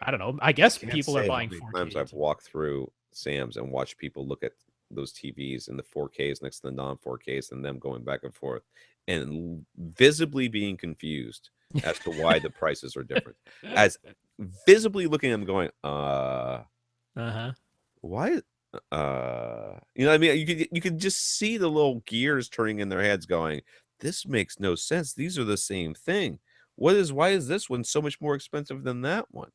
I don't know. I guess Can't people are say how buying many 4K. times I've walked through Sam's and watched people look at those TVs and the 4Ks next to the non 4Ks and them going back and forth and visibly being confused as to why the prices are different. As visibly looking at them going, Uh-huh. why you know what I mean? You could just see the little gears turning in their heads going, this makes no sense. These are the same thing. Why is this one so much more expensive than that one?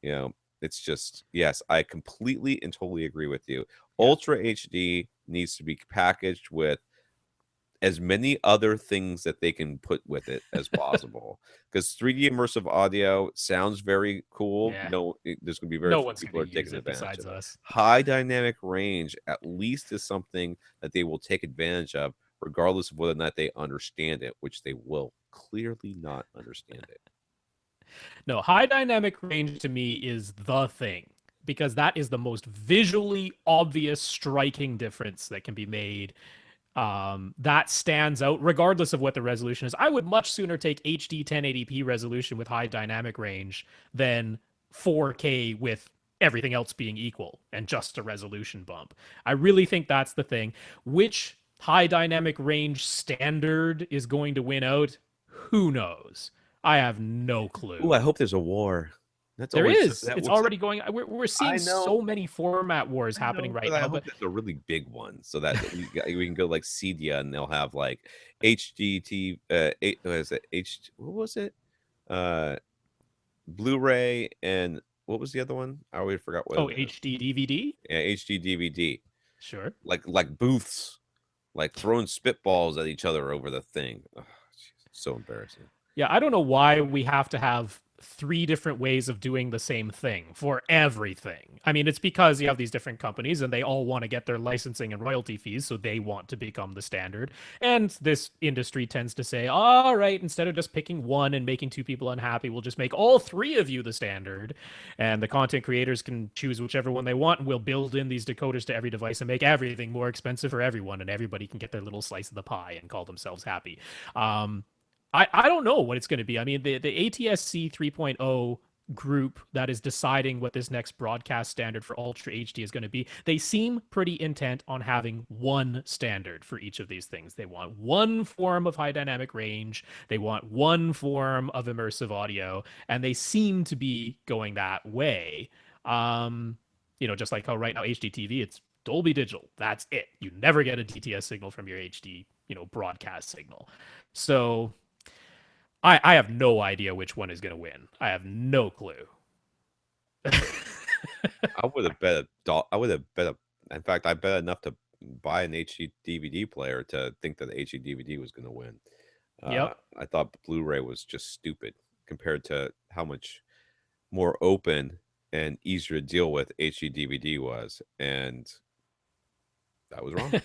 You know, it's just, yes, I completely and totally agree with you. Yeah. Ultra HD needs to be packaged with as many other things that they can put with it as possible. Because 3D immersive audio sounds very cool. Yeah. There's going to be very No few one's people going are to use taking it advantage besides of it. us. High dynamic range, at least, is something that they will take advantage of, regardless of whether or not they understand it, which they will clearly not understand it. No, high dynamic range to me is the thing. because that is the most visually obvious, striking difference that can be made. That stands out regardless of what the resolution is. I would much sooner take HD 1080p resolution with high dynamic range than 4K with everything else being equal and just a resolution bump. I really think that's the thing. Which high dynamic range standard is going to win out? Who knows? I have no Ooh, clue. I hope there's a war. That's There always is. that It's looks like already going. We're seeing I know, so many format wars I happening know, right but I now. hope But there's a really big one so that we can go like Cedia and they'll have like HDT what is it? What was it? Uh Blu-ray and what was the other one? I already forgot what oh, it is. HD DVD. Yeah, HD DVD. Sure. Like booths, like throwing spitballs at each other over the thing. Oh, so embarrassing. Yeah, I don't know why we have to have three different ways of doing the same thing for everything. I mean, it's because you have these different companies and they all want to get their licensing and royalty fees, so they want to become the standard. And this industry tends to say, all right, instead of just picking one and making two people unhappy, we'll just make all three of you the standard. And the content creators can choose whichever one they want, and we'll build in these decoders to every device and make everything more expensive for everyone, and everybody can get their little slice of the pie and call themselves happy. I don't know what it's going to be. I mean, the ATSC 3.0 group that is deciding what this next broadcast standard for Ultra HD is going to be, they seem pretty intent on having one standard for each of these things. They want one form of high dynamic range, they want one form of immersive audio, and they seem to be going that way. Just like how right now HDTV, it's Dolby Digital. That's it. You never get a DTS signal from your HD, broadcast signal. So I have no idea which one is going to win. I have no clue. I would have bet I would have bet in fact, I bet enough to buy an HD DVD player to think that the HD DVD was going to win. Yep. I thought Blu-ray was just stupid compared to how much more open and easier to deal with HD DVD was, and that was wrong. So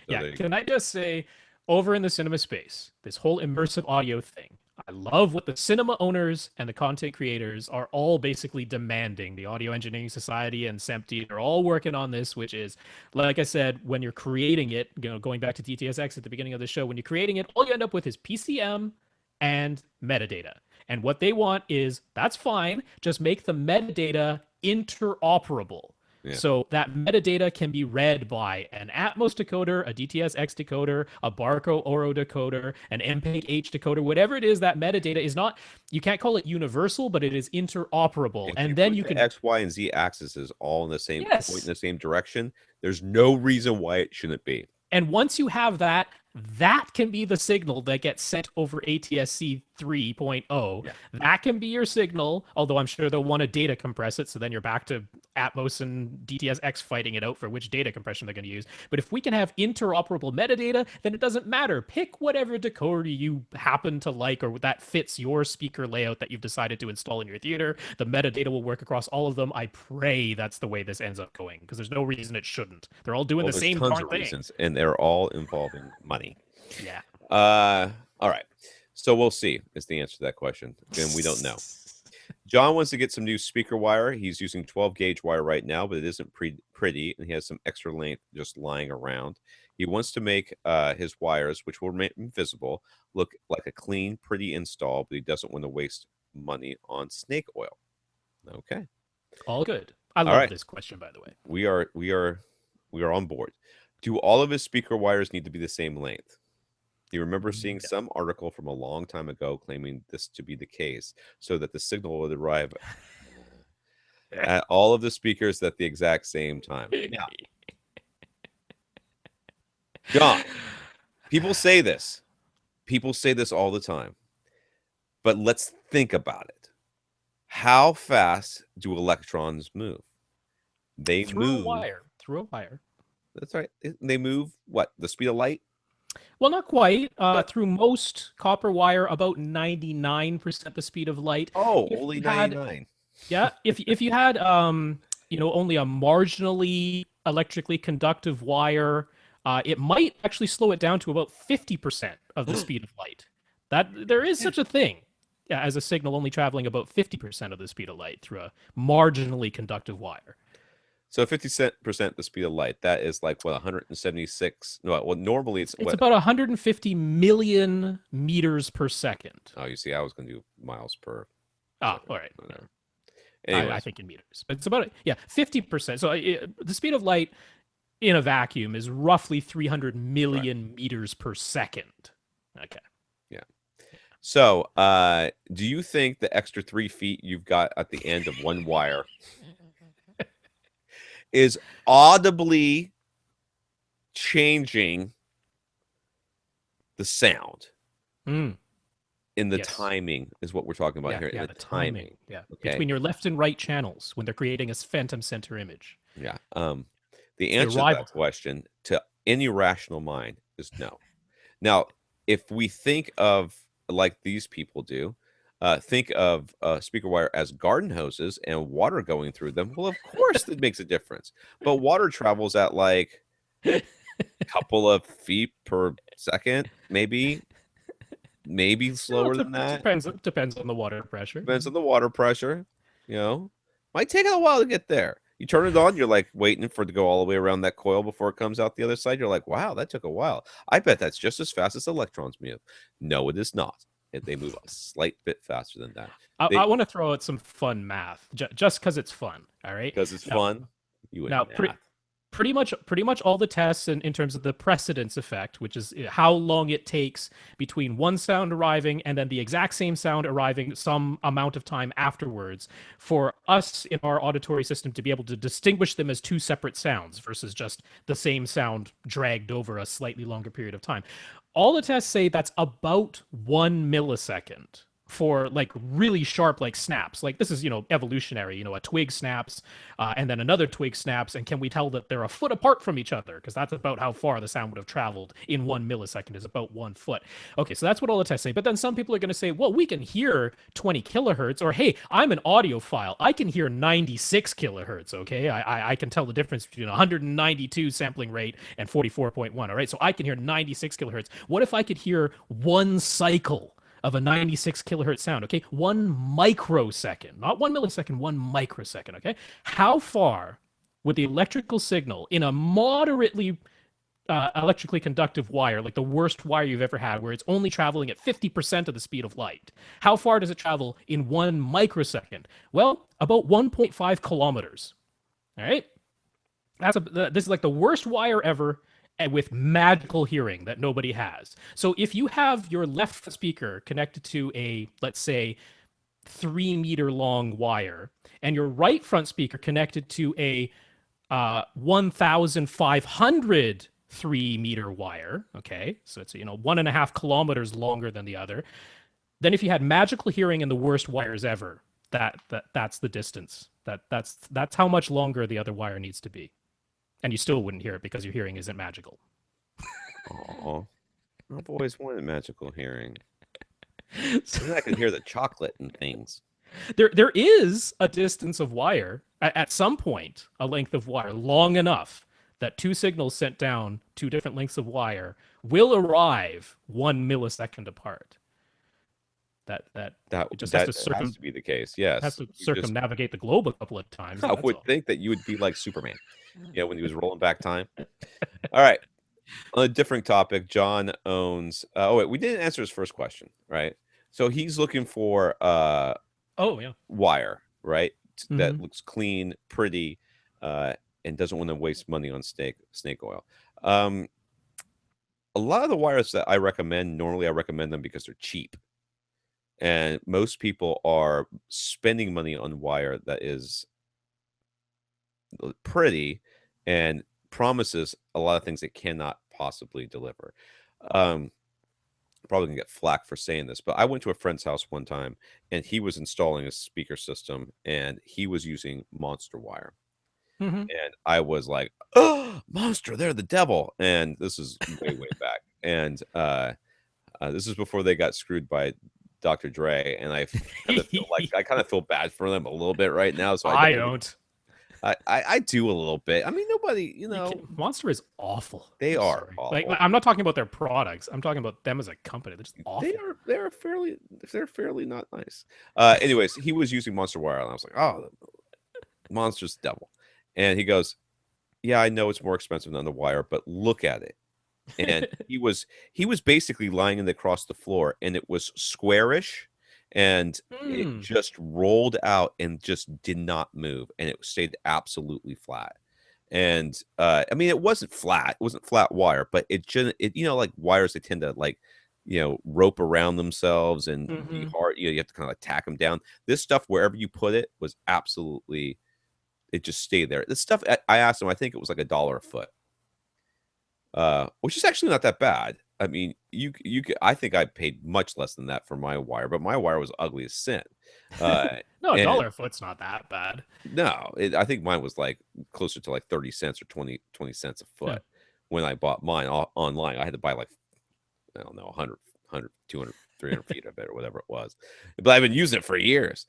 Yeah. there you go. Can I just say, over in the cinema space, this whole immersive audio thing, I love what the cinema owners and the content creators are all basically demanding. The Audio Engineering Society and SEMPTE are all working on this, which is, like I said, when you're creating it, going back to DTSX at the beginning of the show, when you're creating it, all you end up with is PCM and metadata. And what they want is, that's fine, just make the metadata interoperable. Yeah. So that metadata can be read by an Atmos decoder, a DTS-X decoder, a Barco Oro decoder, an MPEG-H decoder, whatever it is. That metadata is not, you can't call it universal, but it is interoperable. If And you then put you the can, X, Y, and Z axes all in the same point in yes. the same direction, there's no reason why it shouldn't be. And once you have that, that can be the signal that gets sent over ATSC 3.0. Yeah. That can be your signal, although I'm sure they'll want to data compress it. So then you're back to Atmos and DTS-X fighting it out for which data compression they're going to use. But if we can have interoperable metadata, then it doesn't matter. Pick whatever decoder you happen to like or that fits your speaker layout that you've decided to install in your theater. The metadata will work across all of them. I pray that's the way this ends up going, because there's no reason it shouldn't. They're all doing Well, the there's same tons darn of thing. reasons, and they're all involving money. Yeah. All right. So we'll see is the answer to that question. And we don't know. John wants to get some new speaker wire. He's using 12 gauge wire right now, but it isn't pretty, and he has some extra length just lying around. He wants to make his wires, which will remain invisible, look like a clean, pretty install, but he doesn't want to waste money on snake oil. Okay. All good. I love right. this question, by the way. We are on board. Do all of his speaker wires need to be the same length? Do you remember seeing some article from a long time ago claiming this to be the case, so that the signal would arrive at all of the speakers at the exact same time? Yeah. John, people say this. People say this all the time. But let's think about it. How fast do electrons move? They move through a wire. That's right. They move what? The speed of light? Well, not quite. Through most copper wire, about 99% the speed of light. Oh, only 99. Yeah, if you had only a marginally electrically conductive wire, it might actually slow it down to about 50% of the speed of light. That there is such a thing as a signal only traveling about 50% of the speed of light through a marginally conductive wire. So 50% the speed of light. That is like what 176. No, well, normally it's It's what? about 150 million meters per second. Oh, you see, I was going to do miles per Ah, second. all right. Whatever. I Anyways, think in meters, but it's about, yeah, 50%. So the speed of light in a vacuum is roughly 300 right. million meters per second. Okay. Yeah. So, do you think the extra 3 feet you've got at the end of one wire is audibly changing the sound Mm, in the yes. timing is what we're talking about Yeah, here in yeah, the the timing. timing. Yeah. Okay. Between your left and right channels when they're creating a phantom center image. Yeah. The The answer to arrival. that question to any rational mind is no. Now, if we think of like these people do, think of speaker wire as garden hoses and water going through them. Well, of course, that makes a difference. But water travels at like a couple of feet per second, maybe Well, slower than that. depends on the water pressure. Depends on the water pressure. You know, might take it a while to get there. You turn it on, you're like waiting for it to go all the way around that coil before it comes out the other side. You're like, wow, that took a while. I bet that's just as fast as electrons move. No, it is not. They move a slight bit faster than that. I They want to throw out some fun math, just because it's fun. All right. because it's Now, fun. You now, and math. pretty much all the tests in terms of the precedence effect, which is how long it takes between one sound arriving and then the exact same sound arriving some amount of time afterwards, for us in our auditory system to be able to distinguish them as two separate sounds versus just the same sound dragged over a slightly longer period of time. All the tests say that's about 1 millisecond for like really sharp like snaps. Like this is, evolutionary. A twig snaps, and then another twig snaps, and can we tell that they're a foot apart from each other? Because that's about how far the sound would have traveled in 1 millisecond, is about 1 foot. Okay, so that's what all the tests say. But then some people are going to say, well, we can hear 20 kilohertz, or hey, I'm an audiophile, I can hear 96 kilohertz. Okay, I can tell the difference between 192 sampling rate and 44.1. All right, so I can hear 96 kilohertz. What if I could hear one cycle of a 96 kilohertz sound? Okay, 1 microsecond, not 1 millisecond, 1 microsecond. Okay, how far would the electrical signal in a moderately electrically conductive wire, like the worst wire you've ever had, where it's only traveling at 50% of the speed of light, how far does it travel in 1 microsecond? Well, about 1.5 kilometers. All right, this is like the worst wire ever, and with magical hearing that nobody has. So if you have your left speaker connected to a, let's say, 3 meter long wire, and your right front speaker connected to a 1,500 3 meter wire, okay, so it's 1.5 kilometers longer than the other. Then if you had magical hearing in the worst wires ever, that's the distance. That's how much longer the other wire needs to be, and you still wouldn't hear it because your hearing isn't magical. Oh, I've always wanted magical hearing. Then I can hear the chocolate and things. There is a distance of wire at some point, a length of wire long enough that two signals sent down two different lengths of wire will arrive 1 millisecond apart. That That it just has that to has to be the case. Yes, you just circumnavigate the globe a couple of times. I That's would all. think that you would be like Superman, when he was rolling back time. All right. On a different topic, John owns. Oh wait, we didn't answer his first question, right? So he's looking for Oh yeah. wire, right? That Mm-hmm. looks clean, pretty, uh, and doesn't want to waste money on snake oil. Um, a lot of the wires that I recommend, normally I recommend them because they're cheap, and most people are spending money on wire that is pretty and promises a lot of things it cannot possibly deliver. Um, Probably gonna get flack for saying this, but I went to a friend's house one time and he was installing a speaker system and he was using Monster wire. Mm-hmm. And I was like, "Oh, Monster, they're the devil." And this is way, way back. And this is before they got screwed by Dr. Dre. And I kind of feel bad for them a little bit right now. So I I don't want to. don't. I do a little bit. I mean, nobody, Monster is awful. they I'm are sorry. Like awful. I'm not talking about their products. I'm talking about them as a company. They're just awful. They're fairly not nice. Anyways, he was using Monster Wire, and I was like, "Oh, Monster's the devil." And he goes, "Yeah, I know it's more expensive than the wire, but look at it." And he was basically lying across the floor, and it was squarish, and it Hmm. just rolled out and just did not move, and it stayed absolutely flat. And I mean, it wasn't flat; it wasn't flat wire, but it just it like wires, they tend to like rope around themselves and be Hmm. hard. You have to kind of tack them down. This stuff, wherever you put it, was absolutely, it just stayed there. This stuff, I asked him, I think it was like $1 a foot, which is actually not that bad. I mean, I think I paid much less than that for my wire, but my wire was ugly as sin. No, a And dollar a foot's not that bad. no, I think mine was like closer to like 30 cents or 20 cents a Yeah. foot. When I bought mine online, I had to buy like, I don't know, 100, 200, 300 feet of it or whatever it was. But I've been using it for years.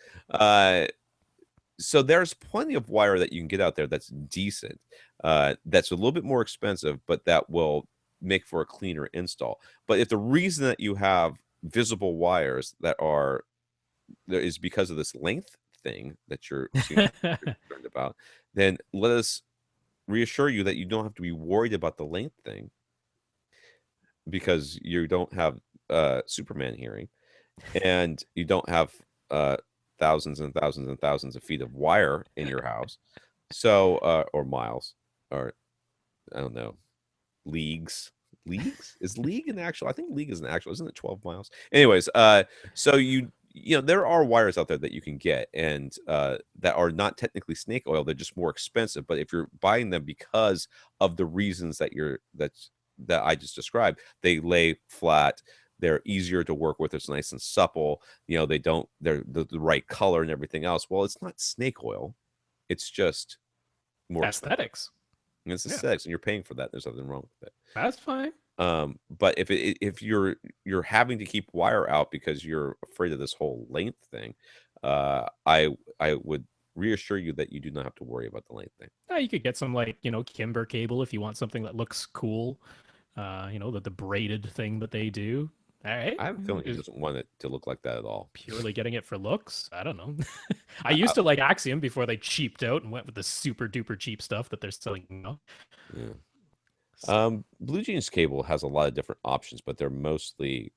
So there's plenty of wire that you can get out there that's decent, that's a little bit more expensive, but that will make for a cleaner install. But if the reason that you have visible wires that are there is because of this length thing that you're seem you're concerned about, then let us reassure you that you don't have to be worried about the length thing, because you don't have Superman hearing, and you don't have uh, thousands and thousands and thousands of feet of wire in your house. So, or miles, or I don't know, leagues. Leagues is league an actual? I think league is an actual. Isn't it 12 miles? Anyways, so there are wires out there that you can get, and that are not technically snake oil. They're just more expensive. But if you're buying them because of the reasons that I just described, they lay flat. They're easier to work with. It's nice and supple. They're the right color and everything else. Well, it's not snake oil. It's just more expensive. Aesthetics. And it's Yeah, aesthetics, and you're paying for that. There's nothing wrong with it. that's fine. But if you're having to keep wire out because you're afraid of this whole length thing, I would reassure you that you do not have to worry about the length thing. You could get some like Kimber cable if you want something that looks cool. The braided thing that they do. All right, I have a feeling he is doesn't want it to look like that at all. purely getting it for looks. I don't know. I I used to like Axiom before they cheaped out and went with the super duper cheap stuff that they're selling now. Yeah. So Blue Jeans Cable has a lot of different options, but they're mostly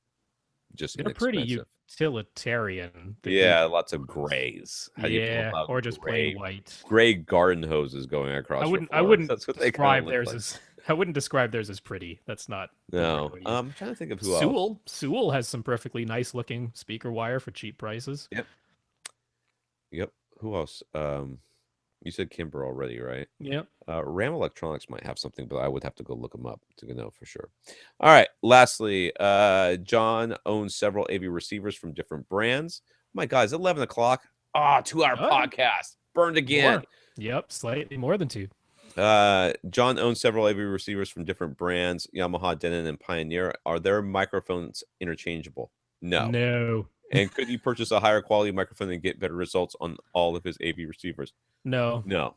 just they're pretty inexpensive. utilitarian. The blue Yeah, cheap lots of ones. grays. How do you feel Yeah, about or just plain white. gray garden hoses going I across your wouldn't I floor? wouldn't That's what they kind of describe look theirs like. as I wouldn't describe theirs as pretty. That's not the word I No, would use. I'm trying to think of who else. Sewell has some perfectly nice looking speaker wire for cheap prices. Yep, yep. Who else? You said Kimber already, right? Yep. Ram Electronics might have something, but I would have to go look them up to know for sure. All right. Lastly, John owns several AV receivers from different brands. My God, it's 11 o'clock. Ah, 2-hour Oh, podcast. Burned again. more. Yep, slightly more than two. John owns several AV receivers from different brands, Yamaha, Denon, and Pioneer. Are their microphones interchangeable? No. No. And could he purchase a higher quality microphone and get better results on all of his AV receivers? No. No.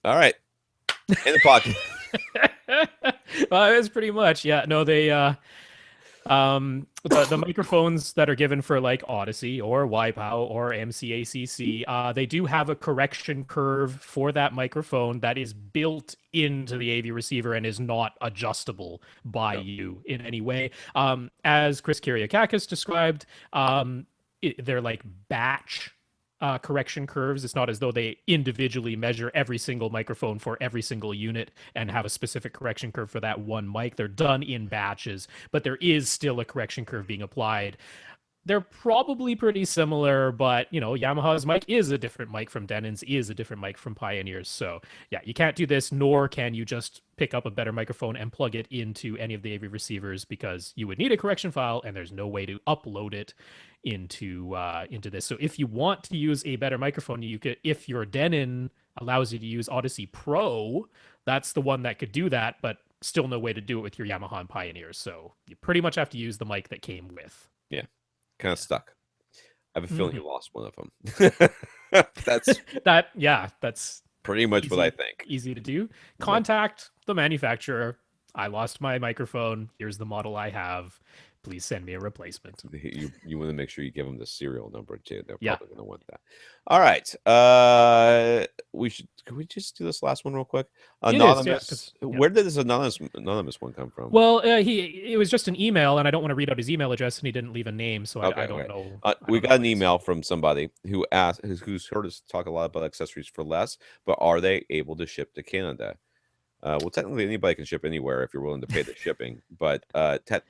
All right. In the pocket. Well, it's pretty much, yeah. No, they the microphones that are given for like Odyssey or Wipeout or MCACC, they do have a correction curve for that microphone that is built into the AV receiver and is not adjustable by No. you in any way. As Chris Kyriakakis described, they're like batch correction curves. It's not as though they individually measure every single microphone for every single unit and have a specific correction curve for that one mic. They're done in batches, but there is still a correction curve being applied. They're probably pretty similar, but Yamaha's mic is a different mic from Denon's, is a different mic from Pioneer's. So yeah, you can't do this, nor can you just pick up a better microphone and plug it into any of the AV receivers, because you would need a correction file and there's no way to upload it into this. So if you want to use a better microphone, you could, if your Denon allows you to use Odyssey Pro, that's the one that could do that, but still no way to do it with your Yamaha and Pioneers. So you pretty much have to use the mic that came with. Yeah. Kind of stuck. I have a feeling you lost one of them. That's that's pretty much what I think. easy to do. Contact the manufacturer, I lost my microphone. Here's the model I have. Please send me a replacement. You want to make sure you give them the serial number too. They're Yeah, probably going to want that. All right. Can we just do this last one real quick? it is. Yeah, Anonymous. because yeah. Where did this anonymous one come from? Well, it was just an email, and I don't want to read out his email address, and he didn't leave a name, so I Okay, don't okay. know. I We don't know got who an it is. email from somebody who asked, who's heard us talk a lot about accessories for less, but are they able to ship to Canada? Well, technically, anybody can ship anywhere if you're willing to pay the shipping, but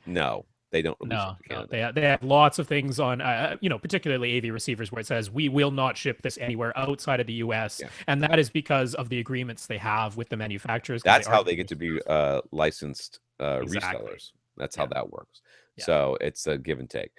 no, they don't really ship No, to no, Canada. they have lots of things on, particularly AV receivers where it says we will not ship this anywhere outside of the U.S. Yeah, And that is because of the agreements they have with the manufacturers because they that's are how the they get to be manufacturers. licensed Exactly. resellers. That's how Yeah. that works. Yeah. So it's a give and take.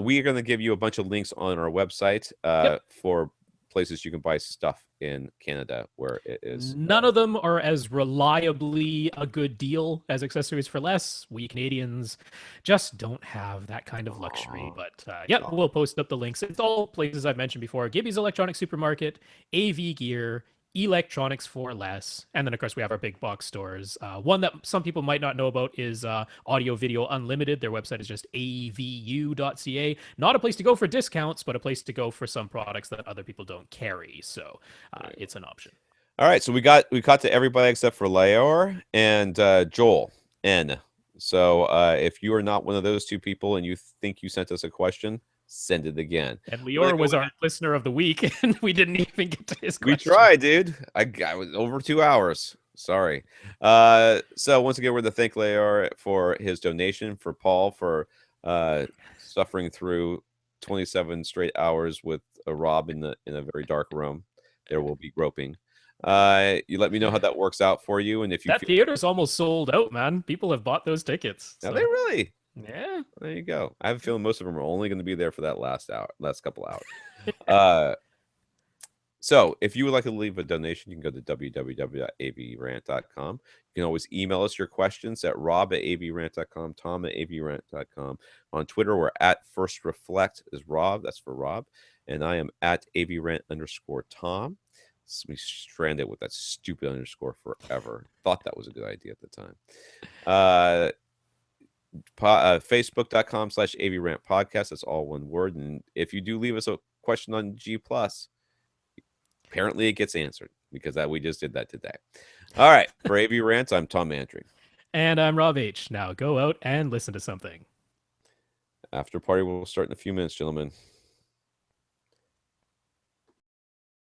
We are going to give you a bunch of links on our website Yep. for places you can buy stuff in Canada where it is. None of them are as reliably a good deal as accessories for less. We Canadians just don't have that kind of luxury. Aw, But yep, aw. we'll post up the links. It's all places I've mentioned before: Gibby's Electronic Supermarket, AV Gear, Electronics for Less, and then of course we have our big box stores. One that some people might not know about is Audio Video Unlimited. Their website is just avu.ca. Not a place to go for discounts, but a place to go for some products that other people don't carry. So it's an option. All right, so we caught to everybody except for Laor and Joel N. So if you are not one of those two people and you think you sent us a question, send it again. And We're gonna Lior go was our listener of the week, and we didn't even get to his We question. tried, dude. I was over 2 hours. Sorry. So once again, we're to thank Laor for his donation, for Paul for suffering through 27 straight hours with a Rob in a very dark room. There will be groping. You let me know how that works out for you, and if you That feel theater's almost sold out, man. People have bought those tickets. now they So really yeah. there you go. I have a feeling most of them are only going to be there for that last couple hours. Uh, So, if you would like to leave a donation, you can go to www.avrant.com. You can always email us your questions at rob@avrant.com, tom@avrant.com. On Twitter, we're at First Reflect is Rob. That's for Rob. And I am at avrant_Tom. We stranded with that stupid underscore forever. Thought that was a good idea at the time. Facebook.com/avrant podcast. That's all one word. And if you do leave us a question on G, apparently it gets answered because we just did that today. All right. For AV Rants, I'm Tom Antry. And I'm Rob H. Now go out and listen to something. After party will start in a few minutes, gentlemen.